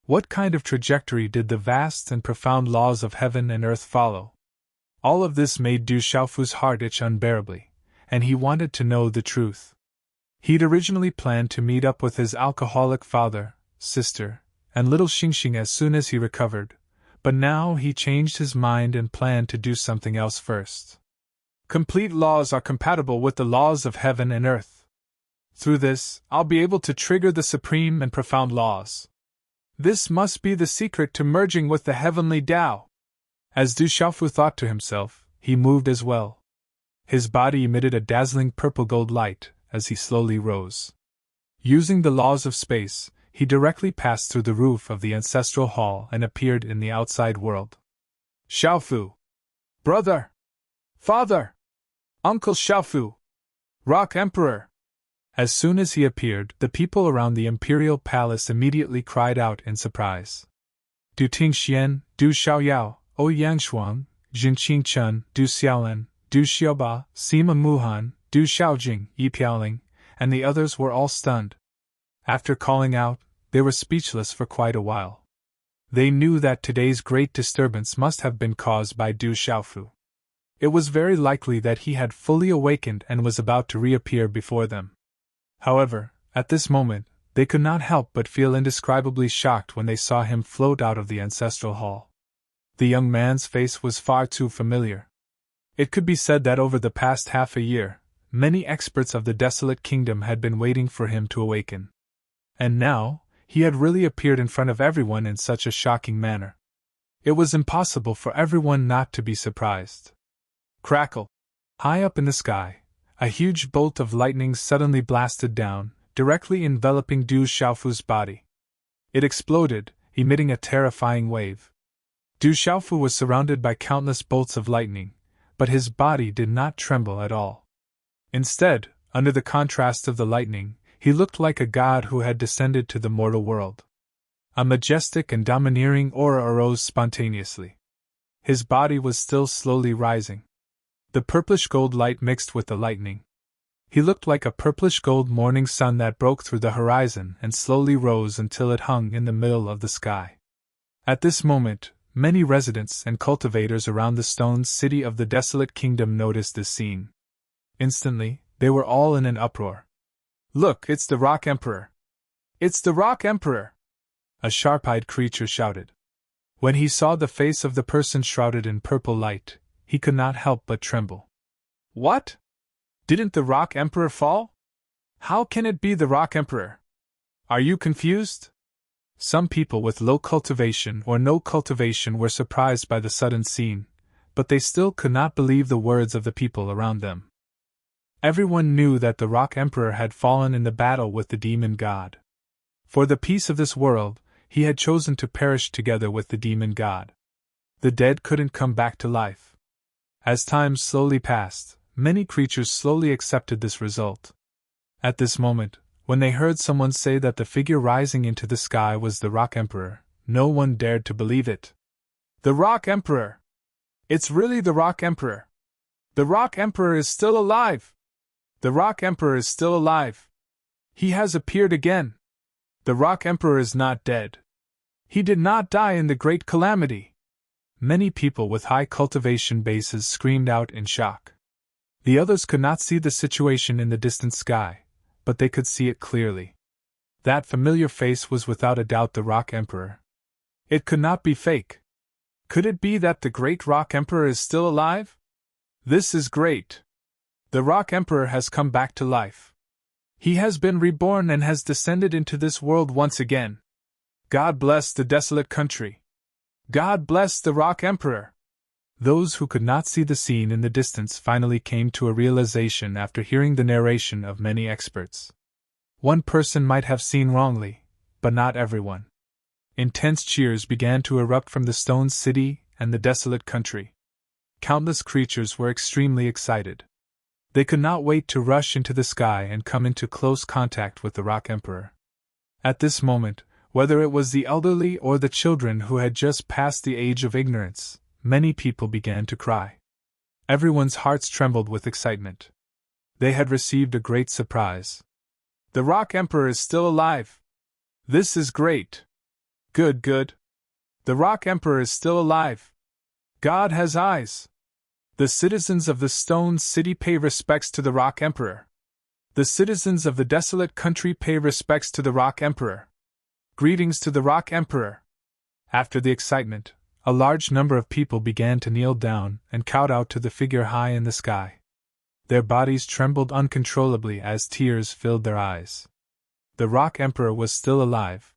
What kind of trajectory did the vast and profound laws of heaven and earth follow? All of this made Du Xiaofu's heart itch unbearably, and he wanted to know the truth. He'd originally planned to meet up with his alcoholic father, sister, and little Xingxing as soon as he recovered, but now he changed his mind and planned to do something else first. Complete laws are compatible with the laws of heaven and earth. Through this, I'll be able to trigger the supreme and profound laws. This must be the secret to merging with the heavenly Tao. As Du Xiaofu thought to himself, he moved as well. His body emitted a dazzling purple-gold light as he slowly rose. Using the laws of space, he directly passed through the roof of the ancestral hall and appeared in the outside world. Xiaofu! Brother! Father! Uncle Xiaofu! Rock Emperor! As soon as he appeared, the people around the imperial palace immediately cried out in surprise. Du Tingxian, Du Xiaoyao, O Yangshuang, Jinqing Chen, Du Xiaolan, Du Xiaoba, Sima Muhan, Du Xiaojing, Yi Piaoling, and the others were all stunned. After calling out, they were speechless for quite a while. They knew that today's great disturbance must have been caused by Du Xiaofu. It was very likely that he had fully awakened and was about to reappear before them. However, at this moment, they could not help but feel indescribably shocked when they saw him float out of the ancestral hall. The young man's face was far too familiar. It could be said that over the past half a year, many experts of the desolate kingdom had been waiting for him to awaken. And now, he had really appeared in front of everyone in such a shocking manner. It was impossible for everyone not to be surprised. Crackle! High up in the sky, a huge bolt of lightning suddenly blasted down, directly enveloping Du Xiaofu's body. It exploded, emitting a terrifying wave. Du Xiaofu was surrounded by countless bolts of lightning, but his body did not tremble at all. Instead, under the contrast of the lightning, he looked like a god who had descended to the mortal world. A majestic and domineering aura arose spontaneously. His body was still slowly rising. The purplish-gold light mixed with the lightning. He looked like a purplish-gold morning sun that broke through the horizon and slowly rose until it hung in the middle of the sky. At this moment, many residents and cultivators around the stone city of the desolate kingdom noticed this scene. Instantly, they were all in an uproar. "Look, it's the Rock Emperor! It's the Rock Emperor!" a sharp-eyed creature shouted. When he saw the face of the person shrouded in purple light, he could not help but tremble. "What? Didn't the Rock Emperor fall? How can it be the Rock Emperor? Are you confused?" Some people with low cultivation or no cultivation were surprised by the sudden scene, but they still could not believe the words of the people around them. Everyone knew that the Rock Emperor had fallen in the battle with the demon god. For the peace of this world, he had chosen to perish together with the demon god. The dead couldn't come back to life. As time slowly passed, many creatures slowly accepted this result. At this moment, when they heard someone say that the figure rising into the sky was the Rock Emperor, no one dared to believe it. "The Rock Emperor! It's really the Rock Emperor! The Rock Emperor is still alive! The Rock Emperor is still alive! He has appeared again! The Rock Emperor is not dead! He did not die in the Great Calamity!" Many people with high cultivation bases screamed out in shock. The others could not see the situation in the distant sky, but they could see it clearly. That familiar face was without a doubt the Rock Emperor. It could not be fake. Could it be that the great Rock Emperor is still alive? This is great. The Rock Emperor has come back to life. He has been reborn and has descended into this world once again. God bless the desolate country. God bless the Rock Emperor. Those who could not see the scene in the distance finally came to a realization after hearing the narration of many experts. One person might have seen wrongly, but not everyone. Intense cheers began to erupt from the stone city and the desolate country. Countless creatures were extremely excited. They could not wait to rush into the sky and come into close contact with the Rock Emperor. At this moment, whether it was the elderly or the children who had just passed the age of ignorance, many people began to cry. Everyone's hearts trembled with excitement. They had received a great surprise. The Rock Emperor is still alive. This is great. Good, good. The Rock Emperor is still alive. God has eyes. The citizens of the Stone City pay respects to the Rock Emperor. The citizens of the desolate country pay respects to the Rock Emperor. Greetings to the Rock Emperor. After the excitement, a large number of people began to kneel down and kowtow to the figure high in the sky. Their bodies trembled uncontrollably as tears filled their eyes. The Rock Emperor was still alive.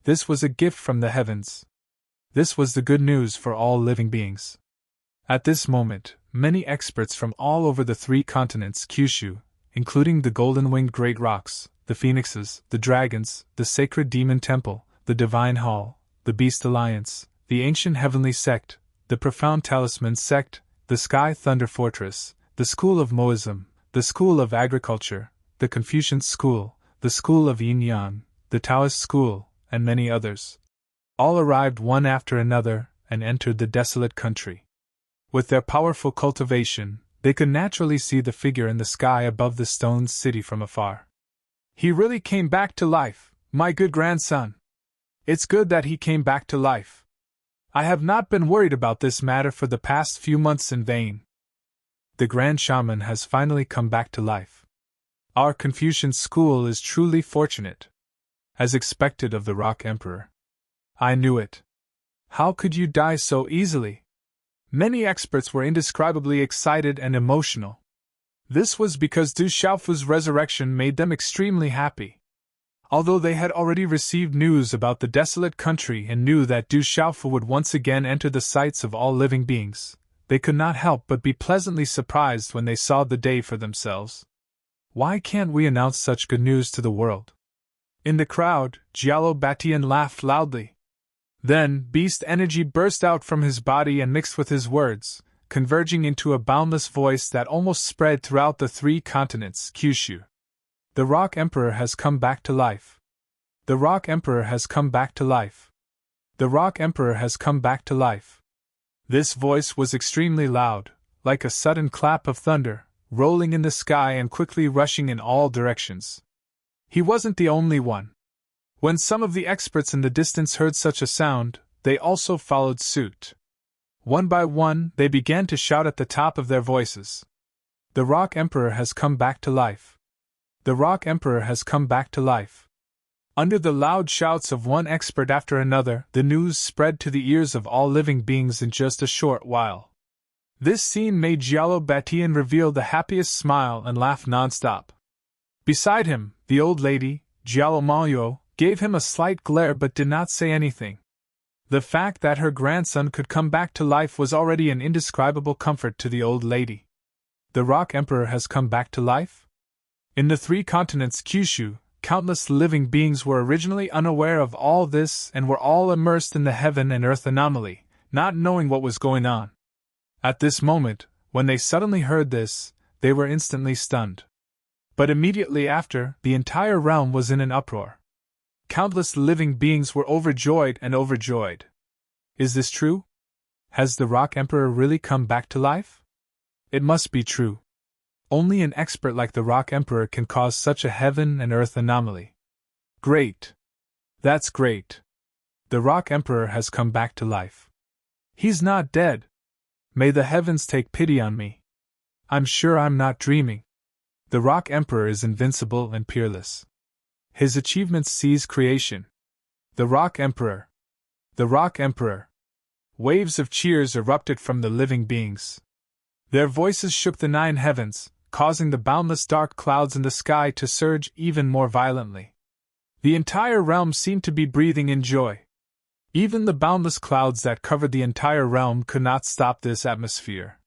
This was a gift from the heavens. This was the good news for all living beings. At this moment, many experts from all over the 3 continents Kyushu, including the golden-winged great rocks, the phoenixes, the dragons, the sacred demon temple, the divine hall, the beast alliance, the ancient heavenly sect, the profound talisman sect, the sky thunder fortress, the school of Moism, the school of agriculture, the Confucian school, the school of yin-yang, the Taoist school, and many others, all arrived one after another and entered the desolate country. With their powerful cultivation, they could naturally see the figure in the sky above the stone city from afar. He really came back to life, my good grandson. It's good that he came back to life. I have not been worried about this matter for the past few months in vain. The Grand Shaman has finally come back to life. Our Confucian school is truly fortunate. As expected of the Rock Emperor. I knew it. How could you die so easily? Many experts were indescribably excited and emotional. This was because Du Xiaofu's resurrection made them extremely happy. Although they had already received news about the desolate country and knew that Du Xiaofu would once again enter the sights of all living beings, they could not help but be pleasantly surprised when they saw the day for themselves. Why can't we announce such good news to the world? In the crowd, Giallo Batian laughed loudly. Then, beast energy burst out from his body and mixed with his words, converging into a boundless voice that almost spread throughout the 3 continents Kyushu. The Rock Emperor has come back to life. The Rock Emperor has come back to life. The Rock Emperor has come back to life. This voice was extremely loud, like a sudden clap of thunder, rolling in the sky and quickly rushing in all directions. He wasn't the only one. When some of the experts in the distance heard such a sound, they also followed suit. One by one, they began to shout at the top of their voices. The Rock Emperor has come back to life. The Rock Emperor has come back to life. Under the loud shouts of one expert after another, the news spread to the ears of all living beings in just a short while. This scene made Giallo Batian reveal the happiest smile and laugh non-stop. Beside him, the old lady, Giallo Mayo, gave him a slight glare but did not say anything. The fact that her grandson could come back to life was already an indescribable comfort to the old lady. The Rock Emperor has come back to life? In the 3 continents Kyushu, countless living beings were originally unaware of all this and were all immersed in the heaven and earth anomaly, not knowing what was going on. At this moment, when they suddenly heard this, they were instantly stunned. But immediately after, the entire realm was in an uproar. Countless living beings were overjoyed and overjoyed. Is this true? Has the Rock Emperor really come back to life? It must be true. Only an expert like the Rock Emperor can cause such a heaven and earth anomaly. Great! That's great! The Rock Emperor has come back to life. He's not dead. May the heavens take pity on me. I'm sure I'm not dreaming. The Rock Emperor is invincible and peerless. His achievements seize creation. The Rock Emperor. The Rock Emperor. Waves of cheers erupted from the living beings. Their voices shook the 9 heavens, causing the boundless dark clouds in the sky to surge even more violently. The entire realm seemed to be breathing in joy. Even the boundless clouds that covered the entire realm could not stop this atmosphere.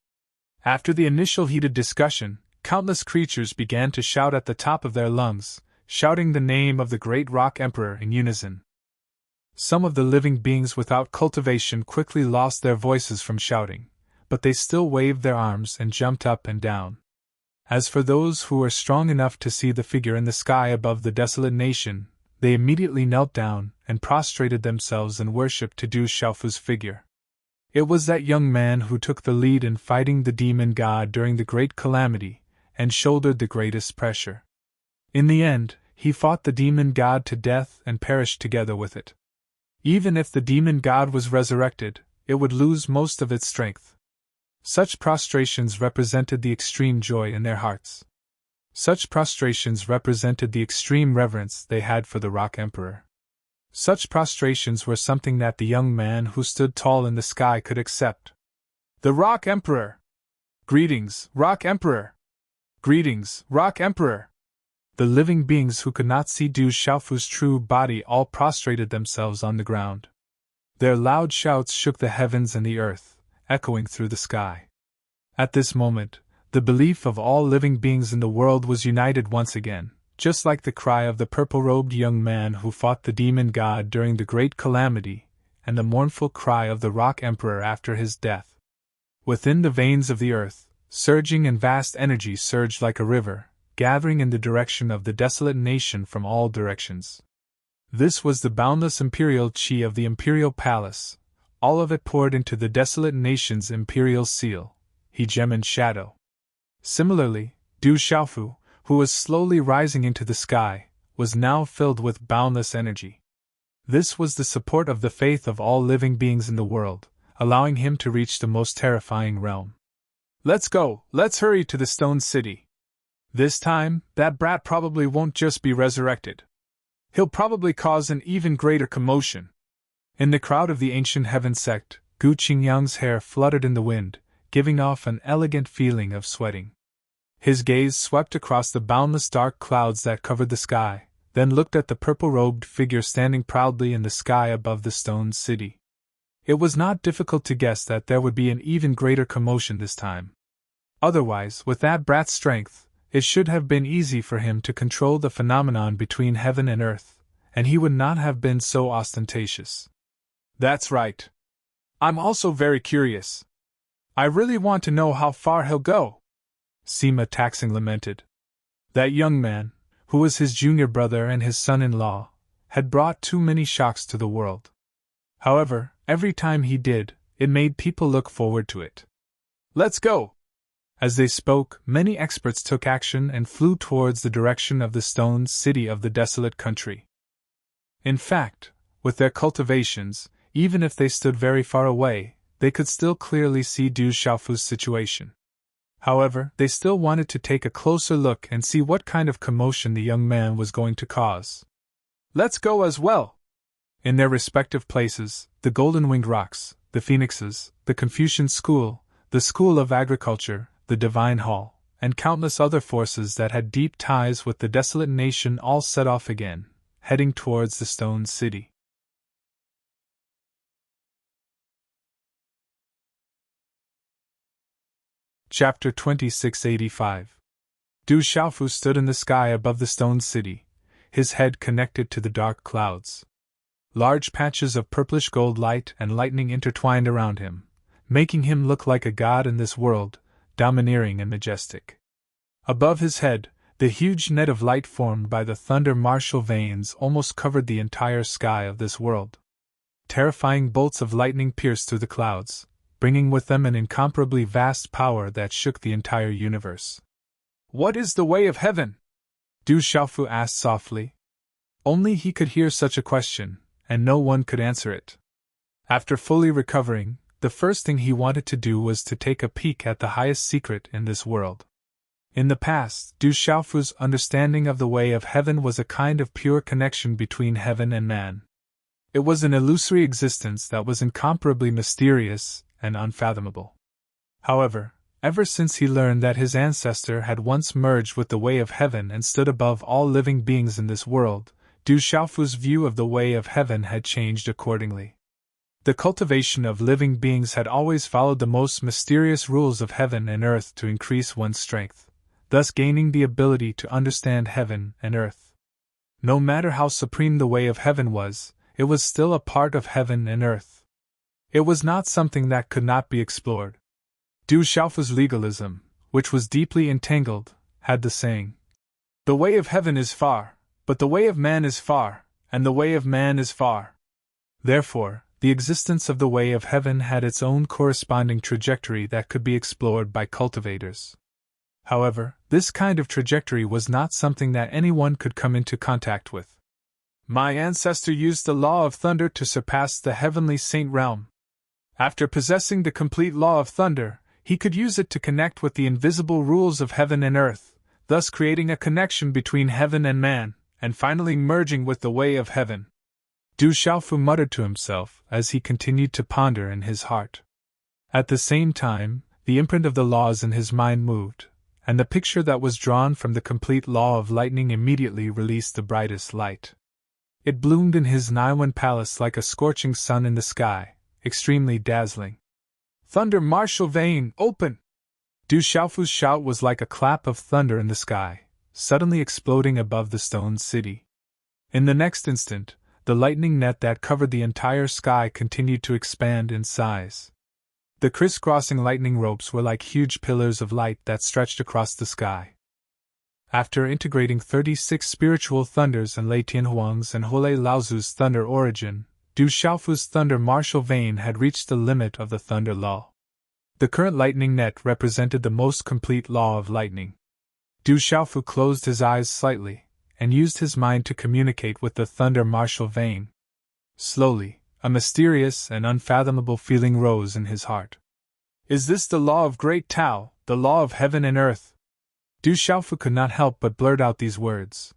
After the initial heated discussion, countless creatures began to shout at the top of their lungs, shouting the name of the great Rock Emperor in unison. Some of the living beings without cultivation quickly lost their voices from shouting, but they still waved their arms and jumped up and down. As for those who were strong enough to see the figure in the sky above the desolate nation, they immediately knelt down and prostrated themselves in worship to Du Xiaofu's figure. It was that young man who took the lead in fighting the demon god during the great calamity, and shouldered the greatest pressure. In the end, he fought the demon god to death and perished together with it. Even if the demon god was resurrected, it would lose most of its strength. Such prostrations represented the extreme joy in their hearts. Such prostrations represented the extreme reverence they had for the Rock Emperor. Such prostrations were something that the young man who stood tall in the sky could accept. The Rock Emperor! Greetings, Rock Emperor! Greetings, Rock Emperor! The living beings who could not see Du Xiaofu's true body all prostrated themselves on the ground. Their loud shouts shook the heavens and the earth, echoing through the sky. At this moment, the belief of all living beings in the world was united once again, just like the cry of the purple-robed young man who fought the demon god during the great calamity, and the mournful cry of the Rock Emperor after his death. Within the veins of the earth, surging and vast energy surged like a river, gathering in the direction of the desolate nation from all directions. This was the boundless imperial qi of the imperial palace, all of it poured into the desolate nation's imperial seal, he gem and shadow. Similarly, Du Xiaofu, who was slowly rising into the sky, was now filled with boundless energy. This was the support of the faith of all living beings in the world, allowing him to reach the most terrifying realm. Let's go, let's hurry to the Stone City. This time, that brat probably won't just be resurrected. He'll probably cause an even greater commotion. In the crowd of the ancient heaven sect, Gu Qingyang's hair fluttered in the wind, giving off an elegant feeling of sweating. His gaze swept across the boundless dark clouds that covered the sky, then looked at the purple-robed figure standing proudly in the sky above the stone city. It was not difficult to guess that there would be an even greater commotion this time. Otherwise, with that brat's strength, it should have been easy for him to control the phenomenon between heaven and earth, and he would not have been so ostentatious. That's right. I'm also very curious. I really want to know how far he'll go. Sima Taxing lamented. That young man, who was his junior brother and his son-in-law, had brought too many shocks to the world. However, every time he did, it made people look forward to it. Let's go! As they spoke, many experts took action and flew towards the direction of the stone city of the desolate country. In fact, with their cultivations, even if they stood very far away, they could still clearly see Du Xiaofu's situation. However, they still wanted to take a closer look and see what kind of commotion the young man was going to cause. Let's go as well! In their respective places, the Golden-Winged Rocks, the Phoenixes, the Confucian School, the School of Agriculture, the Divine Hall, and countless other forces that had deep ties with the desolate nation all set off again, heading towards the Stone City. Chapter 2685. Du Xiaofu stood in the sky above the stone city, his head connected to the dark clouds. Large patches of purplish gold light and lightning intertwined around him, making him look like a god in this world, domineering and majestic. Above his head, the huge net of light formed by the thunder martial veins almost covered the entire sky of this world. Terrifying bolts of lightning pierced through the clouds, bringing with them an incomparably vast power that shook the entire universe. What is the way of heaven? Du Xiaofu asked softly. Only he could hear such a question, and no one could answer it. After fully recovering, the first thing he wanted to do was to take a peek at the highest secret in this world. In the past, Du Xiaofu's understanding of the way of heaven was a kind of pure connection between heaven and man. It was an illusory existence that was incomparably mysterious and unfathomable. However, ever since he learned that his ancestor had once merged with the way of heaven and stood above all living beings in this world, Du Xiaofu's view of the way of heaven had changed accordingly. The cultivation of living beings had always followed the most mysterious rules of heaven and earth to increase one's strength, thus gaining the ability to understand heaven and earth. No matter how supreme the way of heaven was, it was still a part of heaven and earth. It was not something that could not be explored. Du Xiaofu's legalism, which was deeply entangled, had the saying, "The way of heaven is far, but the way of man is far, and the way of man is far." Therefore, the existence of the way of heaven had its own corresponding trajectory that could be explored by cultivators. However, this kind of trajectory was not something that anyone could come into contact with. My ancestor used the law of thunder to surpass the heavenly saint realm. After possessing the complete law of thunder, he could use it to connect with the invisible rules of heaven and earth, thus creating a connection between heaven and man, and finally merging with the way of heaven. Du Xiaofu muttered to himself as he continued to ponder in his heart. At the same time, the imprint of the laws in his mind moved, and the picture that was drawn from the complete law of lightning immediately released the brightest light. It bloomed in his Niwen palace like a scorching sun in the sky, extremely dazzling. "Thunder martial vein, open!" Du Xiaofu's shout was like a clap of thunder in the sky, suddenly exploding above the stone city. In the next instant, the lightning net that covered the entire sky continued to expand in size. The crisscrossing lightning ropes were like huge pillars of light that stretched across the sky. After integrating 36 spiritual thunders and Lei Tianhuang's and Hole Laozu's thunder origin, Du Xiaofu's thunder martial vein had reached the limit of the thunder law. The current lightning net represented the most complete law of lightning. Du Xiaofu closed his eyes slightly, and used his mind to communicate with the thunder martial vein. Slowly, a mysterious and unfathomable feeling rose in his heart. Is this the law of Great Tao, the law of heaven and earth? Du Xiaofu could not help but blurt out these words.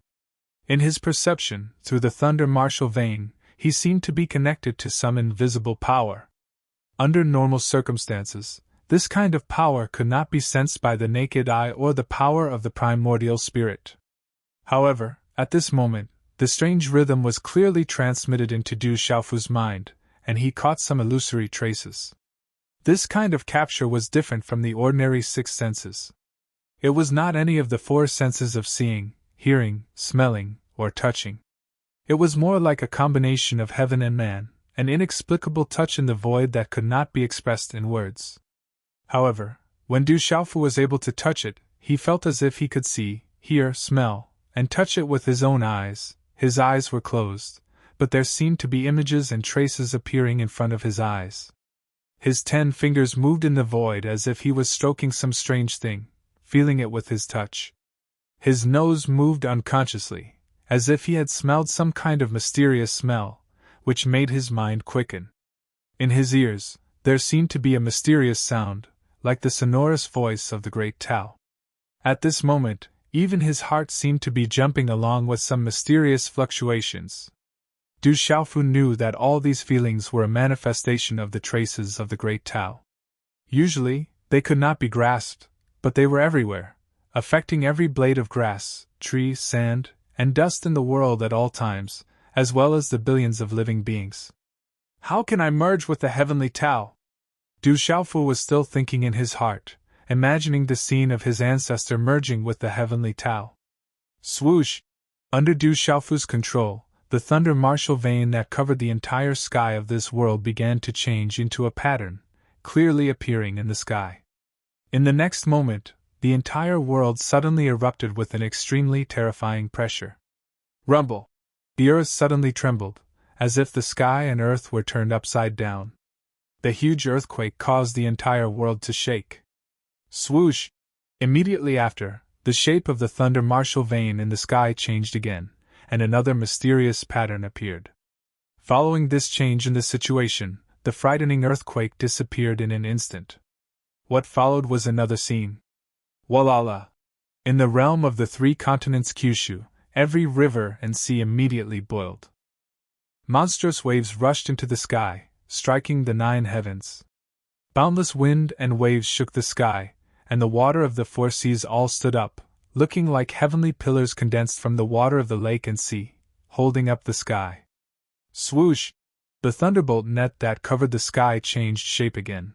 In his perception, through the thunder martial vein, he seemed to be connected to some invisible power. Under normal circumstances, this kind of power could not be sensed by the naked eye or the power of the primordial spirit. However, at this moment, the strange rhythm was clearly transmitted into Du Xiaofu's mind, and he caught some illusory traces. This kind of capture was different from the ordinary six senses. It was not any of the four senses of seeing, hearing, smelling, or touching. It was more like a combination of heaven and man, an inexplicable touch in the void that could not be expressed in words. However, when Du Xiaofu was able to touch it, he felt as if he could see, hear, smell, and touch it with his own eyes. His eyes were closed, but there seemed to be images and traces appearing in front of his eyes. His 10 fingers moved in the void as if he was stroking some strange thing, feeling it with his touch. His nose moved unconsciously, as if he had smelled some kind of mysterious smell, which made his mind quicken. In his ears, there seemed to be a mysterious sound, like the sonorous voice of the Great Tao. At this moment, even his heart seemed to be jumping along with some mysterious fluctuations. Du Xiaofu knew that all these feelings were a manifestation of the traces of the Great Tao. Usually, they could not be grasped, but they were everywhere, affecting every blade of grass, tree, sand, and dust in the world at all times, as well as the billions of living beings. How can I merge with the heavenly Tao? Du Xiaofu was still thinking in his heart, imagining the scene of his ancestor merging with the heavenly Tao. Swoosh! Under Du Xiaofu's control, the thunder martial vein that covered the entire sky of this world began to change into a pattern, clearly appearing in the sky. In the next moment, the entire world suddenly erupted with an extremely terrifying pressure. Rumble! The earth suddenly trembled, as if the sky and earth were turned upside down. The huge earthquake caused the entire world to shake. Swoosh! Immediately after, the shape of the thunder martial vein in the sky changed again, and another mysterious pattern appeared. Following this change in the situation, the frightening earthquake disappeared in an instant. What followed was another scene. Walala! In the realm of the 3 continents Kyushu, every river and sea immediately boiled. Monstrous waves rushed into the sky, striking the 9 heavens. Boundless wind and waves shook the sky, and the water of the 4 seas all stood up, looking like heavenly pillars condensed from the water of the lake and sea, holding up the sky. Swoosh! The thunderbolt net that covered the sky changed shape again.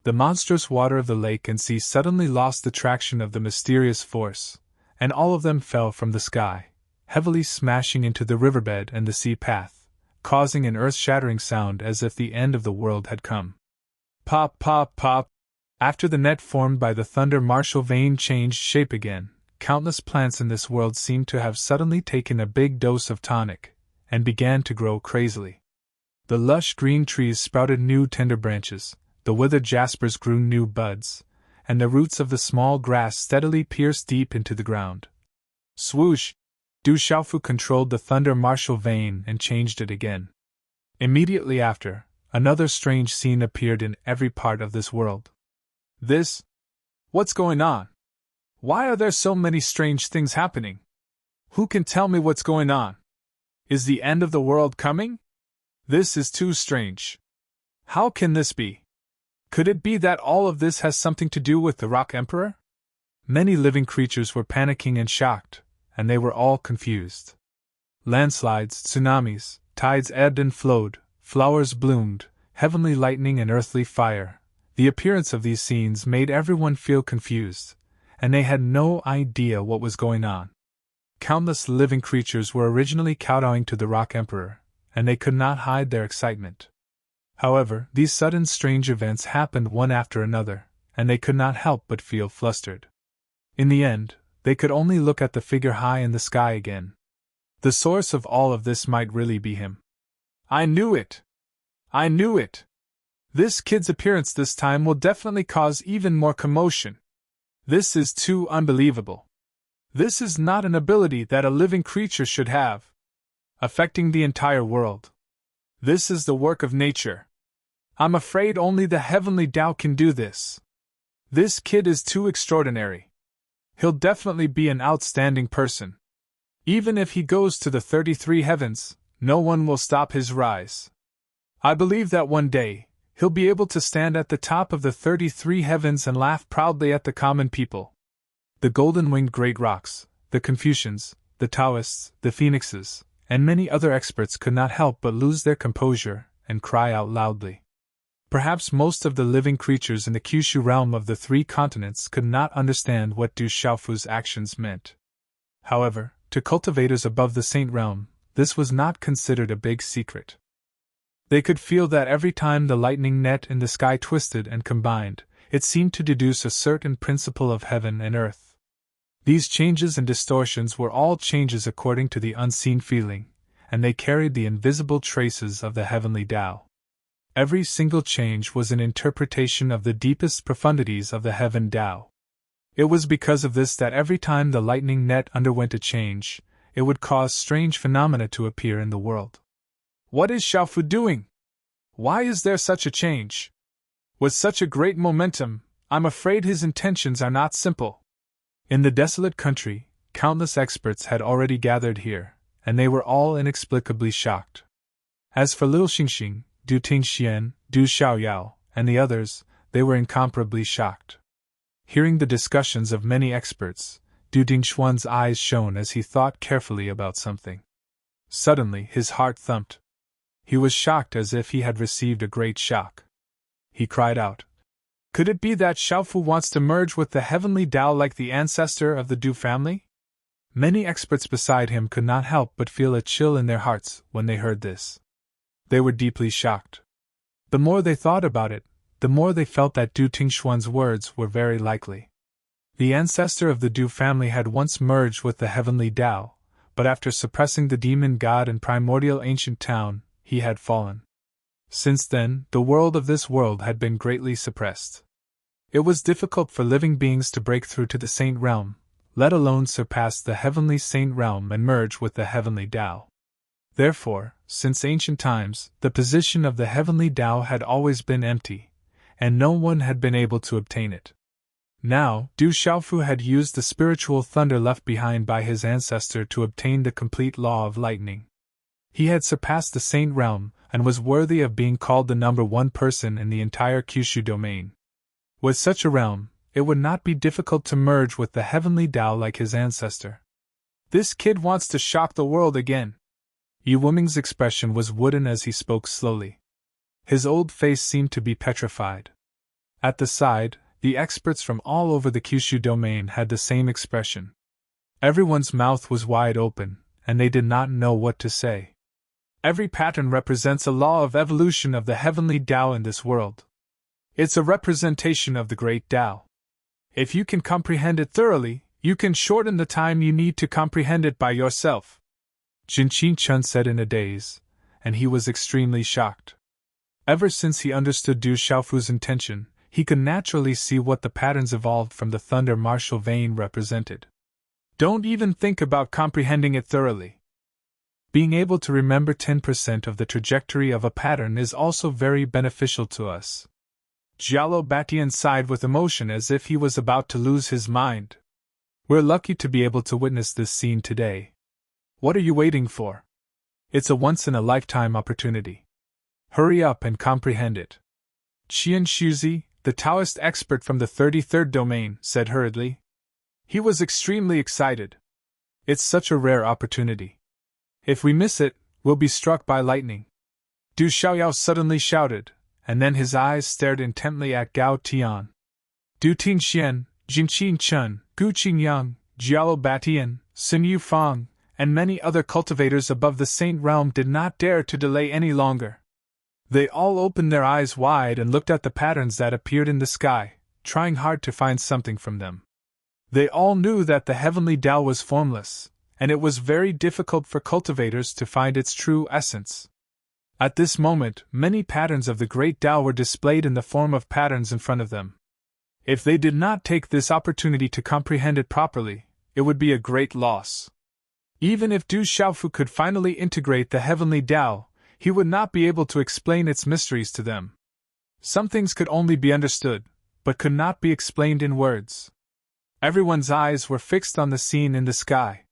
The monstrous water of the lake and sea suddenly lost the traction of the mysterious force, and all of them fell from the sky, heavily smashing into the riverbed and the sea path, causing an earth-shattering sound as if the end of the world had come. Pop, pop, pop! After the net formed by the thunder martial vein changed shape again, countless plants in this world seemed to have suddenly taken a big dose of tonic, and began to grow crazily. The lush green trees sprouted new tender branches, the withered jaspers grew new buds, and the roots of the small grass steadily pierced deep into the ground. Swoosh! Du Xiaofu controlled the thunder martial vein and changed it again. Immediately after, another strange scene appeared in every part of this world. What's going on? Why are there so many strange things happening? Who can tell me what's going on? Is the end of the world coming? This is too strange. How can this be? Could it be that all of this has something to do with the Rock Emperor? Many living creatures were panicking and shocked, and they were all confused. Landslides, tsunamis, tides ebbed and flowed, flowers bloomed, heavenly lightning and earthly fire. The appearance of these scenes made everyone feel confused, and they had no idea what was going on. Countless living creatures were originally kowtowing to the Rock Emperor, and they could not hide their excitement. However, these sudden strange events happened one after another, and they could not help but feel flustered. In the end, they could only look at the figure high in the sky again. The source of all of this might really be him. I knew it! I knew it! This kid's appearance this time will definitely cause even more commotion. This is too unbelievable. This is not an ability that a living creature should have. Affecting the entire world. This is the work of nature. I'm afraid only the heavenly Tao can do this. This kid is too extraordinary. He'll definitely be an outstanding person. Even if he goes to the 33 heavens, no one will stop his rise. I believe that one day, he'll be able to stand at the top of the 33 heavens and laugh proudly at the common people. The golden-winged great rocks, the Confucians, the Taoists, the Phoenixes, and many other experts could not help but lose their composure and cry out loudly. Perhaps most of the living creatures in the Kyushu realm of the 3 continents could not understand what Du Xiaofu's actions meant. However, to cultivators above the Saint realm, this was not considered a big secret. They could feel that every time the lightning net in the sky twisted and combined, it seemed to deduce a certain principle of heaven and earth. These changes and distortions were all changes according to the unseen feeling, and they carried the invisible traces of the heavenly Tao. Every single change was an interpretation of the deepest profundities of the heaven Tao. It was because of this that every time the lightning net underwent a change, it would cause strange phenomena to appear in the world. What is Xiaofu doing? Why is there such a change? With such a great momentum, I'm afraid his intentions are not simple. In the desolate country, countless experts had already gathered here, and they were all inexplicably shocked. As for Lil Xingxing, Du Tingxian, Du Xiaoyao, and the others, they were incomparably shocked. Hearing the discussions of many experts, Du Dingshuan's eyes shone as he thought carefully about something. Suddenly his heart thumped. He was shocked as if he had received a great shock. He cried out, "Could it be that Xiaofu wants to merge with the heavenly Tao like the ancestor of the Du family?" Many experts beside him could not help but feel a chill in their hearts when they heard this. They were deeply shocked. The more they thought about it, the more they felt that Du Tingshuan's words were very likely. The ancestor of the Du family had once merged with the heavenly Tao, but after suppressing the demon god in primordial ancient town, he had fallen. Since then, the world of this world had been greatly suppressed. It was difficult for living beings to break through to the saint realm, let alone surpass the heavenly saint realm and merge with the heavenly Tao. Therefore, since ancient times, the position of the heavenly Tao had always been empty, and no one had been able to obtain it. Now, Du Xiaofu had used the spiritual thunder left behind by his ancestor to obtain the complete law of lightning. He had surpassed the Saint realm, and was worthy of being called the number one person in the entire Kyushu domain. With such a realm, it would not be difficult to merge with the heavenly Tao like his ancestor. This kid wants to shock the world again. Yu Wuming's expression was wooden as he spoke slowly. His old face seemed to be petrified. At the side, the experts from all over the Kyushu domain had the same expression. Everyone's mouth was wide open, and they did not know what to say. Every pattern represents a law of evolution of the heavenly Tao in this world. It's a representation of the great Tao. If you can comprehend it thoroughly, you can shorten the time you need to comprehend it by yourself. Jinqing Chun said in a daze, and he was extremely shocked. Ever since he understood Du Xiaofu's intention, he could naturally see what the patterns evolved from the thunder martial vein represented. Don't even think about comprehending it thoroughly. Being able to remember 10% of the trajectory of a pattern is also very beneficial to us. Jialo Batian sighed with emotion as if he was about to lose his mind. We're lucky to be able to witness this scene today. What are you waiting for? It's a once-in-a-lifetime opportunity. Hurry up and comprehend it. Qian Shuzi, the Taoist expert from the 33rd domain, said hurriedly. He was extremely excited. It's such a rare opportunity. If we miss it, we'll be struck by lightning. Du Xiaoyao suddenly shouted, and then his eyes stared intently at Gao Tian. Du Tingxian, Jinqing Chun, Gu Qingyang, Jialo Batian, Sun Yufang, and many other cultivators above the Saint realm did not dare to delay any longer. They all opened their eyes wide and looked at the patterns that appeared in the sky, trying hard to find something from them. They all knew that the heavenly Tao was formless, and it was very difficult for cultivators to find its true essence. At this moment, many patterns of the great Tao were displayed in the form of patterns in front of them. If they did not take this opportunity to comprehend it properly, it would be a great loss. Even if Du Xiaofu could finally integrate the heavenly Tao, he would not be able to explain its mysteries to them. Some things could only be understood, but could not be explained in words. Everyone's eyes were fixed on the scene in the sky.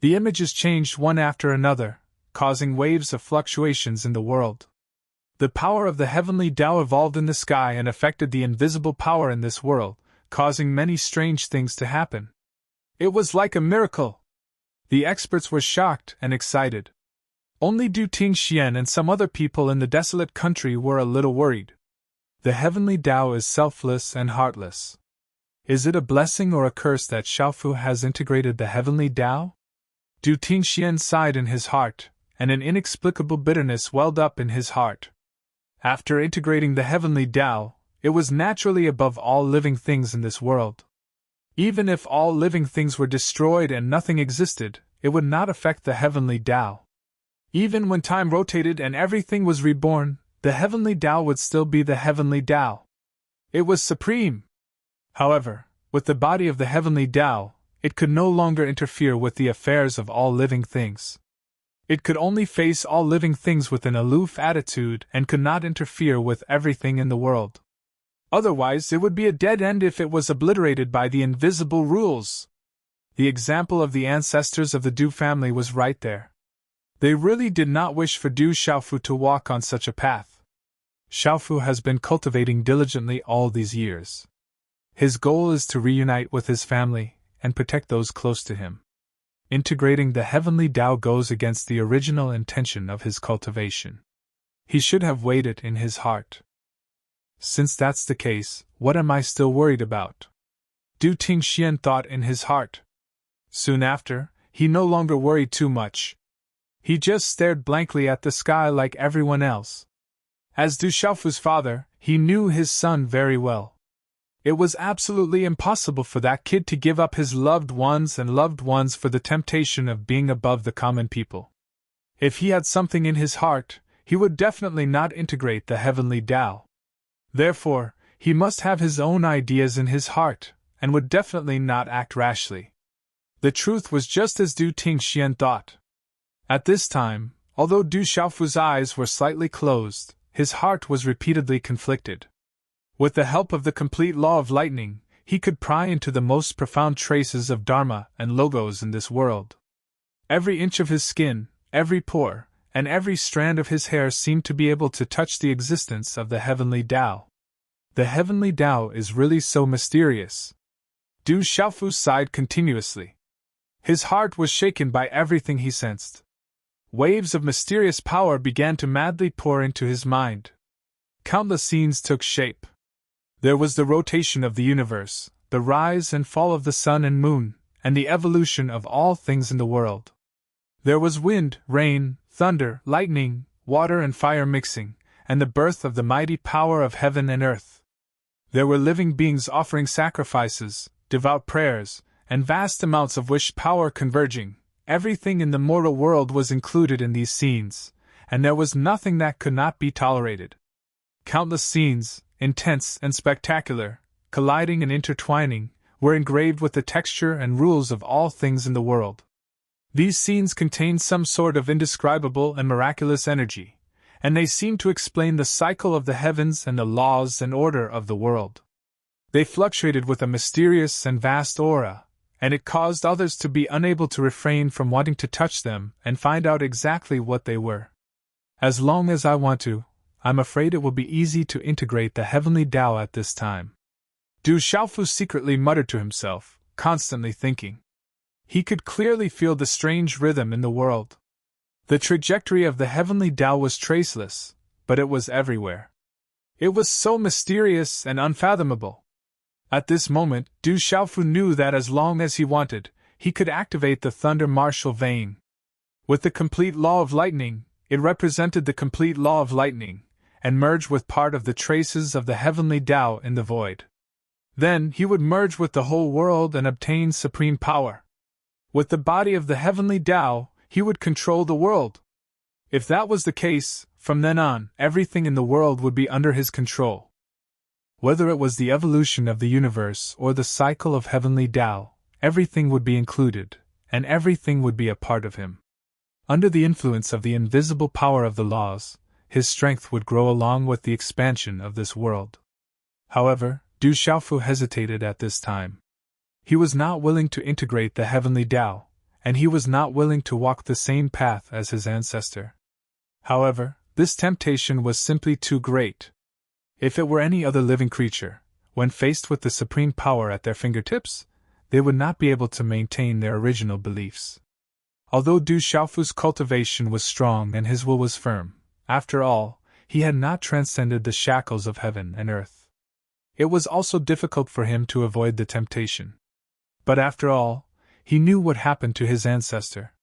The images changed one after another, causing waves of fluctuations in the world. The power of the heavenly Tao evolved in the sky and affected the invisible power in this world, causing many strange things to happen. It was like a miracle. The experts were shocked and excited. Only Du Tingxian and some other people in the desolate country were a little worried. The heavenly Tao is selfless and heartless. Is it a blessing or a curse that Xiaofu has integrated the heavenly Tao? Du Tingxian sighed in his heart, and an inexplicable bitterness welled up in his heart. After integrating the heavenly Tao, it was naturally above all living things in this world. Even if all living things were destroyed and nothing existed, it would not affect the heavenly Tao. Even when time rotated and everything was reborn, the heavenly Tao would still be the heavenly Tao. It was supreme. However, with the body of the heavenly Tao, it could no longer interfere with the affairs of all living things. It could only face all living things with an aloof attitude and could not interfere with everything in the world. Otherwise, it would be a dead end if it was obliterated by the invisible rules. The example of the ancestors of the Du family was right there. They really did not wish for Du Xiaofu to walk on such a path. Xiaofu has been cultivating diligently all these years. His goal is to reunite with his family and protect those close to him. Integrating the heavenly Tao goes against the original intention of his cultivation. He should have weighed it in his heart. Since that's the case, what am I still worried about? Du Tingxian thought in his heart. Soon after, he no longer worried too much. He just stared blankly at the sky like everyone else. As Du Xiaofu's father, he knew his son very well. It was absolutely impossible for that kid to give up his loved ones for the temptation of being above the common people. If he had something in his heart, he would definitely not integrate the heavenly Tao. Therefore, he must have his own ideas in his heart, and would definitely not act rashly. The truth was just as Du Tingxian thought. At this time, although Du Xiaofu's eyes were slightly closed, his heart was repeatedly conflicted. With the help of the complete law of lightning, he could pry into the most profound traces of Dharma and Logos in this world. Every inch of his skin, every pore, and every strand of his hair seemed to be able to touch the existence of the heavenly Tao. The heavenly Tao is really so mysterious. Du Xiaofu sighed continuously. His heart was shaken by everything he sensed. Waves of mysterious power began to madly pour into his mind. Countless scenes took shape. There was the rotation of the universe, the rise and fall of the sun and moon, and the evolution of all things in the world. There was wind, rain, thunder, lightning, water and fire mixing, and the birth of the mighty power of heaven and earth. There were living beings offering sacrifices, devout prayers, and vast amounts of wish power converging. Everything in the mortal world was included in these scenes, and there was nothing that could not be tolerated. Countless scenes, intense and spectacular, colliding and intertwining, were engraved with the texture and rules of all things in the world. These scenes contained some sort of indescribable and miraculous energy, and they seemed to explain the cycle of the heavens and the laws and order of the world. They fluctuated with a mysterious and vast aura, and it caused others to be unable to refrain from wanting to touch them and find out exactly what they were. As long as I want to, I'm afraid it will be easy to integrate the heavenly Tao at this time. Du Xiaofu secretly muttered to himself, constantly thinking. He could clearly feel the strange rhythm in the world. The trajectory of the heavenly Tao was traceless, but it was everywhere. It was so mysterious and unfathomable. At this moment, Du Xiaofu knew that as long as he wanted, he could activate the thunder martial vein. With the complete law of lightning, it represented the complete law of lightning, and merge with part of the traces of the heavenly Tao in the void. Then he would merge with the whole world and obtain supreme power. With the body of the heavenly Tao, he would control the world. If that was the case, from then on, everything in the world would be under his control. Whether it was the evolution of the universe or the cycle of heavenly Tao, everything would be included, and everything would be a part of him. Under the influence of the invisible power of the laws, his strength would grow along with the expansion of this world. However, Du Xiaofu hesitated at this time. He was not willing to integrate the heavenly Tao, and he was not willing to walk the same path as his ancestor. However, this temptation was simply too great. If it were any other living creature, when faced with the supreme power at their fingertips, they would not be able to maintain their original beliefs. Although Du Xiaofu's cultivation was strong and his will was firm, after all, he had not transcended the shackles of heaven and earth. It was also difficult for him to avoid the temptation. But after all, he knew what happened to his ancestor.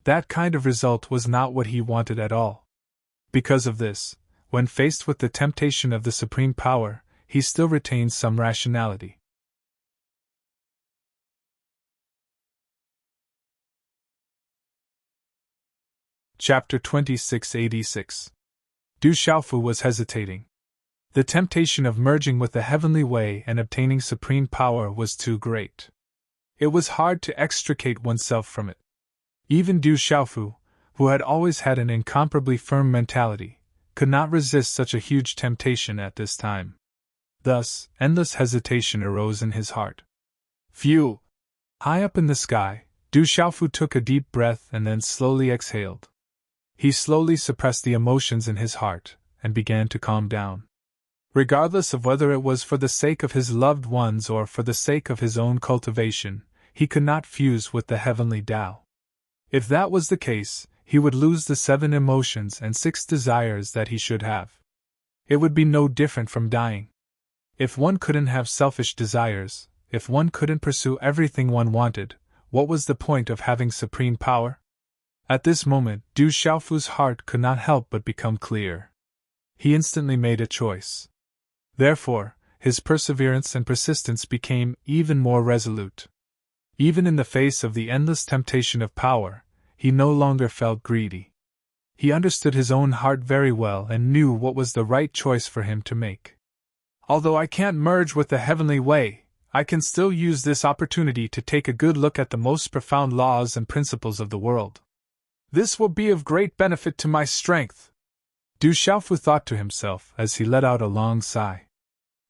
That kind of result was not what he wanted at all. Because of this, when faced with the temptation of the supreme power, he still retained some rationality. Chapter 2686. Du Xiaofu was hesitating. The temptation of merging with the heavenly way and obtaining supreme power was too great. It was hard to extricate oneself from it. Even Du Xiaofu, who had always had an incomparably firm mentality, could not resist such a huge temptation at this time. Thus, endless hesitation arose in his heart. Phew! High up in the sky, Du Xiaofu took a deep breath and then slowly exhaled. He slowly suppressed the emotions in his heart and began to calm down. Regardless of whether it was for the sake of his loved ones or for the sake of his own cultivation, he could not fuse with the heavenly Tao. If that was the case, he would lose the 7 emotions and 6 desires that he should have. It would be no different from dying. If one couldn't have selfish desires, if one couldn't pursue everything one wanted, what was the point of having supreme power? At this moment, Du Xiaofu's heart could not help but become clear. He instantly made a choice. Therefore, his perseverance and persistence became even more resolute. Even in the face of the endless temptation of power, he no longer felt greedy. He understood his own heart very well and knew what was the right choice for him to make. Although I can't merge with the heavenly way, I can still use this opportunity to take a good look at the most profound laws and principles of the world. This will be of great benefit to my strength, Du Xiaofu thought to himself as he let out a long sigh.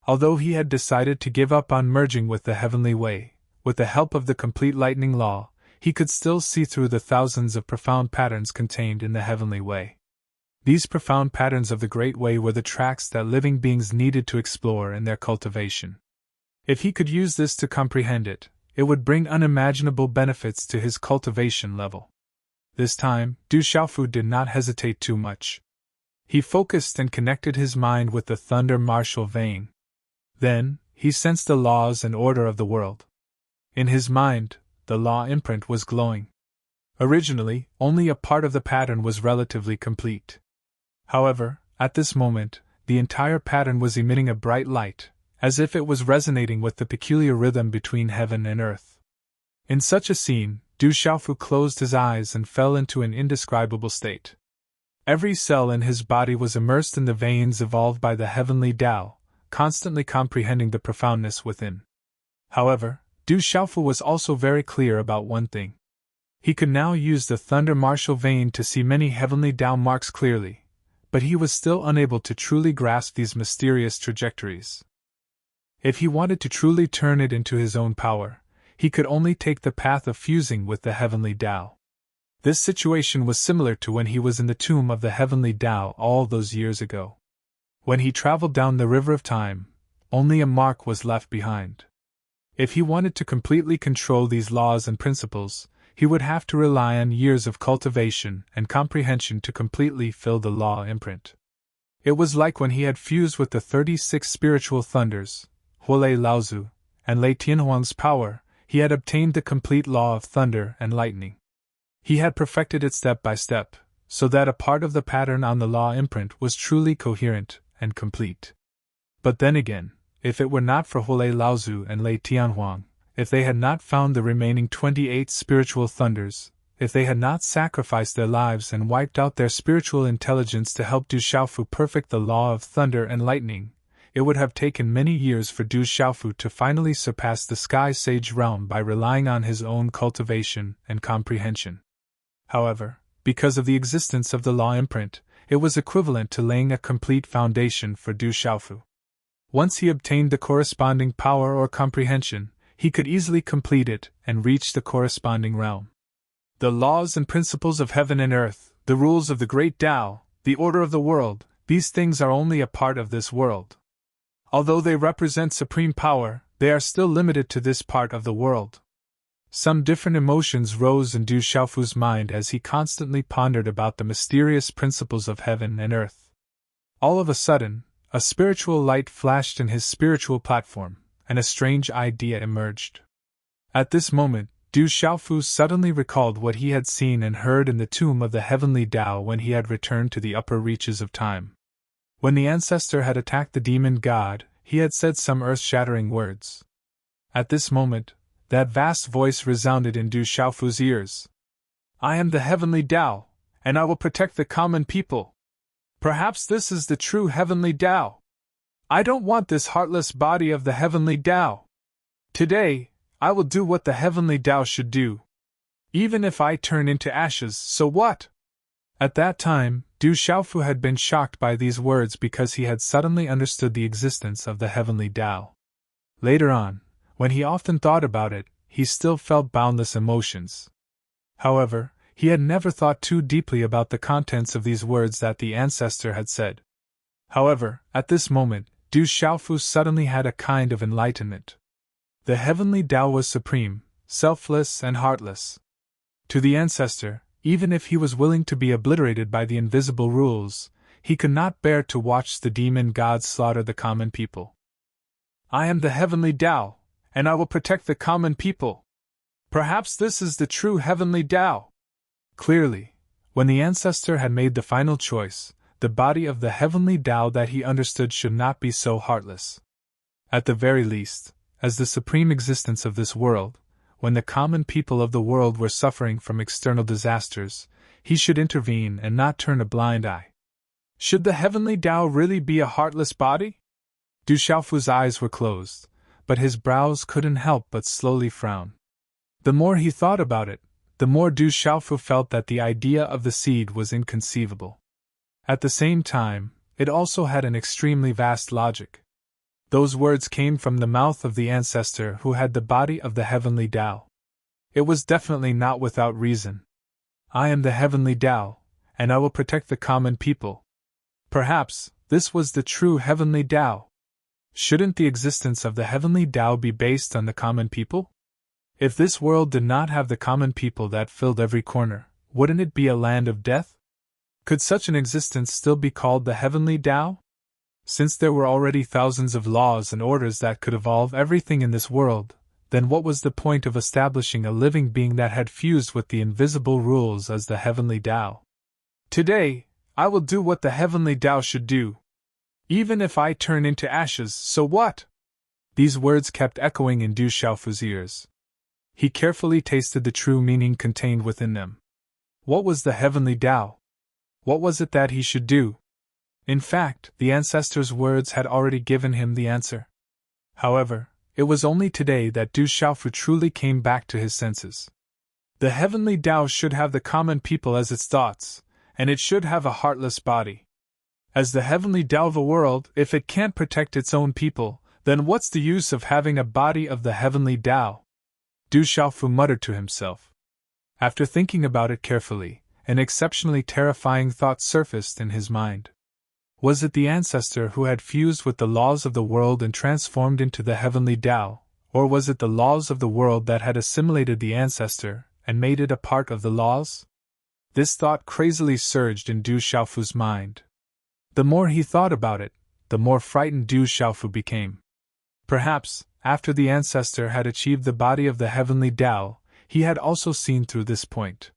Although he had decided to give up on merging with the heavenly way, with the help of the complete lightning law, he could still see through the thousands of profound patterns contained in the heavenly way. These profound patterns of the Great Way were the tracks that living beings needed to explore in their cultivation. If he could use this to comprehend it, it would bring unimaginable benefits to his cultivation level. This time, Du Xiaofu did not hesitate too much. He focused and connected his mind with the thunder martial vein. Then, he sensed the laws and order of the world. In his mind, the law imprint was glowing. Originally, only a part of the pattern was relatively complete. However, at this moment, the entire pattern was emitting a bright light, as if it was resonating with the peculiar rhythm between heaven and earth. In such a scene, Du Xiaofu closed his eyes and fell into an indescribable state. Every cell in his body was immersed in the veins evolved by the heavenly Tao, constantly comprehending the profoundness within. However, Du Xiaofu was also very clear about one thing. He could now use the thunder martial vein to see many heavenly Tao marks clearly, but he was still unable to truly grasp these mysterious trajectories. If he wanted to truly turn it into his own power, he could only take the path of fusing with the heavenly Tao. This situation was similar to when he was in the tomb of the heavenly Tao all those years ago. When he traveled down the river of time, only a mark was left behind. If he wanted to completely control these laws and principles, he would have to rely on years of cultivation and comprehension to completely fill the law imprint. It was like when he had fused with the 36 spiritual thunders, Huolei Laozu, and Lei Tianhuang's power, he had obtained the complete law of thunder and lightning. He had perfected it step by step, so that a part of the pattern on the law imprint was truly coherent and complete. But then again, if it were not for Huolei Laozu and Lei Tianhuang, if they had not found the remaining 28 spiritual thunders, if they had not sacrificed their lives and wiped out their spiritual intelligence to help Du Xiaofu perfect the law of thunder and lightning, it would have taken many years for Du Xiaofu to finally surpass the Sky Sage realm by relying on his own cultivation and comprehension. However, because of the existence of the law imprint, it was equivalent to laying a complete foundation for Du Xiaofu. Once he obtained the corresponding power or comprehension, he could easily complete it and reach the corresponding realm. The laws and principles of heaven and earth, the rules of the great Tao, the order of the world, these things are only a part of this world. Although they represent supreme power, they are still limited to this part of the world. Some different emotions rose in Du Xiaofu's mind as he constantly pondered about the mysterious principles of heaven and earth. All of a sudden, a spiritual light flashed in his spiritual platform, and a strange idea emerged. At this moment, Du Xiaofu suddenly recalled what he had seen and heard in the tomb of the heavenly Tao when he had returned to the upper reaches of time. When the ancestor had attacked the demon god, he had said some earth-shattering words. At this moment, that vast voice resounded in Du Xiaofu's ears. "I am the heavenly Tao, and I will protect the common people. Perhaps this is the true heavenly Tao. I don't want this heartless body of the heavenly Tao. Today, I will do what the heavenly Tao should do. Even if I turn into ashes, so what?" At that time, Du Xiaofu had been shocked by these words because he had suddenly understood the existence of the heavenly Tao. Later on, when he often thought about it, he still felt boundless emotions. However, he had never thought too deeply about the contents of these words that the ancestor had said. However, at this moment, Du Xiaofu suddenly had a kind of enlightenment. The heavenly Tao was supreme, selfless and heartless. To the ancestor, even if he was willing to be obliterated by the invisible rules, he could not bear to watch the demon gods slaughter the common people. "I am the heavenly Tao, and I will protect the common people. Perhaps this is the true heavenly Tao." Clearly, when the ancestor had made the final choice, the body of the heavenly Tao that he understood should not be so heartless. At the very least, as the supreme existence of this world, when the common people of the world were suffering from external disasters, he should intervene and not turn a blind eye. Should the heavenly Tao really be a heartless body? Du Xiaofu's eyes were closed, but his brows couldn't help but slowly frown. The more he thought about it, the more Du Xiaofu felt that the idea of the seed was inconceivable. At the same time, it also had an extremely vast logic. Those words came from the mouth of the ancestor who had the body of the heavenly Tao. It was definitely not without reason. I am the heavenly Tao, and I will protect the common people. Perhaps, this was the true heavenly Tao. Shouldn't the existence of the heavenly Tao be based on the common people? If this world did not have the common people that filled every corner, wouldn't it be a land of death? Could such an existence still be called the heavenly Tao? Since there were already thousands of laws and orders that could evolve everything in this world, then what was the point of establishing a living being that had fused with the invisible rules as the heavenly Tao? Today, I will do what the heavenly Tao should do. Even if I turn into ashes, so what? These words kept echoing in Du Xiaofu's ears. He carefully tasted the true meaning contained within them. What was the heavenly Tao? What was it that he should do? In fact, the ancestors' words had already given him the answer. However, it was only today that Du Xiaofu truly came back to his senses. The heavenly Tao should have the common people as its thoughts, and it should have a heartless body. As the heavenly Tao of a world, if it can't protect its own people, then what's the use of having a body of the heavenly Tao? Du Xiaofu muttered to himself. After thinking about it carefully, an exceptionally terrifying thought surfaced in his mind. Was it the ancestor who had fused with the laws of the world and transformed into the heavenly Tao, or was it the laws of the world that had assimilated the ancestor and made it a part of the laws? This thought crazily surged in Du Xiaofu's mind. The more he thought about it, the more frightened Du Xiaofu became. Perhaps, after the ancestor had achieved the body of the heavenly Tao, he had also seen through this point.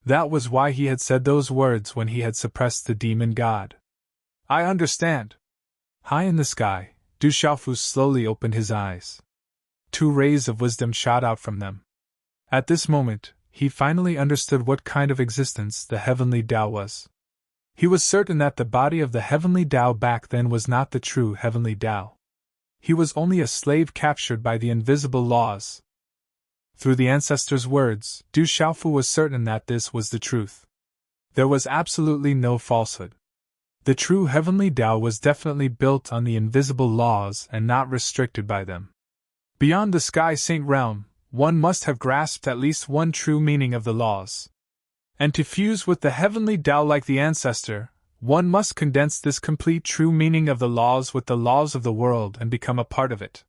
That was why he had said those words when he had suppressed the demon god. I understand. High in the sky, Du Xiaofu slowly opened his eyes. 2 rays of wisdom shot out from them. At this moment, he finally understood what kind of existence the heavenly Tao was. He was certain that the body of the heavenly Tao back then was not the true heavenly Tao. He was only a slave captured by the invisible laws. Through the ancestors' words, Du Xiaofu was certain that this was the truth. There was absolutely no falsehood. The true heavenly Tao was definitely built on the invisible laws and not restricted by them. Beyond the Sky Saint realm, one must have grasped at least one true meaning of the laws. And to fuse with the heavenly Tao like the ancestor, one must condense this complete true meaning of the laws with the laws of the world and become a part of it.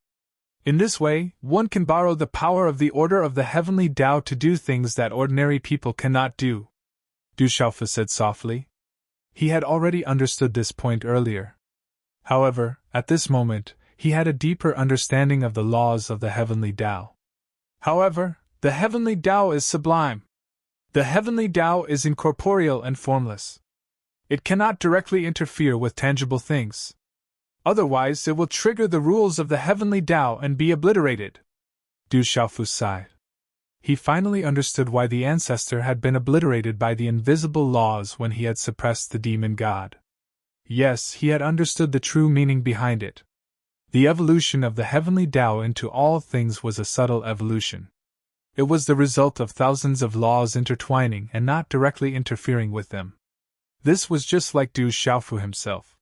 In this way, one can borrow the power of the order of the heavenly Tao to do things that ordinary people cannot do. Du Xiaofu said softly. He had already understood this point earlier. However, at this moment, he had a deeper understanding of the laws of the heavenly Tao. However, the heavenly Tao is sublime. The heavenly Tao is incorporeal and formless. It cannot directly interfere with tangible things. Otherwise, it will trigger the rules of the heavenly Tao and be obliterated. Du Xiaofu sighed. He finally understood why the ancestor had been obliterated by the invisible laws when he had suppressed the demon god. Yes, he had understood the true meaning behind it. The evolution of the heavenly Tao into all things was a subtle evolution. It was the result of thousands of laws intertwining and not directly interfering with them. This was just like Du Xiaofu himself.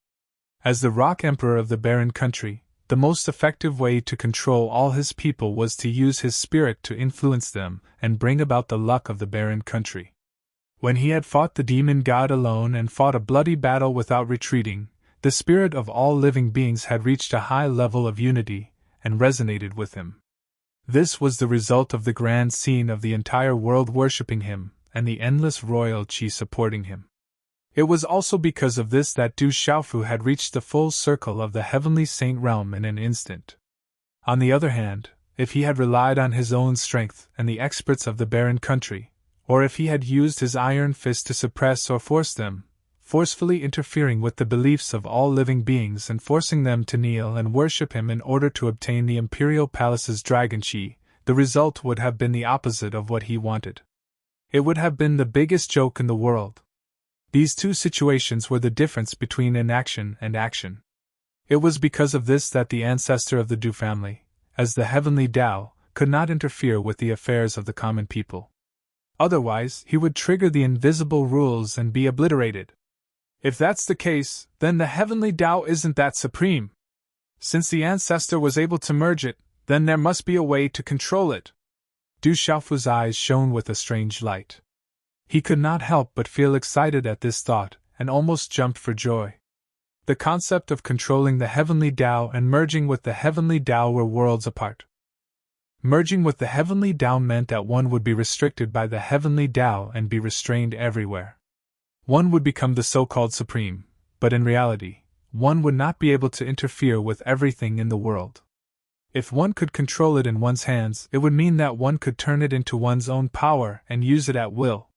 As the rock emperor of the barren country, the most effective way to control all his people was to use his spirit to influence them and bring about the luck of the barren country. When he had fought the demon god alone and fought a bloody battle without retreating, the spirit of all living beings had reached a high level of unity and resonated with him. This was the result of the grand scene of the entire world worshipping him and the endless royal qi supporting him. It was also because of this that Du Xiaofu had reached the full circle of the heavenly saint realm in an instant. On the other hand, if he had relied on his own strength and the experts of the barren country, or if he had used his iron fist to suppress or force them, forcefully interfering with the beliefs of all living beings and forcing them to kneel and worship him in order to obtain the imperial palace's dragon qi, the result would have been the opposite of what he wanted. It would have been the biggest joke in the world. These two situations were the difference between inaction and action. It was because of this that the ancestor of the Du family, as the heavenly Tao, could not interfere with the affairs of the common people. Otherwise, he would trigger the invisible rules and be obliterated. If that's the case, then the heavenly Tao isn't that supreme. Since the ancestor was able to merge it, then there must be a way to control it. Du Xiaofu's eyes shone with a strange light. He could not help but feel excited at this thought, and almost jumped for joy. The concept of controlling the heavenly Tao and merging with the heavenly Tao were worlds apart. Merging with the heavenly Tao meant that one would be restricted by the heavenly Tao and be restrained everywhere. One would become the so-called supreme, but in reality, one would not be able to interfere with everything in the world. If one could control it in one's hands, it would mean that one could turn it into one's own power and use it at will.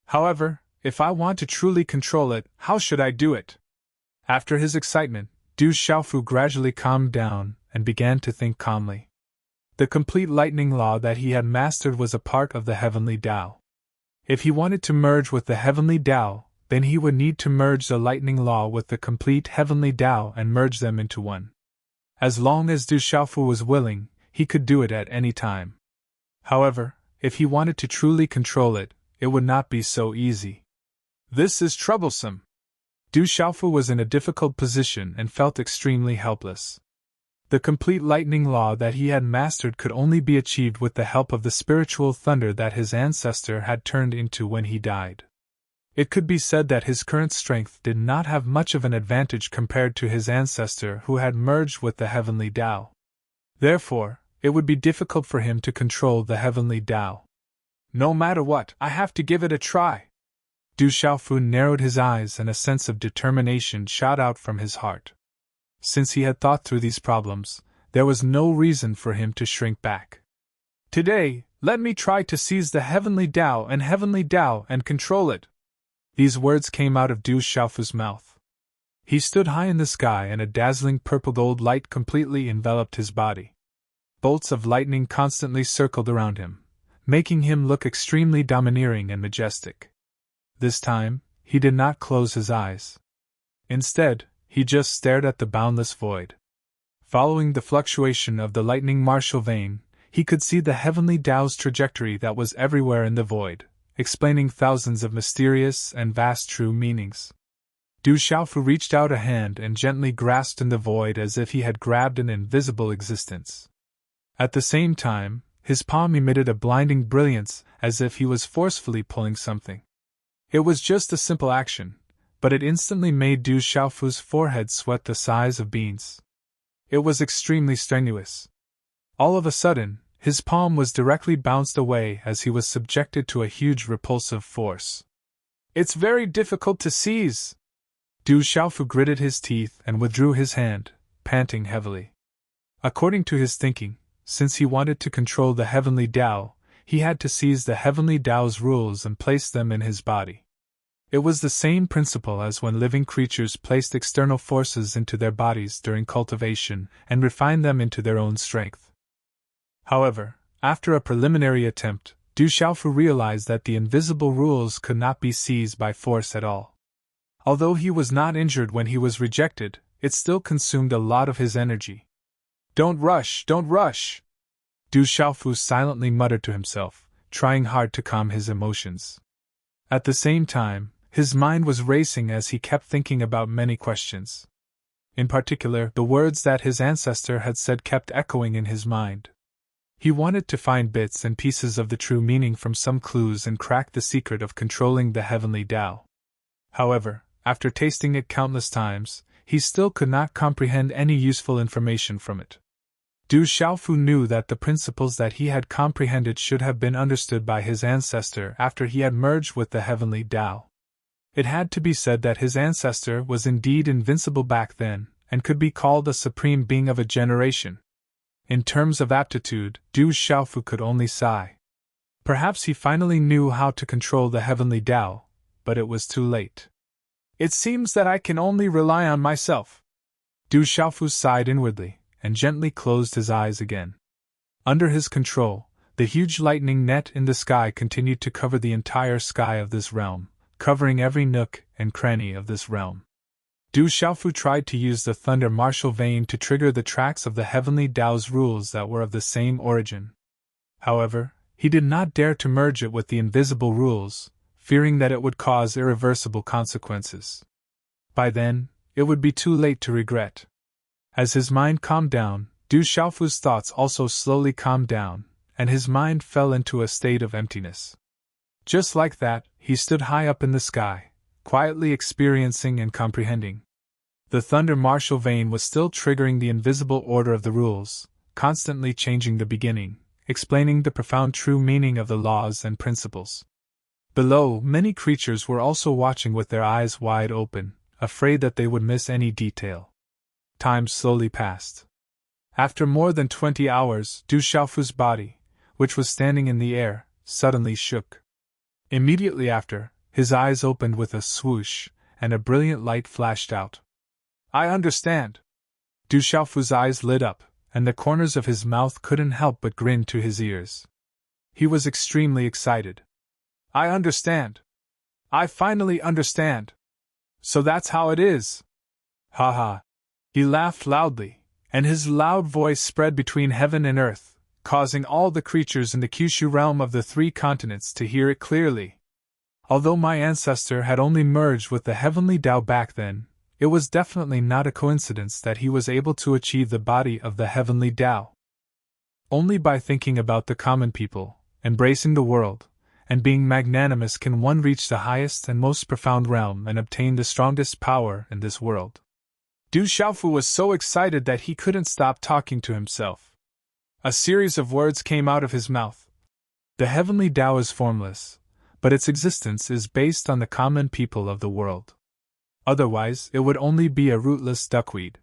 However, if I want to truly control it, how should I do it? After his excitement, Du Xiaofu gradually calmed down and began to think calmly. The complete lightning law that he had mastered was a part of the heavenly Tao. If he wanted to merge with the heavenly Tao, then he would need to merge the lightning law with the complete heavenly Tao and merge them into one. As long as Du Xiaofu was willing, he could do it at any time. However, if he wanted to truly control it, it would not be so easy. This is troublesome. Du Xiaofu was in a difficult position and felt extremely helpless. The complete lightning law that he had mastered could only be achieved with the help of the spiritual thunder that his ancestor had turned into when he died. It could be said that his current strength did not have much of an advantage compared to his ancestor who had merged with the heavenly Tao. Therefore, it would be difficult for him to control the heavenly Tao. No matter what, I have to give it a try. Du Xiaofu narrowed his eyes and a sense of determination shot out from his heart. Since he had thought through these problems, there was no reason for him to shrink back. Today, let me try to seize the heavenly Tao and control it. These words came out of Du Xiaofu's mouth. He stood high in the sky and a dazzling purple-gold light completely enveloped his body. Bolts of lightning constantly circled around him, making him look extremely domineering and majestic. This time, he did not close his eyes. Instead, he just stared at the boundless void. Following the fluctuation of the lightning martial vein, he could see the heavenly Tao's trajectory that was everywhere in the void, explaining thousands of mysterious and vast true meanings. Du Xiaofu reached out a hand and gently grasped in the void as if he had grabbed an invisible existence. At the same time, his palm emitted a blinding brilliance as if he was forcefully pulling something. It was just a simple action, but it instantly made Du Xiaofu's forehead sweat the size of beans. It was extremely strenuous. All of a sudden, his palm was directly bounced away as he was subjected to a huge repulsive force. It's very difficult to seize. Du Xiaofu gritted his teeth and withdrew his hand, panting heavily. According to his thinking, since he wanted to control the heavenly Tao, he had to seize the heavenly Tao's rules and place them in his body. It was the same principle as when living creatures placed external forces into their bodies during cultivation and refined them into their own strength. However, after a preliminary attempt, Du Xiaofu realized that the invisible rules could not be seized by force at all. Although he was not injured when he was rejected, it still consumed a lot of his energy. Don't rush, don't rush! Du Xiaofu silently muttered to himself, trying hard to calm his emotions. At the same time, his mind was racing as he kept thinking about many questions. In particular, the words that his ancestor had said kept echoing in his mind. He wanted to find bits and pieces of the true meaning from some clues and crack the secret of controlling the heavenly Tao. However, after tasting it countless times, he still could not comprehend any useful information from it. Du Xiaofu knew that the principles that he had comprehended should have been understood by his ancestor after he had merged with the heavenly Tao. It had to be said that his ancestor was indeed invincible back then, and could be called a supreme being of a generation. In terms of aptitude, Du Xiaofu could only sigh. Perhaps he finally knew how to control the heavenly Tao, but it was too late. It seems that I can only rely on myself. Du Xiaofu sighed inwardly, and gently closed his eyes again. Under his control, the huge lightning net in the sky continued to cover the entire sky of this realm, covering every nook and cranny of this realm. Du Xiaofu tried to use the thunder martial vein to trigger the tracks of the heavenly Tao's rules that were of the same origin. However, he did not dare to merge it with the invisible rules, fearing that it would cause irreversible consequences. By then, it would be too late to regret. As his mind calmed down, Du Xiaofu's thoughts also slowly calmed down, and his mind fell into a state of emptiness. Just like that, he stood high up in the sky, quietly experiencing and comprehending. The thunder martial vein was still triggering the invisible order of the rules, constantly changing the beginning, explaining the profound true meaning of the laws and principles. Below, many creatures were also watching with their eyes wide open, afraid that they would miss any detail. Time slowly passed. After more than 20 hours, Du Xiaofu's body, which was standing in the air, suddenly shook. Immediately after, his eyes opened with a swoosh, and a brilliant light flashed out. "I understand." Du Xiaofu's eyes lit up, and the corners of his mouth couldn't help but grin to his ears. He was extremely excited. "I understand. I finally understand. So that's how it is. Ha ha." He laughed loudly, and his loud voice spread between heaven and earth, causing all the creatures in the Kyushu realm of the 3 continents to hear it clearly. Although my ancestor had only merged with the heavenly Tao back then, it was definitely not a coincidence that he was able to achieve the body of the heavenly Tao. Only by thinking about the common people, embracing the world, and being magnanimous can one reach the highest and most profound realm and obtain the strongest power in this world. Du Xiaofu was so excited that he couldn't stop talking to himself. A series of words came out of his mouth. The heavenly Tao is formless, but its existence is based on the common people of the world. Otherwise, it would only be a rootless duckweed.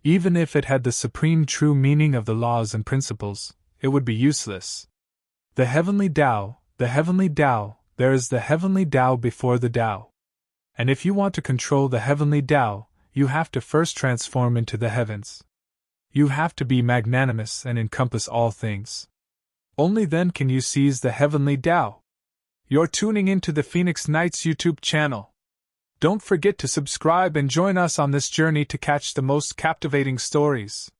Even if it had the supreme true meaning of the laws and principles, it would be useless. The heavenly Tao, there is the heavenly Tao before the Tao. And if you want to control the heavenly Tao, you have to first transform into the heavens. You have to be magnanimous and encompass all things. Only then can you seize the heavenly Tao. You're tuning into the Phoenix Knights YouTube channel. Don't forget to subscribe and join us on this journey to catch the most captivating stories.